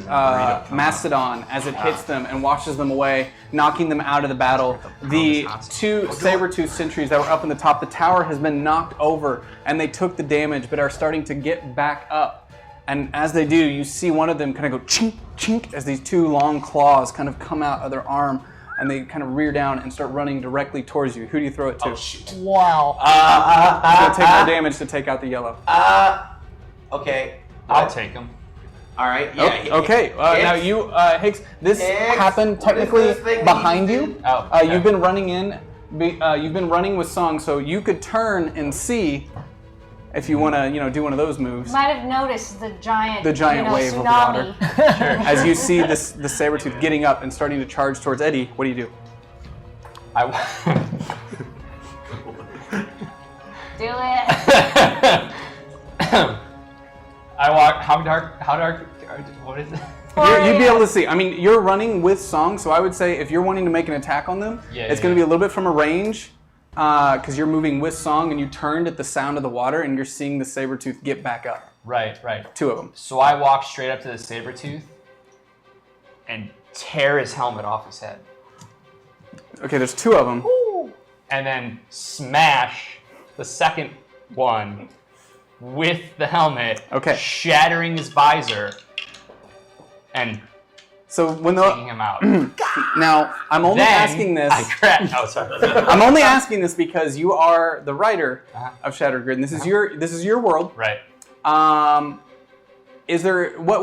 mastodon as it hits them and washes them away, knocking them out of the battle. The 2 saber-tooth sentries that were up in the top, the tower has been knocked over, and they took the damage but are starting to get back up. And as they do, you see one of them kind of go chink, chink as these 2 long claws kind of come out of their arm, and they kind of rear down and start running directly towards you. Who do you throw it to? Oh, shoot. Wow. It's going to take more damage to take out the yellow. Okay. I'll take them. All right. Yeah. Okay. Now you, Higgs. This happened technically this thing behind you. Oh, okay. You've been running in. You've been running with Song, so you could turn and see if you want to, do one of those moves. Might have noticed the giant wave of tsunami. water. Sure. As you see the saber-tooth getting up and starting to charge towards Eddie, what do you do? Do it. I walk. How dark? What is it? You'd be able to see. I mean, you're running with Song, so I would say if you're wanting to make an attack on them, Yeah, it's yeah, going to be a little bit from a range, because you're moving with Song, and you turned at the sound of the water, and you're seeing the Sabretooth get back up. Right. 2 of them. So I walk straight up to the Sabretooth and tear his helmet off his head. Okay, there's 2 of them. And then smash the second one with the helmet, shattering his visor and taking him out. Now, I'm only asking this. I'm only asking this because you are the writer of Shattered Grid, and this is your world. Right. What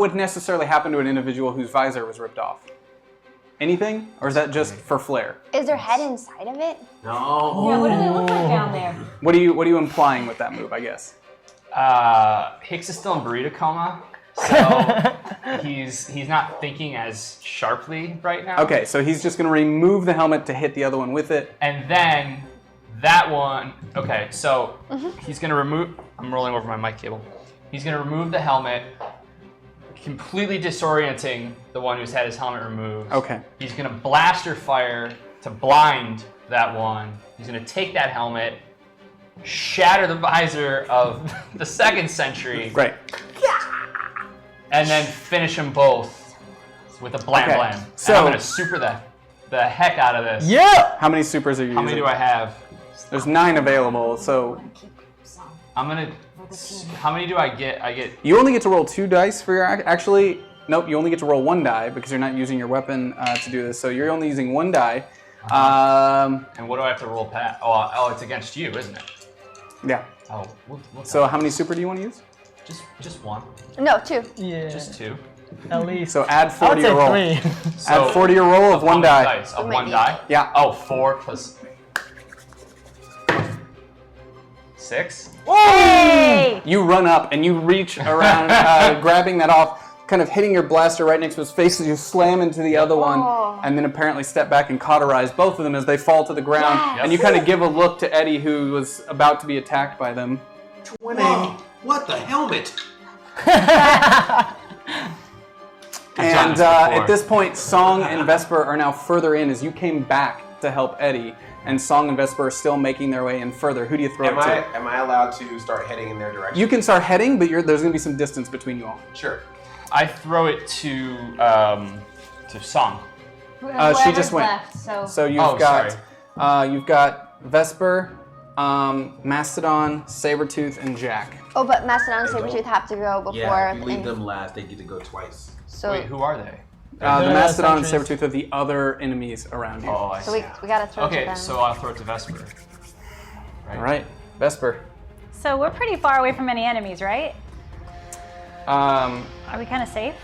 would necessarily happen to an individual whose visor was ripped off? Anything, or is that just for flair? Is there head inside of it? No. Yeah, what do they look like down there? What are you implying with that move? I guess. Hicks is still in burrito coma, so he's not thinking as sharply right now. Okay, so he's just going to remove the helmet to hit the other one with it. And then that one. Okay, so he's going to remove. I'm rolling over my mic cable. He's going to remove the helmet, completely disorienting the one who's had his helmet removed. Okay. He's going to blaster fire to blind that one. He's going to take that helmet, shatter the visor of the second sentry. Right. And then finish them both with a blam blam. So and I'm going to super the heck out of this. Yeah! How many supers are you using? How many do I have? There's 9 available, so... I'm going to... How many do I get? You only get to roll 2 dice for your... Actually, nope, you only get to roll 1 die because you're not using your weapon to do this, so you're only using 1 die. And what do I have to roll past? Oh, it's against you, isn't it? Yeah. Oh. So how many super do you want to use? Just 1. No, 2. Yeah. Just 2. At least. So add 4 to your roll. 3. Add 4 to your roll of 1 die. Dice? Of 1 die? Yeah. Oh, 4 plus 6. Hey! You run up and you reach around, grabbing that off, kind of hitting your blaster right next to his face as you slam into the other one, and then apparently step back and cauterize both of them as they fall to the ground. Yes. And you kind of give a look to Eddie, who was about to be attacked by them. Whoa, what the helmet? And at this point, Song and Vesper are now further in as you came back to help Eddie. And Song and Vesper are still making their way in further. Who do you throw it to? Am I allowed to start heading in their direction? You can start heading, but there's going to be some distance between you all. Sure. I throw it to Song. She just went. Left, so you've got Vesper, Mastodon, Sabretooth, and Jack. Oh, but Mastodon and Sabretooth have to go before. Yeah, if you leave them last, they get to go twice. So wait, who are they? The Mastodon and Sabretooth are the other enemies around you. Oh, I so we gotta throw it to them. Okay, so I'll throw it to Vesper. Right. All right, Vesper. So we're pretty far away from any enemies, right? Are we kind of safe?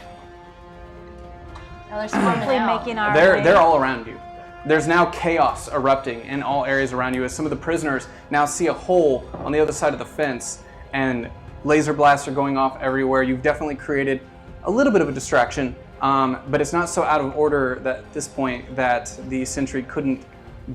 Hopefully making our way. They're all around you. There's now chaos erupting in all areas around you as some of the prisoners now see a hole on the other side of the fence and laser blasts are going off everywhere. You've definitely created a little bit of a distraction, but it's not so out of order that at this point that the sentry couldn't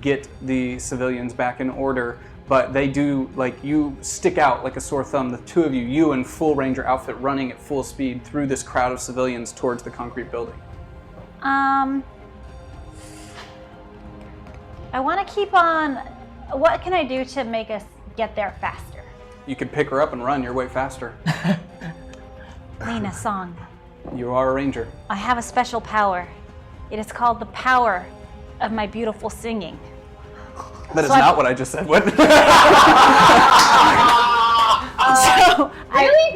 get the civilians back in order. But they do, like, you stick out like a sore thumb, the 2 of you, you in full ranger outfit running at full speed through this crowd of civilians towards the concrete building. I want to keep on. What can I do to make us get there faster? You could pick her up and run your way faster. Lena, Song. You are a ranger. I have a special power. It is called the power of my beautiful singing. That is not what I just said. What? Really?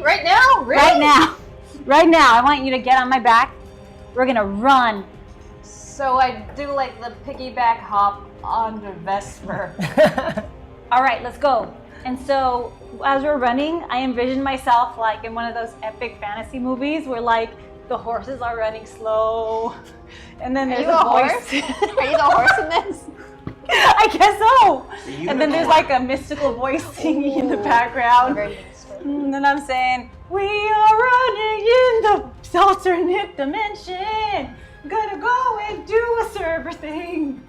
Right now? Really? Right now. I want you to get on my back. We're gonna run. So I do like the piggyback hop onto Vesper. All right, let's go. And so as we're running, I envision myself like in one of those epic fantasy movies where like the horses are running slow, and then there's a voice. Are you the horse in this? I guess so. And then there's like a mystical voice singing in the background. And then I'm saying, we are running in the alternate dimension. Gonna go and do a server thing.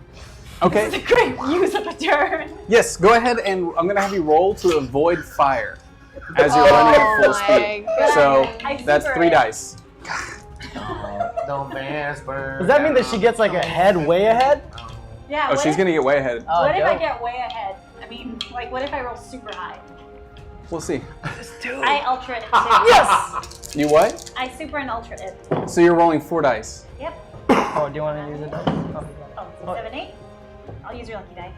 Okay. This is a great use of a turn. Yes, go ahead, and I'm going to have you roll to avoid fire as you're running at full speed. So that's 3 dice. Don't Vesper. Does that mean that she gets like a head way ahead? Yeah. Oh, she's gonna get way ahead. What if I get way ahead? I mean, like, what if I roll super high? We'll see. I ultra it too. Yes! You what? I super and ultra it. So you're rolling 4 dice. Yep. Oh, do you want to use it? Oh, 7, 8. I'll use your lucky die.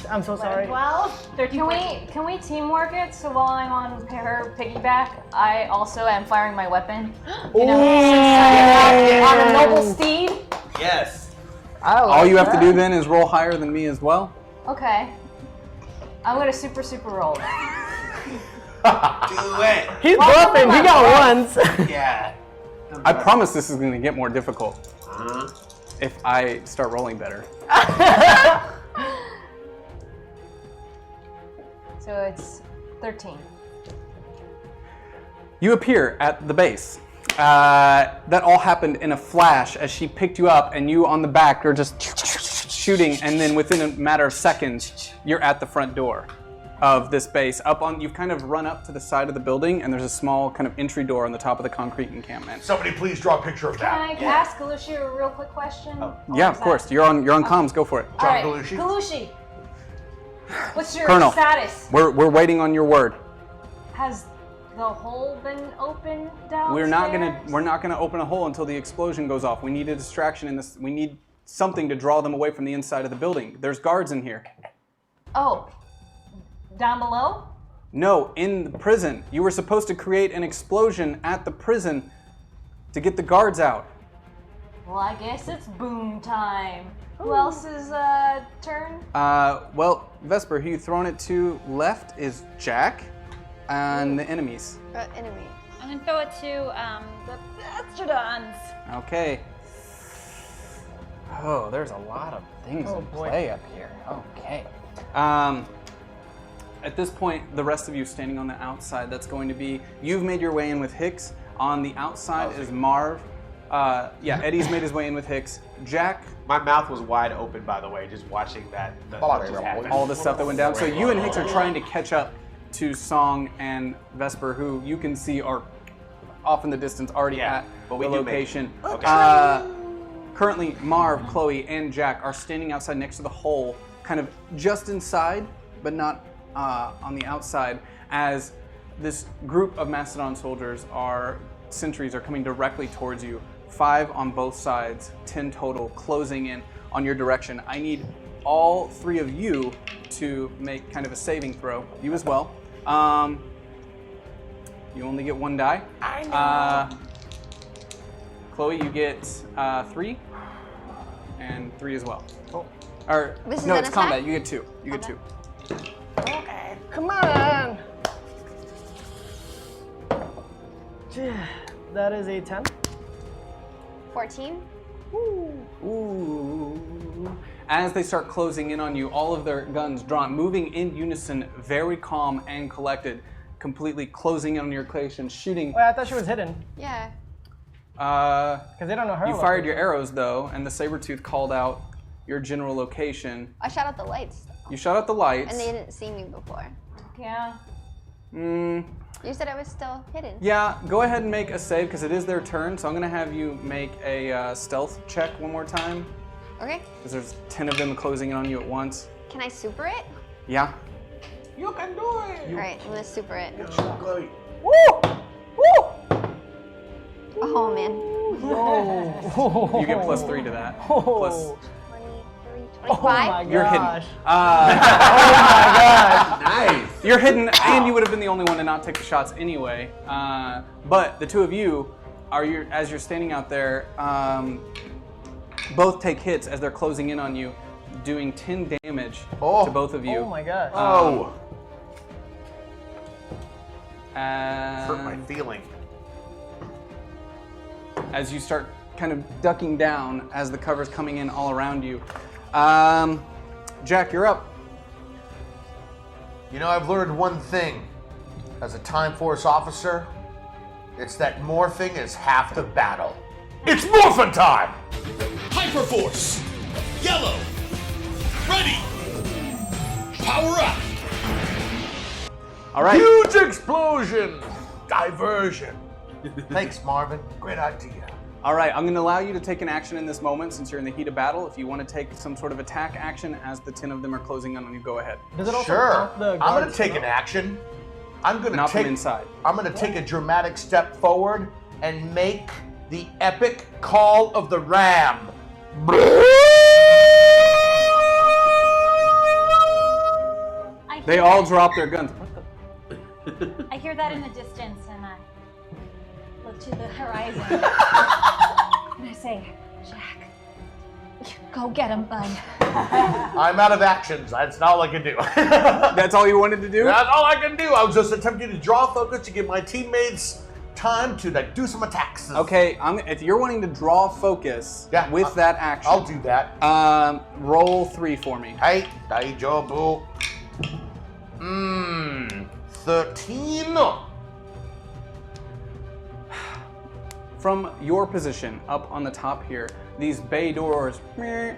I'm so sorry. 12, 13, 14. Can we teamwork it so while I'm on her piggyback, I also am firing my weapon? You know, since I'm on a noble steed. Yes. All you have to do then is roll higher than me as well. Okay. I'm gonna super roll. Do it. He's bluffing. He got ones. Yeah. I promise this is gonna get more difficult if I start rolling better. So it's 13. You appear at the base. That all happened in a flash as she picked you up, and you on the back are just shooting, and then within a matter of seconds, you're at the front door of this base. You've kind of run up to the side of the building, and there's a small kind of entry door on the top of the concrete encampment. Somebody please draw a picture of that. Can I ask Galushi a real quick question? Yeah, of course. You're on comms. Go for it. All right, Galushi. What's your Colonel, status? We're waiting on your word. Has the hole been opened downstairs? We're not gonna open a hole until the explosion goes off. We need a distraction in this. We need something to draw them away from the inside of the building. There's guards in here. Oh, down below? No, in the prison. You were supposed to create an explosion at the prison to get the guards out. Well, I guess it's boom time. Who else's turn? Well, Vesper, who you thrown it to left is Jack and the enemies. Enemy. I'm gonna throw it to the Bastardons. Okay. Oh, there's a lot of things in play up here. Okay. At this point, the rest of you standing on the outside, that's going to be, you've made your way in with Hicks. On the outside is Marv. Eddie's made his way in with Hicks. Jack. My mouth was wide open, by the way, just watching that. All the stuff that went down. So you and Hicks are trying to catch up to Song and Vesper, who you can see are off in the distance, already at the location. Currently, Marv, Chloe, and Jack are standing outside next to the hole, kind of just inside, but not on the outside, as this group of Mastodon soldiers sentries are coming directly towards you. 5 on both sides, 10 total, closing in on your direction. I need all 3 of you to make kind of a saving throw. You as well. You only get 1 die. I know. Chloe, you get 3, and 3 as well. Oh. Or This no, is it's an combat. attack? You get 2. You get 2. Okay, come on. That is a 10. 14. Ooh. As they start closing in on you, all of their guns drawn, moving in unison, very calm and collected, completely closing in on your location, shooting. Wait, I thought she was hidden. Yeah. Because they don't know her. You fired your arrows though, and the Sabretooth called out your general location. I shot out the lights. You shot out the lights. And they didn't see me before. Yeah. You said I was still hidden. Yeah, go ahead and make a save because it is their turn. So I'm gonna have you make a stealth check one more time. Okay. Because there's 10 of them closing in on you at once. Can I super it? Yeah. You can do it. All right, I'm gonna super it. Woo! Woo! Oh man. Whoa. You get +3 to that. Oh. Plus. 23, 25. Oh my You're hidden. gosh. Oh my gosh. Nice. You're hidden, and you would have been the only one to not take the shots anyway. But the 2 of you as you're standing out there, both take hits as they're closing in on you, doing 10 damage to both of you. Oh my gosh. Hurt my feeling. As you start kind of ducking down as the cover's coming in all around you. Jack, you're up. You know, I've learned one thing as a Time Force officer. It's that morphing is half the battle. It's morphin' time! HyperForce! Yellow! Ready! Power up! All right. Huge explosion! Diversion. Thanks, Marvin. Great idea. All right, I'm going to allow you to take an action in this moment since you're in the heat of battle. If you want to take some sort of attack action as the 10 of them are closing on you, go ahead. Does it also Sure. count the I'm guards going to take an action. I'm going to Not take from inside. I'm going to take a dramatic step forward and make the epic call of the ram. They all drop their guns. I hear that in the distance, and I look to the horizon. And I say, Jack, go get him, bud. I'm out of actions. That's all I can do. That's all you wanted to do? That's all I can do. I was just attempting to draw focus to give my teammates time to do some attacks. Okay, if you're wanting to draw focus with that action, I'll do that. Roll 3 for me. Hey, Daijobu. 13. From your position up on the top here, these bay doors open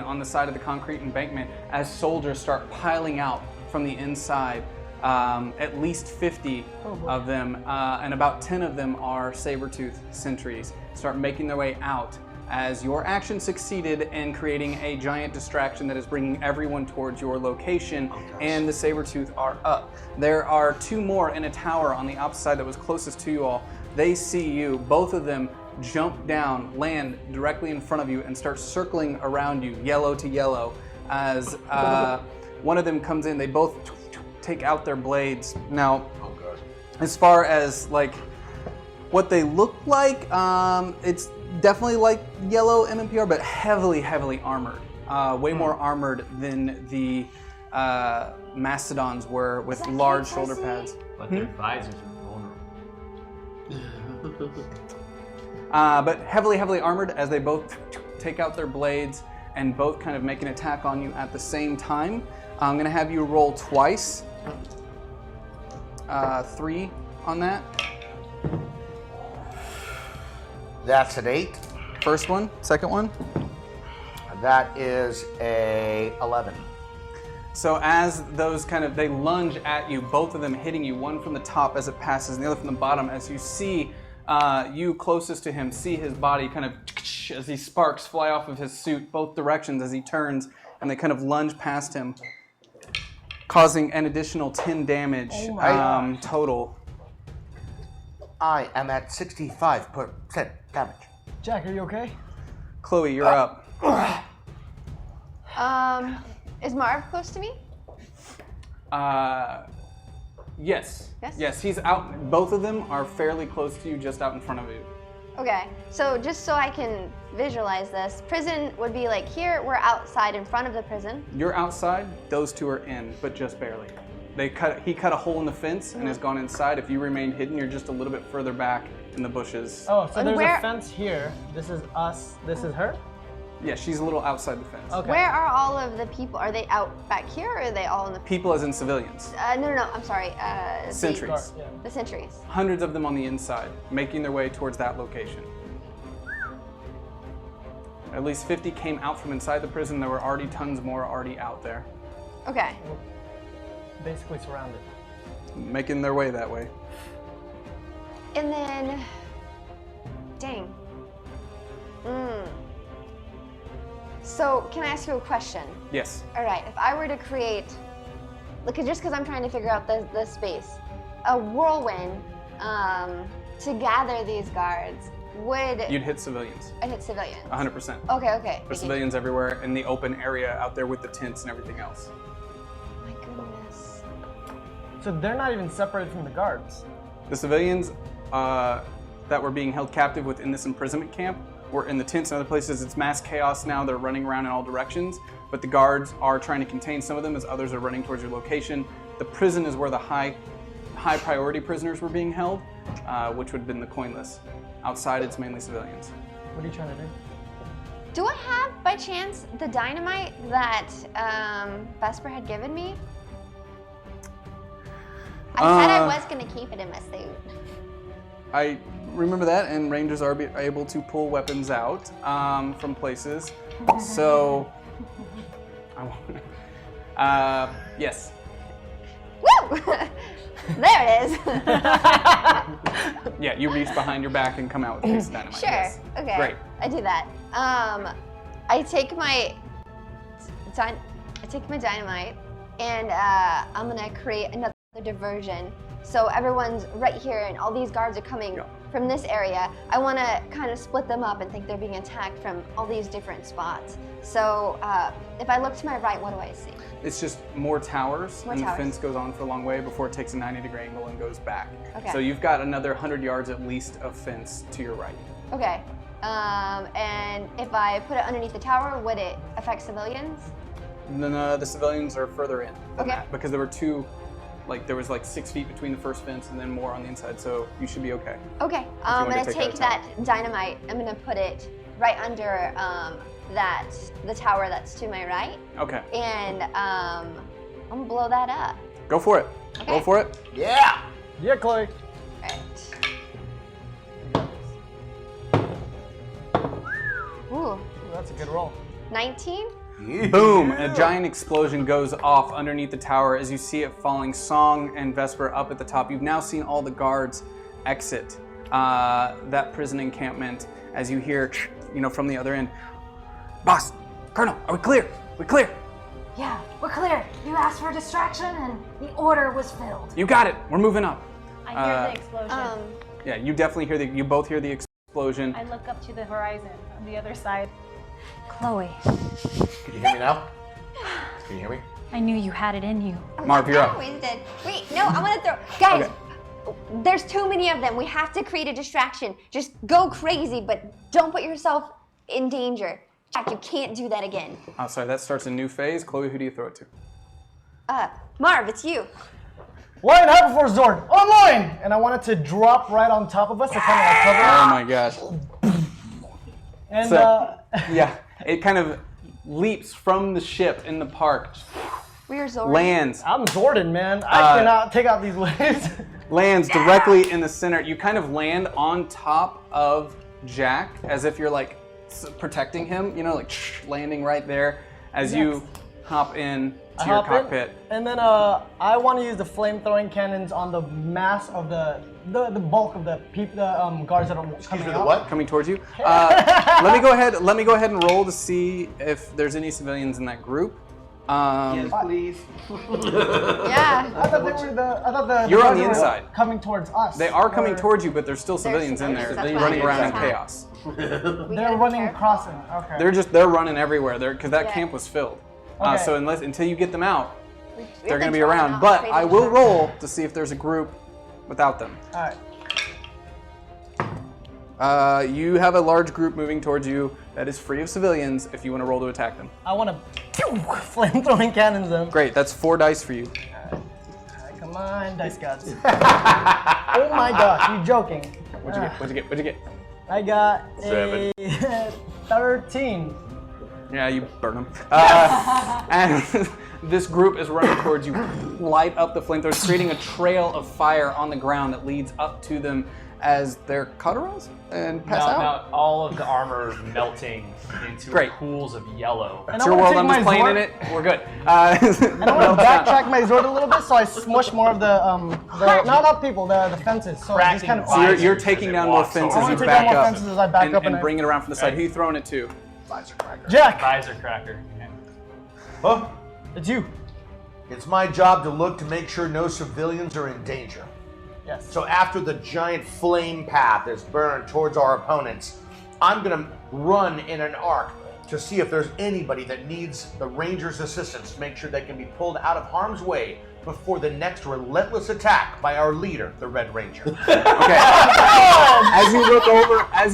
on the side of the concrete embankment as soldiers start piling out from the inside. At least 50 of them, and about 10 of them are saber-tooth sentries, start making their way out as your action succeeded in creating a giant distraction that is bringing everyone towards your location, and the saber-tooth are up. There are 2 more in a tower on the opposite side that was closest to you all. They see you. Both of them jump down, land directly in front of you, and start circling around you, yellow to yellow. As one of them comes in, they both take out their blades. Now, as far as like what they look like, it's definitely like yellow MMPR, but heavily armored. Way more armored than the Mastodons were, with large shoulder pads. But their visors are vulnerable. But heavily armored as they both take out their blades and both kind of make an attack on you at the same time. I'm gonna have you roll twice. 3 on that. That's an 8. First one, second one. That is a 11. So as those they lunge at you, both of them hitting you, one from the top as it passes, and the other from the bottom, as you see you closest to him, see his body kind of as these sparks fly off of his suit both directions as he turns, and they kind of lunge past him, causing an additional 10 damage total. I am at 65% damage. Jack, are you okay? Chloe, you're up. Is Marv close to me? Yes. Yes? Yes, he's out. Both of them are fairly close to you, just out in front of you. Okay, so just so I can visualize this, prison would be like here, we're outside in front of the prison. You're outside, those 2 are in, but just barely. He cut a hole in the fence and has gone inside. If you remain hidden, you're just a little bit further back in the bushes. Oh, so there's a fence here. This is us. This is her? Yeah, she's a little outside the fence. Okay. Where are all of the people? Are they out back here, or are they all in the... People as in civilians. No, I'm sorry. Sentries. The sentries. Hundreds of them on the inside, making their way towards that location. At least 50 came out from inside the prison. There were already tons more already out there. Okay. Basically surrounded. Making their way that way. And then... Dang. So, can I ask you a question? Yes. All right, if I were to create, just because I'm trying to figure out the space, a whirlwind to gather these guards, You'd hit civilians. I'd hit civilians. 100%. Okay. There's civilians everywhere in the open area out there with the tents and everything else. My goodness. So they're not even separated from the guards? The civilians that were being held captive within this imprisonment camp were in the tents and other places. It's mass chaos now. They're running around in all directions, but the guards are trying to contain some of them as others are running towards your location. The prison is where the high priority prisoners were being held, which would have been the coinless. Outside, it's mainly civilians. What are you trying to do? Do I have, by chance, the dynamite that Vesper had given me? I said I was going to keep it in my suit. I remember that, and Rangers are able to pull weapons out from places. So, yes. Woo! There it is. Yeah, you reach behind your back and come out with a piece of dynamite. Sure. Yes. Okay. Great. I do that. I take my dynamite and I'm gonna create another diversion. So everyone's right here and all these guards are coming from this area. I want to kind of split them up and think they're being attacked from all these different spots. So if I look to my right, what do I see? It's just more towers, More and towers. the fence goes on for a long way before it takes a 90-degree angle and goes back. Okay. So you've got another 100 yards at least of fence to your right. Okay. And if I put it underneath the tower, would it affect civilians? No, the civilians are further in than Okay. that because there were two, there was 6 feet between the first fence and then more on the inside, so you should be okay. Okay. I'm wanted gonna to take take that that dynamite. I'm gonna put it right under the tower that's to my right, Okay, and I'm gonna blow that up. go for it. Okay. Go for it. Yeah. Yeah, Chloe. Right. Ooh, Ooh, that's a good roll. 19. Boom! A giant explosion goes off underneath the tower as you see it falling. Song and Vesper up at the top. You've now seen all the guards exit that prison encampment as you hear, from the other end. Boss, Colonel, are we clear? We clear? Yeah, we're clear. You asked for a distraction and the order was filled. You got it. We're moving up. I hear the explosion. Yeah, you definitely you both hear the explosion. I look up to the horizon on the other side. Chloe, Can you hear me now? Can you hear me? I knew you had it in you. Marv, you're I up. always did. Wait, no, I'm gonna throw. Guys, there's too many of them. We have to create a distraction. Just go crazy, but don't put yourself in danger. Jack, you can't do that again. Oh, sorry, that starts a new phase. Chloe, who do you throw it to? Marv, it's you. Lion HyperForce Zord, online! And I want it to drop right on top of us to kind of cover Oh it. my gosh. And Yeah, it kind of leaps from the ship in the park, We are Zord. lands I'm Zordon, man. I cannot take out these waves. lands directly in the center. You kind of land on top of Jack as if you're protecting him, landing right there as you hop in to your hop in, cockpit. and then I want to use the flame-throwing cannons on the mass of the bulk of the guards that are coming out. What? Coming towards you. Let me go ahead and roll to see if there's any civilians in that group. Yes, please. Yeah. I thought the You're on guards the were inside. coming towards us. They are coming Or towards you, but there's still civilians in there that's running why around in I chaos. They're running, crossing. Okay. They're running everywhere because that Yeah. camp was filled. Okay. So until you get them out, We they're have going to be draw them around. out, But create I a will distraction. roll to see if there's a group without them. All right. You have a large group moving towards you that is free of civilians if you want to roll to attack them. I want to flame-throwing cannons them. Great, that's 4 dice for you. Come on, dice gods. Oh my gosh, you joking? What'd you get? I got 7. a 13. Yeah, you burn them. And this group is running towards you. Light up the flamethrowers, creating a trail of fire on the ground that leads up to them as they're cauterized and pass out. Now all of the armor melting into Great. pools of yellow. And It's I your wanna world, take I'm just my playing Zord- in it. We're good. And I want to backtrack my Zord a little bit, so I smush more of the not people, the fences. So it's just kind of. So you're taking down more fences I wanna you take back down more up fences as I back up and and bring it around from the side. Who you throwing it to? Jack, Visor cracker. Yeah. Huh? it's you. It's my job to look to make sure no civilians are in danger. Yes. So after the giant flame path is burned towards our opponents, I'm gonna run in an arc to see if there's anybody that needs the Rangers' assistance to make sure they can be pulled out of harm's way before the next relentless attack by our leader, the Red Ranger. Okay. As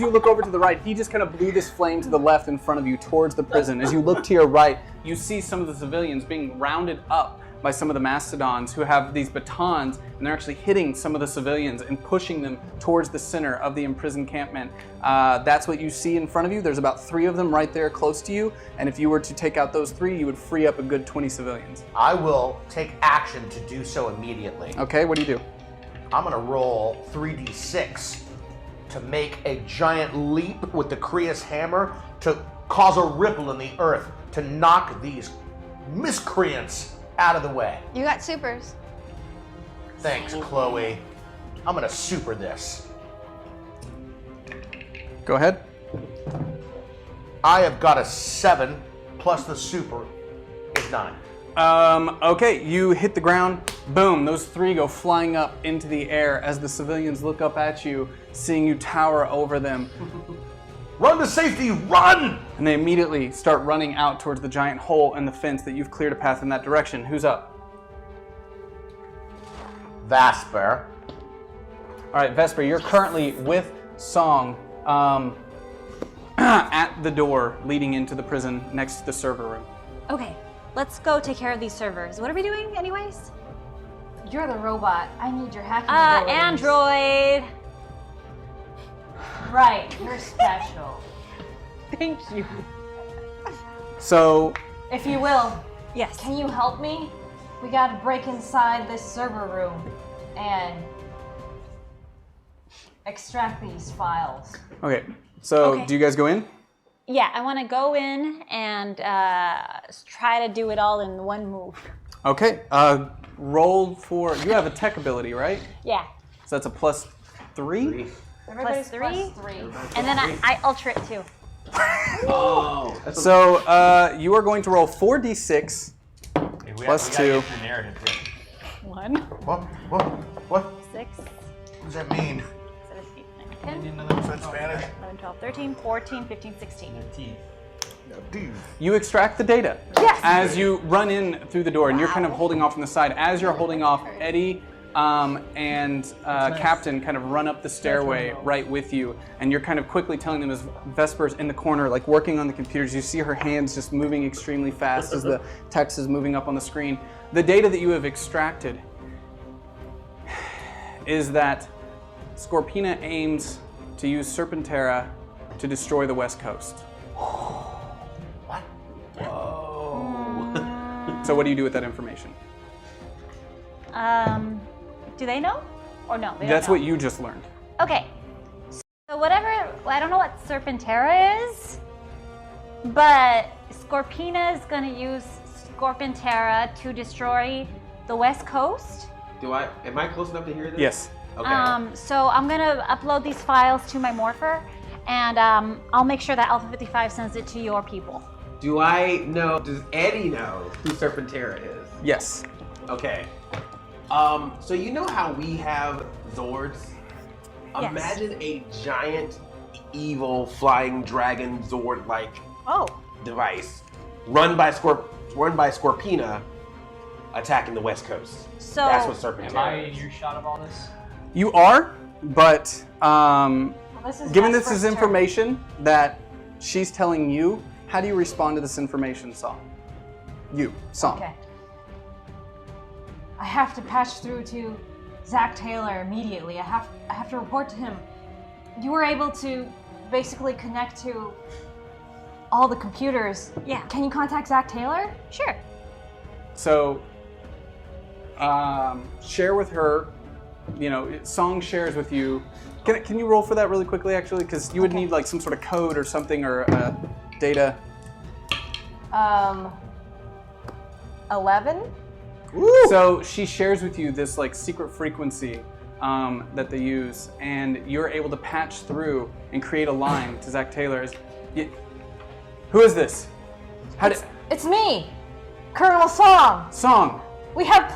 you look over to the right, he just kind of blew this flame to the left in front of you towards the prison. As you look to your right, you see some of the civilians being rounded up by some of the mastodons who have these batons, and they're actually hitting some of the civilians and pushing them towards the center of the imprisoned encampment. That's what you see in front of you. There's about 3 of them right there close to you, and if you were to take out those 3, you would free up a good 20 civilians. I will take action to do so immediately. Okay, what do you do? I'm gonna roll 3d6 to make a giant leap with the Krias hammer to cause a ripple in the earth to knock these miscreants out of the way. You got supers. Thanks, Chloe. I'm gonna super this. Go ahead. I have got a 7 plus the super is 9. Okay, you hit the ground. Boom, those 3 go flying up into the air as the civilians look up at you, seeing you tower over them. Run to safety, run! And they immediately start running out towards the giant hole in the fence that you've cleared a path in that direction. Who's up? Vesper. All right, Vesper, you're currently with Song at the door leading into the prison next to the server room. Okay, let's go take care of these servers. What are we doing anyways? You're the robot. I need your hacking abilities. Android. Right, you're special. Thank you. So, If you will, Yes. can you help me? We gotta break inside this server room and extract these files. okay, so Okay. do you guys go in? Yeah, I want to go in and try to do it all in one move. Okay, roll for, you have a tech ability, right? Yeah. So that's a +3? Everybody's +3. +3. And then I alter it too. Oh. So you are going to roll 4d6 Hey, we plus gotta 2. get the narrative here. 1, What? 6, What does that mean? 17, 19, 10, Is that Spanish? 11, 12, 13, 14, 15, 16. Dude. You extract the data. Yes! As you run in through the door, and you're kind of holding off on the side. As you're holding off, Eddie and Captain kind of run up the stairway right with you, and you're kind of quickly telling them as Vesper's in the corner, like working on the computers. You see her hands just moving extremely fast as the text is moving up on the screen. The data that you have extracted is that Scorpina aims to use Serpentera to destroy the West Coast. What? So what do you do with that information? Do they know? Or no? They That's don't know. what you just learned. Okay. So whatever, I don't know what Serpentera is, but Scorpina is going to use Scorpentera to destroy the West Coast. Am I close enough to hear this? Yes. Okay. So I'm going to upload these files to my morpher, and I'll make sure that Alpha 55 sends it to your people. Does Eddie know who Serpentera is? Yes. Okay. So you know how we have Zords? Yes. Imagine a giant, evil, flying dragon Zord-like device run by Scorpina attacking the West Coast. So That's what Serpentera Am I is. in earshot of all this? You are, but This is given this Vesper's is turn. information that she's telling you, how do you respond to this information, Song? You, Song. Okay. I have to patch through to Zach Taylor immediately. I have to report to him. You were able to basically connect to all the computers. Yeah. Can you contact Zach Taylor? Sure. So, share with her, Song shares with you. Can you roll for that really quickly, actually? Because you would need like some sort of code or something or data. 11? So she shares with you this like secret frequency that they use, and you're able to patch through and create a line to Zach Taylor. Who is this? It's me, Colonel Song. Song. We have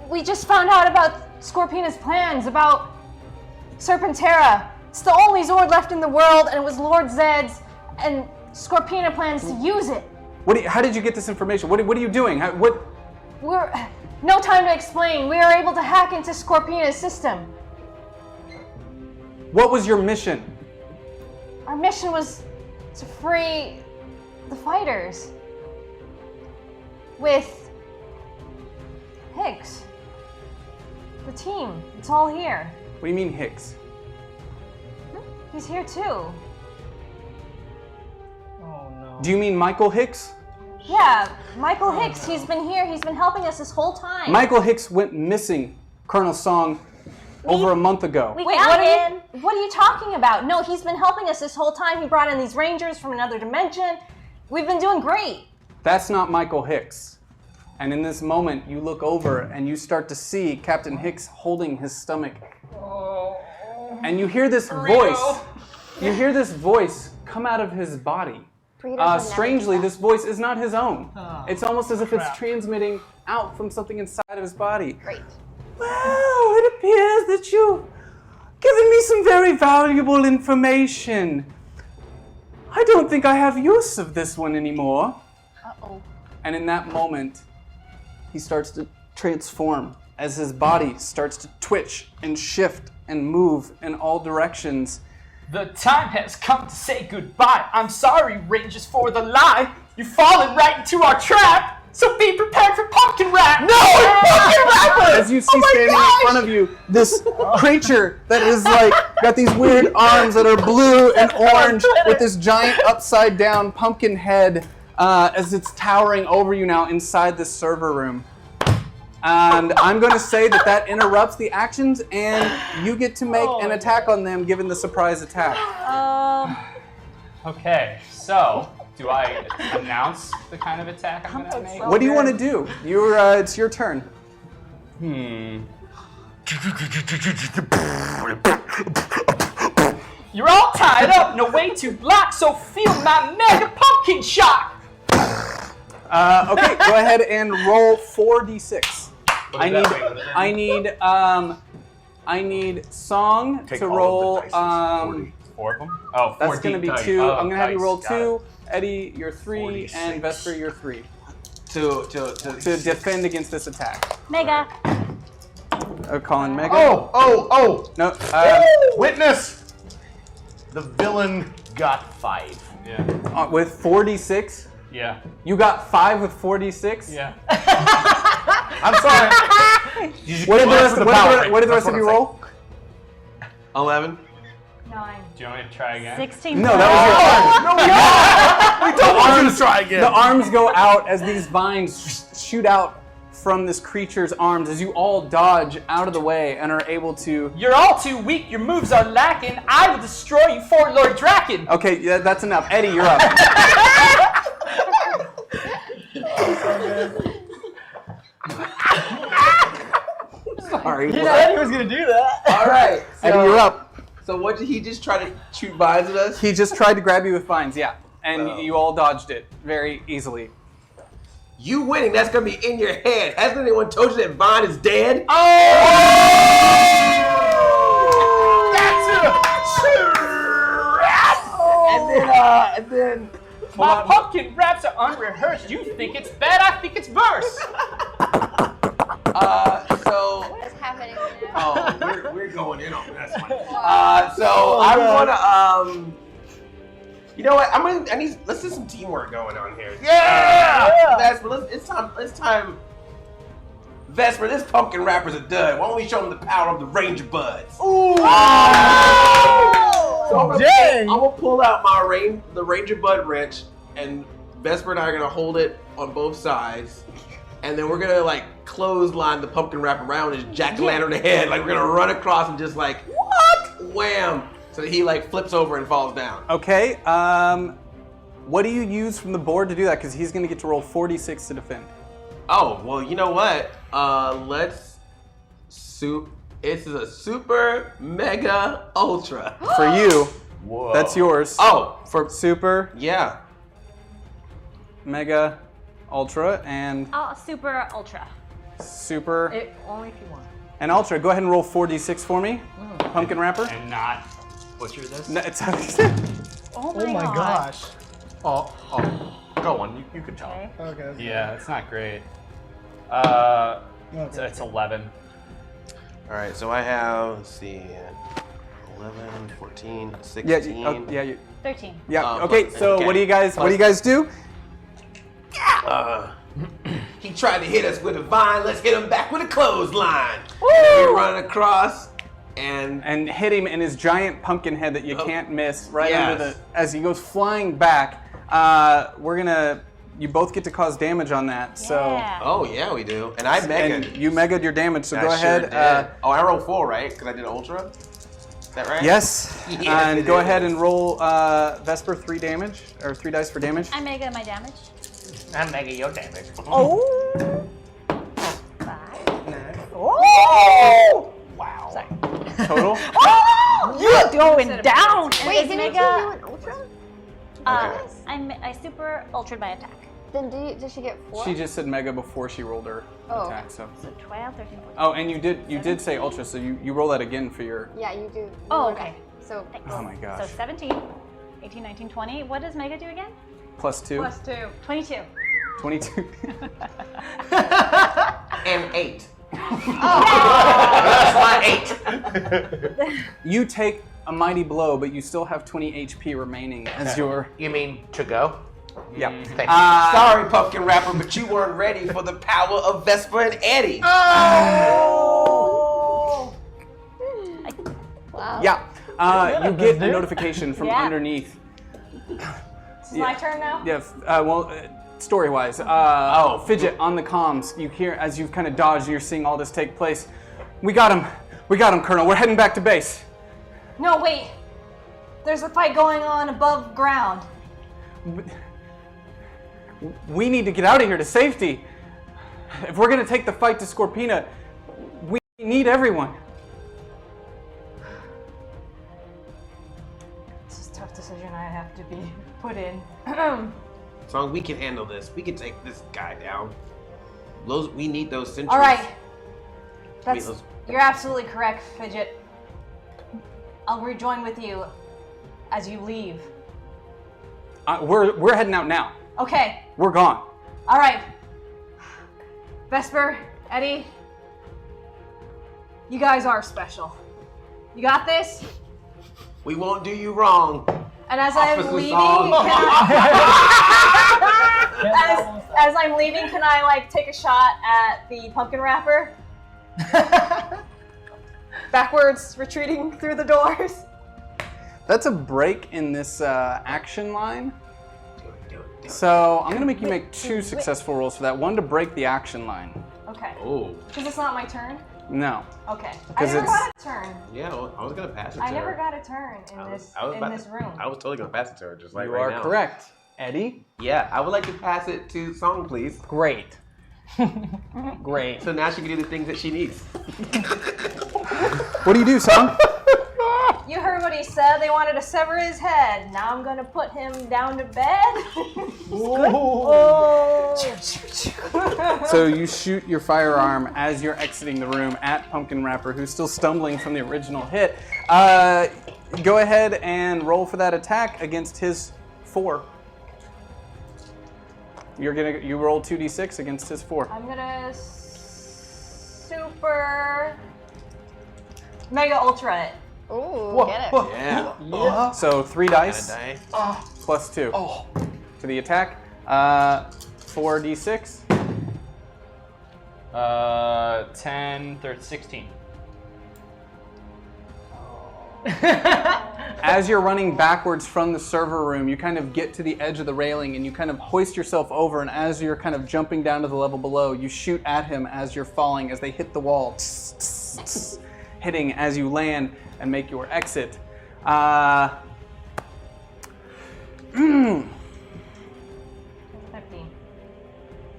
we just found out about Scorpina's plans, about Serpentera. It's the only Zord left in the world, and it was Lord Zed's, and Scorpina plans to use it. How did you get this information? What are you doing? We're no time to explain. We are able to hack into Scorpina's system. What was your mission? Our mission was to free the fighters with Higgs. The team. It's all here. What do you mean Higgs? He's here too. Oh no. Do you mean Michael Hicks? Yeah, Michael Hicks. He's been here. He's been helping us this whole time. Michael Hicks went missing, Colonel Song, over a month ago. Wait, what are you talking about? No, he's been helping us this whole time. He brought in these rangers from another dimension. We've been doing great. That's not Michael Hicks. And in this moment, you look over and you start to see Captain Hicks holding his stomach. And you hear this voice. You hear this voice come out of his body. Strangely, this voice is not his own. It's almost as if it's transmitting out from something inside of his body. Great. Well, it appears that you've given me some very valuable information. I don't think I have use of this one anymore. Uh-oh. And in that moment, he starts to transform as his body starts to twitch and shift and move in all directions. The time has come to say goodbye. I'm sorry, Rangers, for the lie. You've fallen right into our trap. So be prepared for pumpkin rap. No, pumpkin rapper! As you see standing in front of you, this creature that is like got these weird arms that are blue and orange with this giant upside down pumpkin head as it's towering over you now inside this server room. And I'm going to say that interrupts the actions, and you get to make an attack on them given the surprise attack. Okay, so do I announce the kind of attack I'm going to make? What do you want to do? It's your turn. You're all tied up, no way to block, so feel my mega pumpkin shock. Okay, go ahead and roll 4d6. I need Song Take to all roll. of the dice. 4 of them? Oh, That's going to be 2. Oh, I'm going to have you dice, roll got 2. Eddie, you're 3, 46. and Vesper, you're 3 To to defend against this attack. Mega. Colin, Mega. Oh! No. Witness! The villain got 5. Yeah. With 4d6. Yeah. You got 5 with 4d6. Yeah. I'm sorry. What did the rest of you roll? 11. 9. Do you want me to try again? 16. No, that was your turn. We don't want you to try again. The arms go out as these vines shoot out from this creature's arms as you all dodge out of the way and are able to. You're all too weak, your moves are lacking. I will destroy you for Lord Draken. Okay, yeah, that's enough. Eddie, you're up. Sorry. You said he was gonna do that. All right. Eddie, you're up. So what did he just try to shoot vines at us? He just tried to grab you with vines, yeah. And you all dodged it very easily. You winning, that's going to be in your head. Hasn't anyone told you that Vine is dead? And then My pumpkin raps are unrehearsed. You think it's bad, I think it's verse. What is happening now? Oh, we're going in on this one. So I'm gonna you know what? Let's do some teamwork going on here. Yeah! Vesper, it's time. Vesper, this pumpkin rapper's a dud. Why don't we show him the power of the Ranger Buds? Ooh! So I'm gonna pull out the Ranger Bud wrench, and Vesper and I are gonna hold it on both sides, and then we're gonna like clothesline the pumpkin wrap around his jack-o'-lantern head. Like we're gonna run across and just like wham, so that he like flips over and falls down. Okay. What do you use from the board to do that? Because he's going to get to roll 46 to defend. Oh well, you know what? This is a super mega ultra For you, Whoa. that's yours. Oh, for Super, yeah. Mega, Ultra, and Super Ultra. Super Only if you want. and Ultra. Go ahead and roll 4d6 for me, Pumpkin Wrapper. And not butcher this? No, it's Oh Oh my gosh. Oh, go on. You can tell. Okay. Okay. Yeah, it's not great. It's 11. All right, so I have, let's see, 11, 14, 16. Yeah. 13. Yeah. Okay. So okay. what do you guys do? He tried to hit us with a vine. Let's hit him back with a clothesline. We run across and hit him in his giant pumpkin head that you can't miss right under Yes. as he goes flying back. You both get to cause damage on that. So. Oh yeah, we do. And I megaed. And you megaed your damage. So go I ahead. Sure did. I rolled 4, right? Because I did Ultra. Is that right? Yes. Yes, And it go is. ahead and roll Vesper 3 damage or 3 dice for damage. I mega my damage. I'm making your damage. Oh. Oh! Wow. Sorry. Total? Oh! You're going down. Wait, didn't you do an ultra? I super ultra'd by attack. Then does she get 4? She just said mega before she rolled her Oh. attack, so. So 12, 13, 14. Oh, and you did say ultra, so you roll that again for your. Yeah, you do. Oh, okay. So. Thanks. Oh my gosh. So 17, 18, 19, 20. What does Mega do again? +2. +2. 22. 22. And 8. That's my 8. You take a mighty blow, but you still have 20 HP remaining as your. You mean to go? Yeah. Thank you. Sorry, Pumpkin Rapper, but you weren't ready for the power of Vesper and Eddie. Oh! Wow. Yeah. You get a notification from underneath. It's my turn now? Yes. Story-wise, Fidget on the comms. You hear as you've kind of dodged and you're seeing all this take place. We got him, Colonel. We're heading back to base. No, wait. There's a fight going on above ground. We need to get out of here to safety. If we're gonna take the fight to Scorpina, we need everyone. This is a tough decision I have to be put in. As long as we can handle this, we can take this guy down. We need those sentries. All right. Those- You're absolutely correct, Fidget. I'll rejoin with you as you leave. We're heading out now. Okay. We're gone. All right. Vesper, Eddie, you guys are special. You got this? We won't do you wrong. And as I'm Officer leaving, Song. as I'm leaving, can I like take a shot at the pumpkin wrapper? Backwards, retreating through the doors. That's a break in this action line. So I'm gonna make you make 2 successful rolls for that. One to break the action line. Okay. Oh. Because it's not my turn? No. Okay. I 'Cause never it's- got a turn. Yeah, I was gonna pass it to I her. never got a turn in this room. I was totally gonna pass it to her, just like You right are now. correct. Eddie? Yeah, I would like to pass it to Song, please. Great. Great. So now she can do the things that she needs. What do you do, son? You heard what he said. They wanted to sever his head. Now I'm gonna put him down to bed. So you shoot your firearm as you're exiting the room at Pumpkin Wrapper, who's still stumbling from the original hit. Go ahead and roll for that attack against his 4. You roll 2d6 against his 4. I'm gonna super mega ultra it. Ooh, get it. Yeah. So 3 dice Dice. plus 2 to the attack. 4d6. 10, 13, 16. As you're running backwards from the server room, you kind of get to the edge of the railing and you kind of hoist yourself over, and as you're kind of jumping down to the level below, you shoot at him as you're falling, as they hit the wall, hitting as you land and make your exit. 15.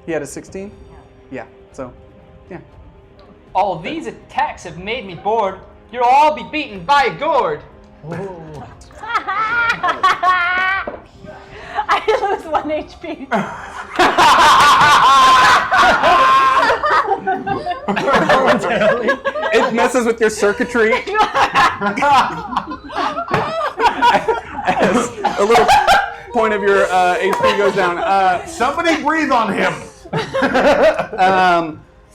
He had a 16? Yeah, so, yeah. All of these attacks have made me bored. You'll all be beaten by a gourd. I lose 1 HP. It messes with your circuitry. As a little point of your HP goes down. Somebody breathe on him.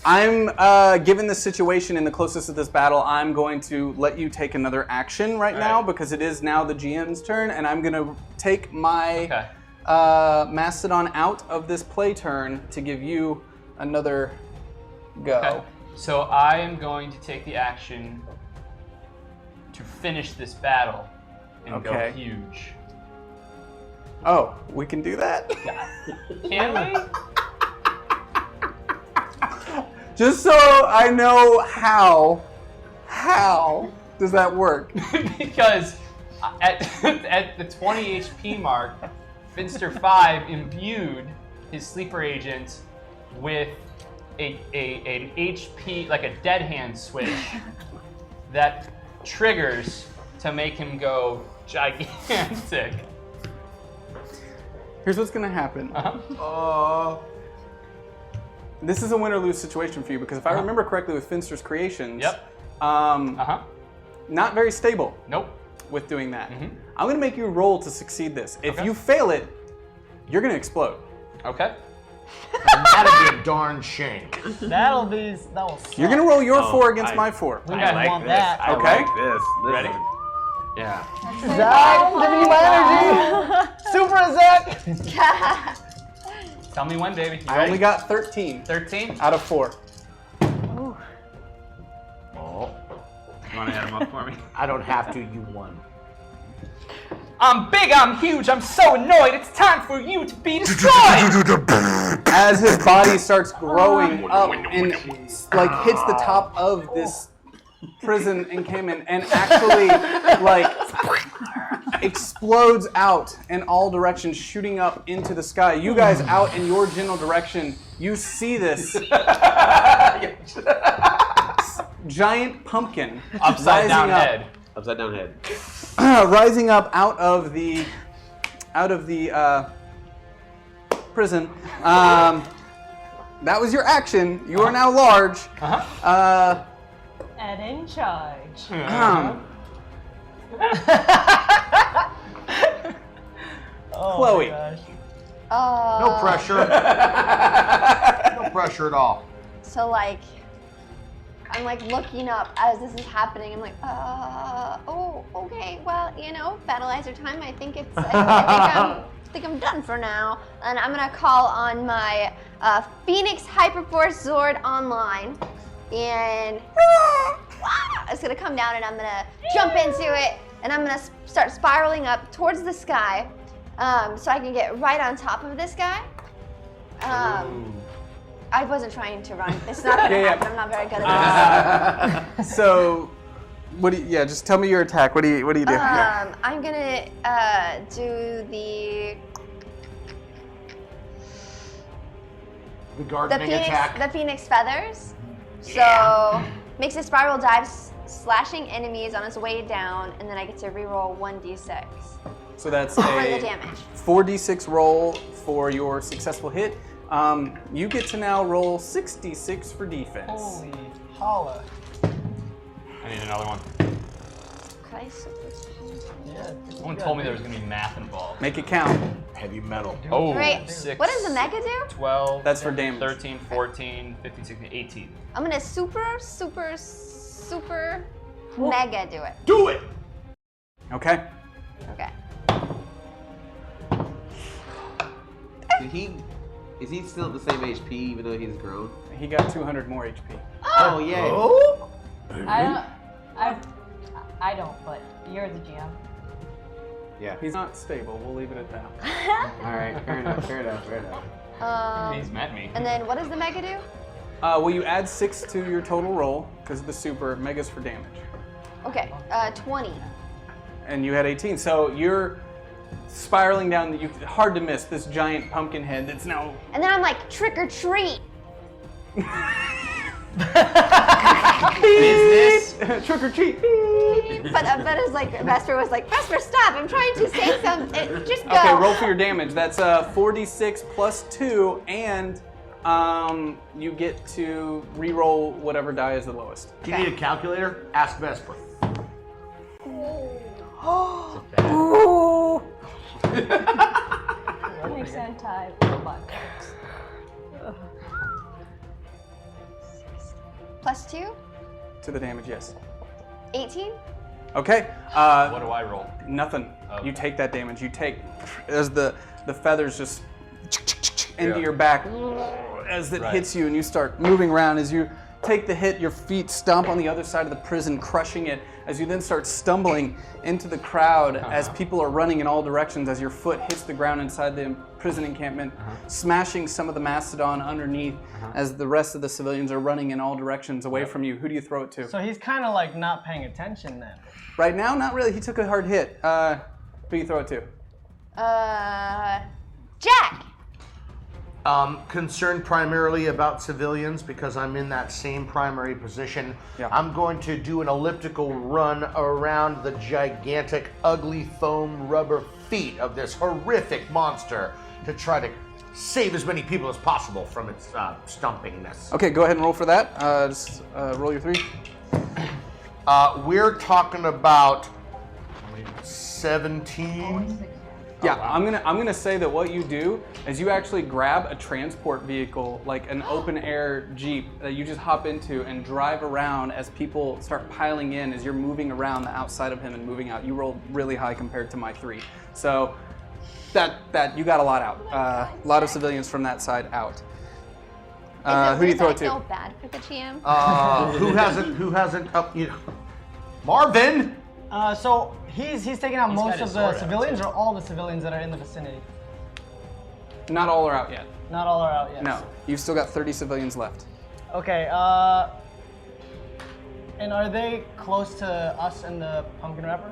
I'm given the situation in the closest of this battle, I'm going to let you take another action right now because it is now the GM's turn, and I'm going to take my Mastodon out of this play turn to give you another go. Okay. So I am going to take the action to finish this battle and go huge. Oh, we can do that? Can we? Just so I know how does that work? Because at the 20 HP mark, Finster 5 imbued his sleeper agent with an HP, like a dead hand switch that triggers to make him go gigantic. Here's what's gonna happen. This is a win or lose situation for you because if I remember correctly with Finster's creations, not very stable. Nope. With doing that. I'm gonna make you roll to succeed this. If you fail it, you're gonna explode. Okay. That'd be a darn shame. That'll suck. You're gonna roll your 4 against my 4. We don't want that. I Okay. like this. Ready? Yeah. Zach, giving you my energy. Super Zach. Tell me when, baby. You I ready? only got 13. 13? Out of 4. Oh. You want to add them up for me? I don't have to, you won. I'm big, I'm huge, I'm so annoyed, it's time for you to be destroyed! As his body starts growing up and like hits the top of this prison encampment and actually like explodes out in all directions, shooting up into the sky. You guys out in your general direction, you see this giant pumpkin Upside down up, head. Upside down head. rising up out of the prison. That was your action. You are now large. And in charge. Chloe. No pressure. No pressure at all. So like, I'm like looking up as this is happening. I'm like, oh, okay. Well, battleizer time. I think it's. I think I'm done for now. And I'm gonna call on my Phoenix HyperForce Zord online, and it's gonna come down, and I'm gonna jump into it, and I'm gonna start spiraling up towards the sky, so I can get right on top of this guy. I wasn't trying to run. It's not gonna happen. I'm not very good at this. So, just tell me your attack. What do you do? I'm gonna do the gardening attack. The Phoenix feathers. So makes a spiral dive, slashing enemies on its way down, and then I get to reroll 1d6. So that's for the a damage. 4d6 roll for your successful hit. You get to now roll 6d6 for defense. Holy holla. I need another one. Could I Someone told me there was going to be math involved. Make it count. Heavy metal. Oh, Great. 6. What does the mega do? 12. That's for damage. 13, 14, 15, 16, 18. I'm gonna super mega do it. Do it! Okay. Okay. Is he still at the same HP even though he's grown? He got 200 more HP. Oh yay! Oh? I don't, but you're the GM. Yeah. He's not stable. We'll leave it at that. All right. Fair enough. He's met me. And then what does the mega do? Well, you add 6 to your total roll because of the super. Mega's for damage. Okay, 20. And you had 18. So you're spiraling down. Hard to miss this giant pumpkin head that's now. And then I'm like, trick or treat. Business. Trick or treat. But it's like, Vesper was like, Vesper, stop. I'm trying to say something. Just go. Okay, roll for your damage. That's 4d6 plus 2, and you get to re-roll whatever die is the lowest. Do you need a calculator? Ask Vesper. Phoenix anti-robot. Plus 2? To the damage, yes. 18? Okay. What do I roll? Nothing. Okay. You take that damage. You take as the feathers just into your back as it hits you, and you start moving around. As you take the hit, your feet stomp on the other side of the prison, crushing it. As you then start stumbling into the crowd, as people are running in all directions, as your foot hits the ground inside the prison encampment, smashing some of the mastodon underneath. As the rest of the civilians are running in all directions away from you. Who do you throw it to? So he's kind of like not paying attention then. Right now, not really. He took a hard hit. Who do you throw it to? Jack. Concerned primarily about civilians because I'm in that same primary position. Yeah. I'm going to do an elliptical run around the gigantic, ugly foam rubber feet of this horrific monster to try to save as many people as possible from its stumpingness. Okay, go ahead and roll for that. Just roll your 3. We're talking about 17. Yeah, I'm gonna say that what you do is you actually grab a transport vehicle, like an open air Jeep that you just hop into and drive around as people start piling in as you're moving around the outside of him and moving out. You rolled really high compared to my 3. So that you got a lot out. A lot of civilians from that side out. Who do you throw it I feel to? bad for the GM. Who hasn't Marvin! So he's taking out He's got most his of the sword out, civilians too. or all the civilians that are in the vicinity? Not all are out yet. Not all are out yet. No, you've still got 30 civilians left. Okay, and are they close to us and the pumpkin wrapper?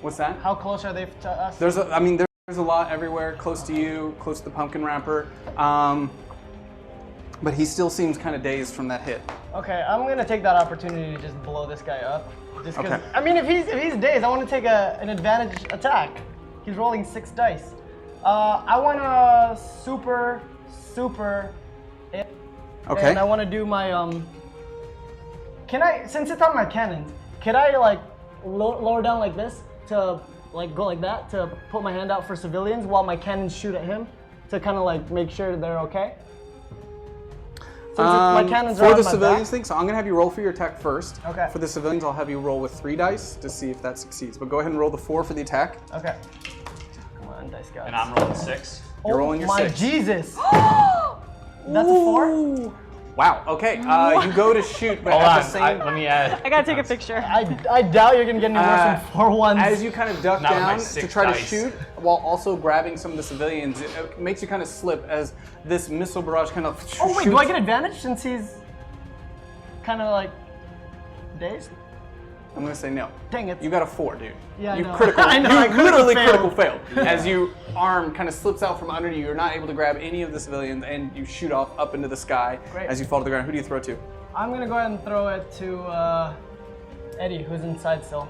What's that? How close are they to us? There's a lot everywhere, close to you, close to the pumpkin wrapper. But he still seems kind of dazed from that hit. Okay, I'm gonna take that opportunity to just blow this guy up. Just because, Okay. I mean, if he's dazed, I want to take an advantage attack. He's rolling 6 dice. I want to super. Okay. And I want to do my Can I, since it's on my cannon, can I like lower down like this to like go like that to put my hand out for civilians while my cannons shoot at him to kind of like make sure they're okay? My cannons are for on the my civilians back. thing, so I'm gonna have you roll for your attack first. Okay. For the civilians, I'll have you roll with 3 dice to see if that succeeds. But go ahead and roll the 4 for the attack. Okay. Come on, dice guys. And I'm rolling 6. You're rolling your my 6. Jesus! That's a 4? Wow. Okay. You go to shoot, but Hold at on, the same. let me add. I gotta take a picture. I doubt you're gonna get any worse than 4 ones. As you kind of duck Not with my down to 6 try to dice. shoot while also grabbing some of the civilians, it makes you kind of slip as this missile barrage kind of Oh wait, shoots. do I get advantage since he's kind of like dazed? I'm gonna say no. Dang it. You got a 4, dude. Yeah, I you know. critical. I know, You I critical literally failed. critical failed. As your arm kind of slips out from under you, you're not able to grab any of the civilians, and you shoot off up into the sky Great. as you fall to the ground. Who do you throw to? I'm gonna go ahead and throw it to Eddie, who's inside still.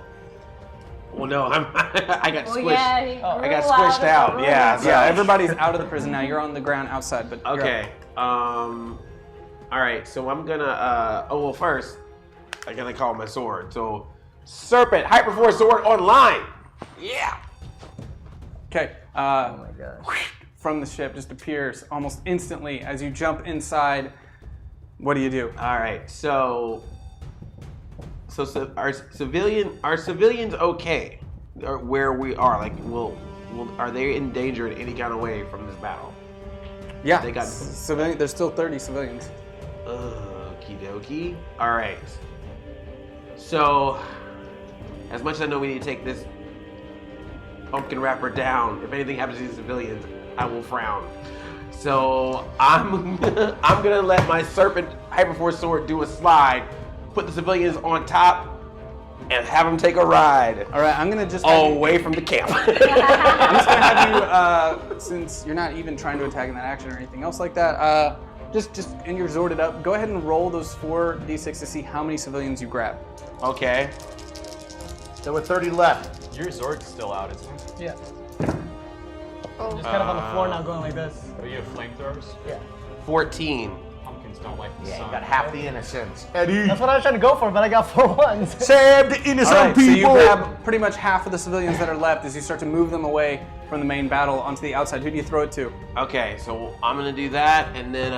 Well, no, I got Oh, squished. yeah, he I grew got out squished of the out. room. Yeah. So. Yeah, everybody's out of the prison now. You're on the ground outside, but you're Okay. All right. So I'm gonna. Well, first I gotta call my sword. So, Serpent HyperForce sword online. Yeah. Okay. Oh my gosh. From the ship just appears almost instantly as you jump inside. What do you do? All right. So are civilians okay? Or where we are? Like, are they in danger in any kind of way from this battle? Yeah. They got civilian. There's still 30 civilians. Okie dokie. All right. So, as much as I know we need to take this pumpkin wrapper down, if anything happens to these civilians, I will frown. So I'm gonna let my Serpent HyperForce sword do a slide, put the civilians on top, and have them take a ride. All right, I'm gonna just away from the camp. I'm just gonna have you, since you're not even trying to attack in that action or anything else like that, just and you're zorded up. Go ahead and roll those 4d6 to see how many civilians you grab. Okay. There were 30 left. Your Zord's still out, isn't it? Yeah. Just kind of on the floor now, going like this. Oh, you have flamethrowers? Yeah. 14. Pumpkins don't like the Yeah, sun. you got half the innocence. Eddie. That's what I was trying to go for, but I got 4 ones. Save the innocent All right, so you people. grab pretty much half of the civilians that are left as you start to move them away from the main battle onto the outside. Who do you throw it to? Okay, so I'm gonna do that, and then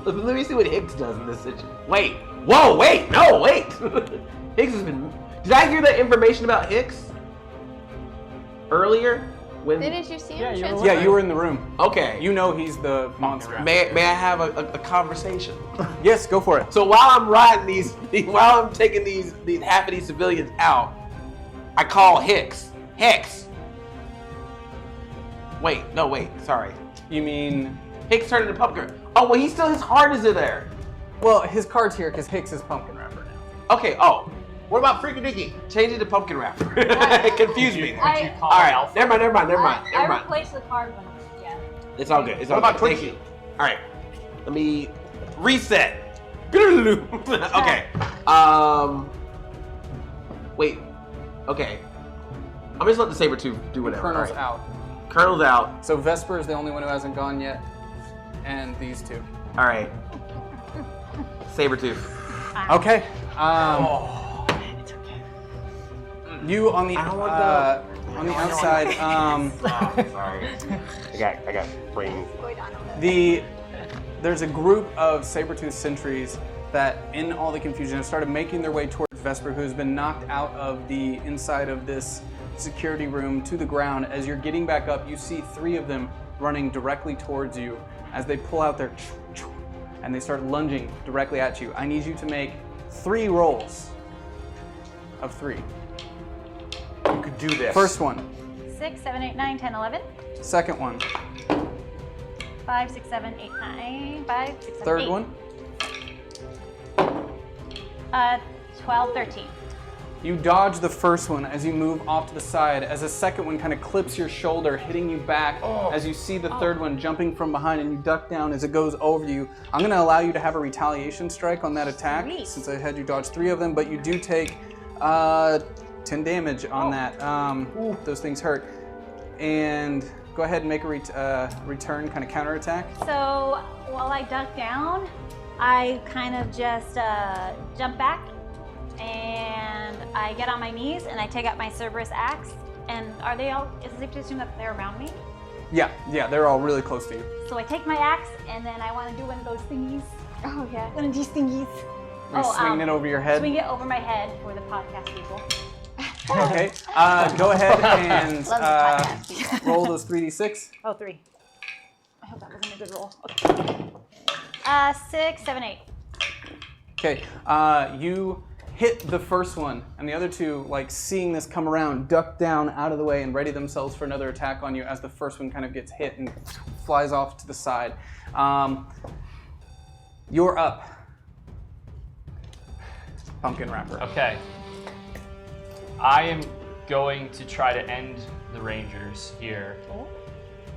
let me see what Higgs does in this situation. Wait, whoa, wait, no, wait. Higgs has been. Did I hear that information about Higgs earlier? When? Didn't you see him? Yeah, you were transfer? Yeah, you were in the room. Okay. You know he's the monster. May I have a conversation? Yes, go for it. So while I'm riding while I'm taking these half of these civilians out, I call Hicks. Hicks. Wait, sorry. You mean? Hicks turned into pumpkin. Oh, well, his heart is in there. Well, his card's here because Hicks is pumpkin wrapper now. Okay. Oh, What about Freaky Dicky? Change it to pumpkin wrapper. It confused me. All I right, never mind. I replaced the card one. Yeah. It's all good. It's What all about good. Twitchy? All right, let me reset. Okay. Wait. Okay. I'm just let the Sabertooth do whatever. Colonel's All right. out. Colonel's out. So Vesper is the only one who hasn't gone yet, and these two. All right. Sabertooth. Okay. You on the outside. Sorry. I got brain. There's a group of saber-toothed sentries that, in all the confusion, have started making their way towards Vesper, who's been knocked out of the inside of this security room to the ground. As you're getting back up, you see 3 of them running directly towards you as they pull out their and they start lunging directly at you. I need you to make 3 rolls of 3. You could do this. First one. 6, 7, 8, 9, 10, 11. Second one. 5, 6, 7, 8, 9. 5, 6, 7, 8. Third one. 12, 13. You dodge the first one as you move off to the side, as a second one kind of clips your shoulder, hitting you back as you see the third one jumping from behind, and you duck down as it goes over you. I'm going to allow you to have a retaliation strike on that attack, since I had you dodge 3 of them, but you do take 10 damage on that. Those things hurt. And go ahead and make a return kind of counterattack. So while I duck down, I kind of just jump back and I get on my knees and I take out my Cerberus axe. And are they all, is it safe to assume that they're around me? Yeah, they're all really close to you. So I take my axe and then I want to do one of those thingies. Oh, yeah. One of these thingies. Are you swinging it over your head? Swing it over my head for the podcast people. Okay, go ahead and roll those 3d6. Oh, 3. I hope that wasn't a good roll. Okay. 6, 7, 8. Okay, you hit the first one, and the other 2, like seeing this come around, duck down out of the way and ready themselves for another attack on you as the first one kind of gets hit and flies off to the side. You're up. Pumpkin wrapper. Okay. I am going to try to end the Rangers here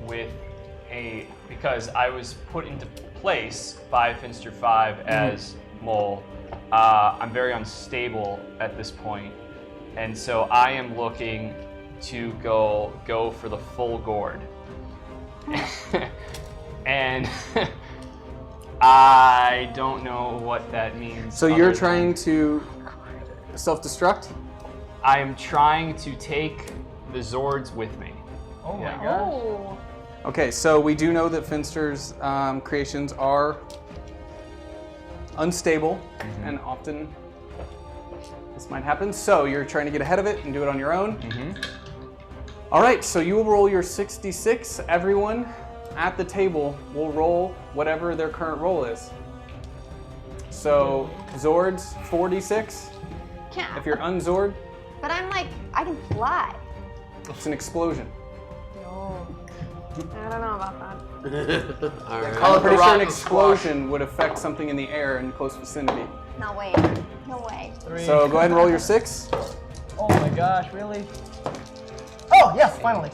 with because I was put into place by Finster 5 as Mole. I'm very unstable at this point, and so I am looking to go for the full gourd. And I don't know what that means. So you're trying to self-destruct? I am trying to take the Zords with me. Oh my gosh. Oh. Okay, so we do know that Finster's creations are unstable, and often this might happen. So you're trying to get ahead of it and do it on your own. All right, so you will roll your 66. Everyone at the table will roll whatever their current roll is. So Zords, 4d6. Can't. If you're unzord, But I'm like, I can fly. it's an explosion. No. I don't know about that. All right. I'm pretty sure an explosion would affect something in the air in close vicinity. No way. No way. 3. So go ahead and roll your 6. Oh my gosh, really? Oh, yes, finally.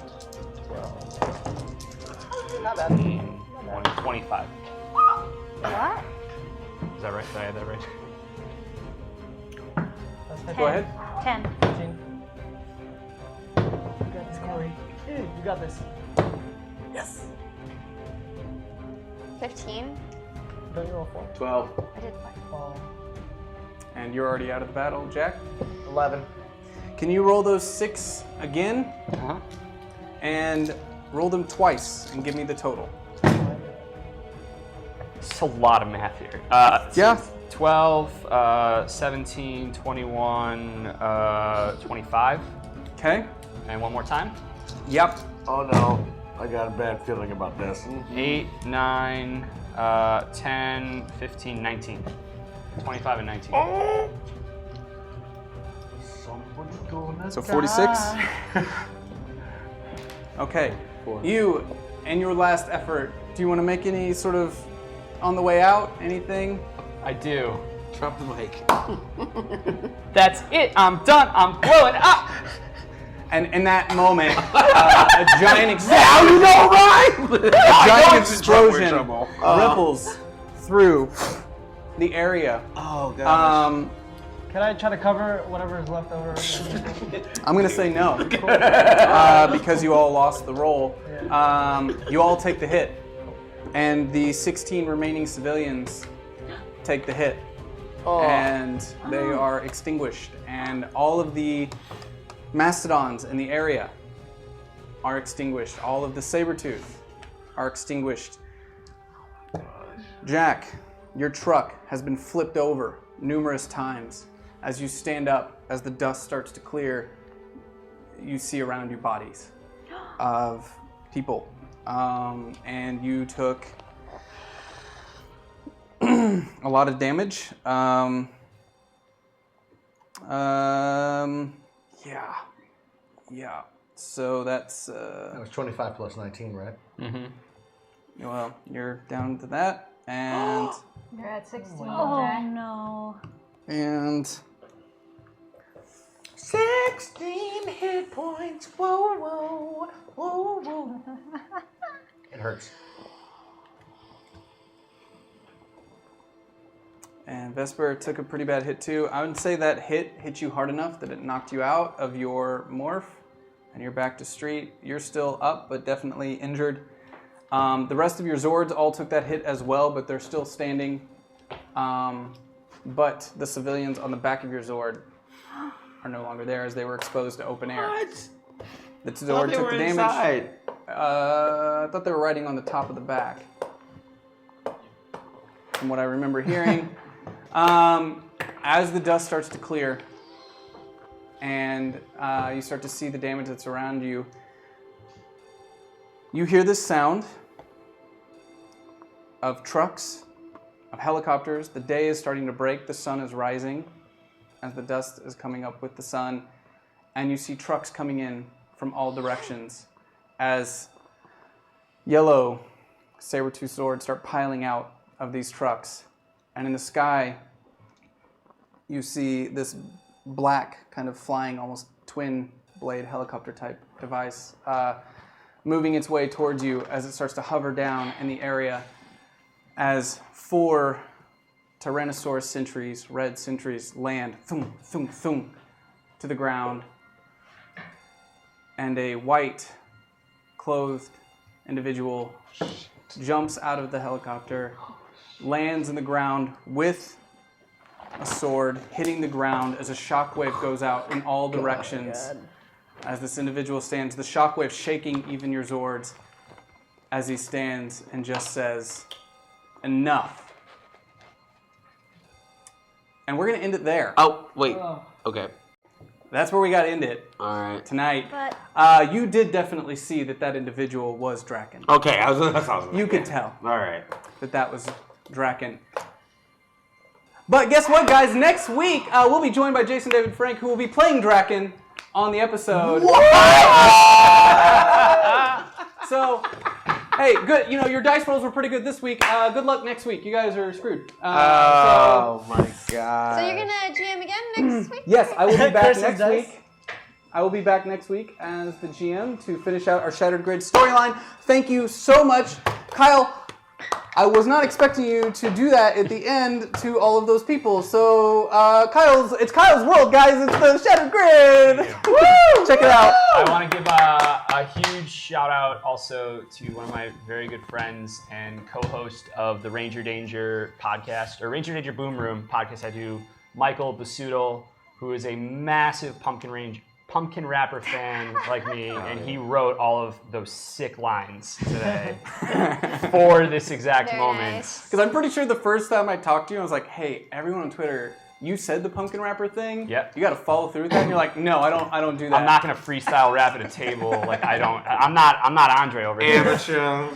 Not bad. 25. What? Is that right? Did I have that right? Go ahead. 10. 15. You got this, Corey. You got this. Yes. 15. Don't you roll 4? 12. I did 5. And you're already out of the battle, Jack. 11. Can you roll those 6 again? And roll them twice and give me the total. It's a lot of math here. Yeah. 12, 17, 21, 25. Okay. And one more time. Yep. Oh no, I got a bad feeling about this. 8, 9, 10, 15, 19. 25 and 19. Somebody's gonna So 46. Okay. You, in your last effort, do you want to make any sort of on the way out? Anything? I do. Drop the mic. That's it. I'm done. I'm blowing up. And in that moment, a giant explosion. Now you know, right? A giant explosion ripples through the area. Oh gosh. Can I try to cover whatever is left over? I'm gonna say no, because you all lost the roll. You all take the hit, and the 16 remaining civilians take the hit, and they are extinguished. And all of the mastodons in the area are extinguished. All of the saber-tooth are extinguished. Jack, your truck has been flipped over numerous times. As you stand up, as the dust starts to clear, you see around you bodies of people. And you took a lot of damage. Yeah. So that's... That was 25 plus 19, right? Mm-hmm. Well, you're down to that, and... You're at 16, Oh Jack. no. And... 16 hit points. Whoa, whoa, whoa, whoa. It hurts. And Vesper took a pretty bad hit too. I would say that hit you hard enough that it knocked you out of your morph, and you're back to street. You're still up, but definitely injured. The rest of your Zords all took that hit as well, but they're still standing. But the civilians on the back of your Zord are no longer there, as they were exposed to open air. What? The Zord took the damage. Inside. I thought they were riding on the top of the back, from what I remember hearing. As the dust starts to clear and you start to see the damage that's around you, you hear this sound of trucks, of helicopters. The day is starting to break. The sun is rising as the dust is coming up with the sun. And you see trucks coming in from all directions as yellow saber-tooth swords start piling out of these trucks. And in the sky, you see this black kind of flying, almost twin blade helicopter type device moving its way towards you as it starts to hover down in the area as 4 Tyrannosaurus sentries, red sentries, land thum, thum, thum, to the ground. And a white clothed individual jumps out of the helicopter, lands in the ground with a sword, hitting the ground as a shockwave goes out in all directions. As this individual stands, the shockwave shaking even your Zords, as he stands and just says, "Enough." And we're going to end it there. Oh, wait. Okay. That's where we got to end it. All right. Tonight. You did definitely see that individual was Draken. Okay, that's awesome. You could tell. All right. That was Draken. But guess what, guys? Next week, we'll be joined by Jason David Frank, who will be playing Draken on the episode. So, hey, good. You know, your dice rolls were pretty good this week. Good luck next week. You guys are screwed. Oh my god. So you're gonna GM again next week? Yes, I will be back Chris's next dice. week. I will be back next week as the GM to finish out our Shattered Grid storyline. Thank you so much, Kyle. I was not expecting you to do that at the end to all of those people. So, it's Kyle's world, guys. It's the Shattered Grid. Woo! Check it out. I want to give a huge shout out also to one of my very good friends and co-host of the Ranger Danger podcast, or Ranger Danger Boom Room podcast I do, Michael Basuto, who is a massive Pumpkin Rapper fan like me, and he wrote all of those sick lines today for this exact moment. Because I'm pretty sure the first time I talked to you, I was like, "Hey, everyone on Twitter, you said the Pumpkin Rapper thing. Yep. You got to follow through with that." And you're like, "No, I don't do that. I'm not gonna freestyle rap at a table. Like I'm not Andre over here." Amateur.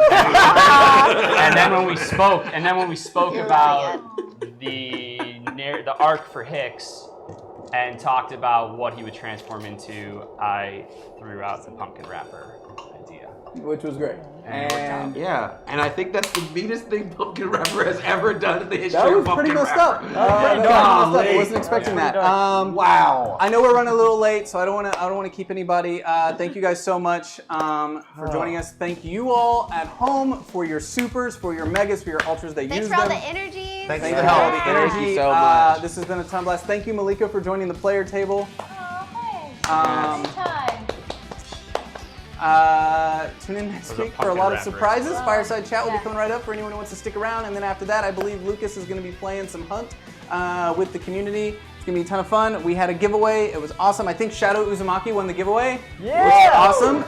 And then when we spoke about the arc for Hicks, and talked about what he would transform into, I threw out the Pumpkin Rapper idea. which was great. And yeah, and I think that's the meanest thing Pumpkin Rapper has ever done in the history that was of Pumpkin pretty messed Rapper. up. I wasn't expecting that. Wow. I know we're running a little late, so I don't want to keep anybody. Thank you guys so much for joining us. Thank you all at home for your supers, for your megas, for your ultras. Thanks use for all them. the energy. Thanks Thank for you the for all help. the energy. Thank you so much. This has been a time blast. Thank you, Malika, for joining the player table. Anytime. Tune in next There's a week for a pumpkin lot of wrapper. surprises. Fireside chat will be Yeah. coming right up for anyone who wants to stick around. And then after that, I believe Lucas is going to be playing some Hunt with the community. It's going to be a ton of fun. We had a giveaway. It was awesome. I think Shadow Uzumaki won the giveaway. Yeah! Which is awesome.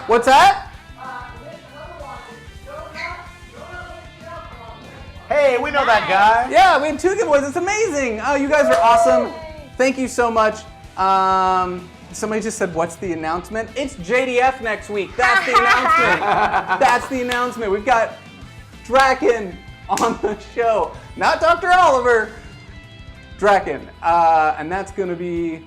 What's that? Hey, we know that guy. Yeah, we had 2 giveaways. It's amazing. Oh, you guys are awesome. Thank you so much. Somebody just said, what's the announcement? It's JDF next week. That's the announcement. That's the announcement. We've got Draken on the show. Not Dr. Oliver. Draken. And that's going to be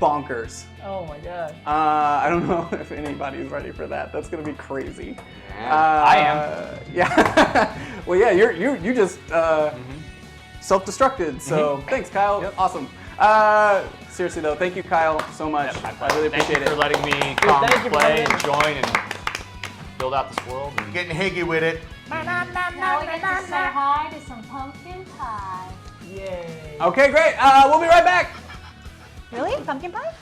bonkers. Oh my god. I don't know if anybody's ready for that. That's going to be crazy. I am. Yeah. Well, yeah, you just self-destructed. So thanks, Kyle. Awesome. Seriously though, thank you, Kyle, so much. I really appreciate Thank you for letting me come thank you for play coming and join and build out this world. And Getting higgy with it. Now we get to say hi to some pumpkin pie. Yay. Okay, great. We'll be right back. Really? Pumpkin pie?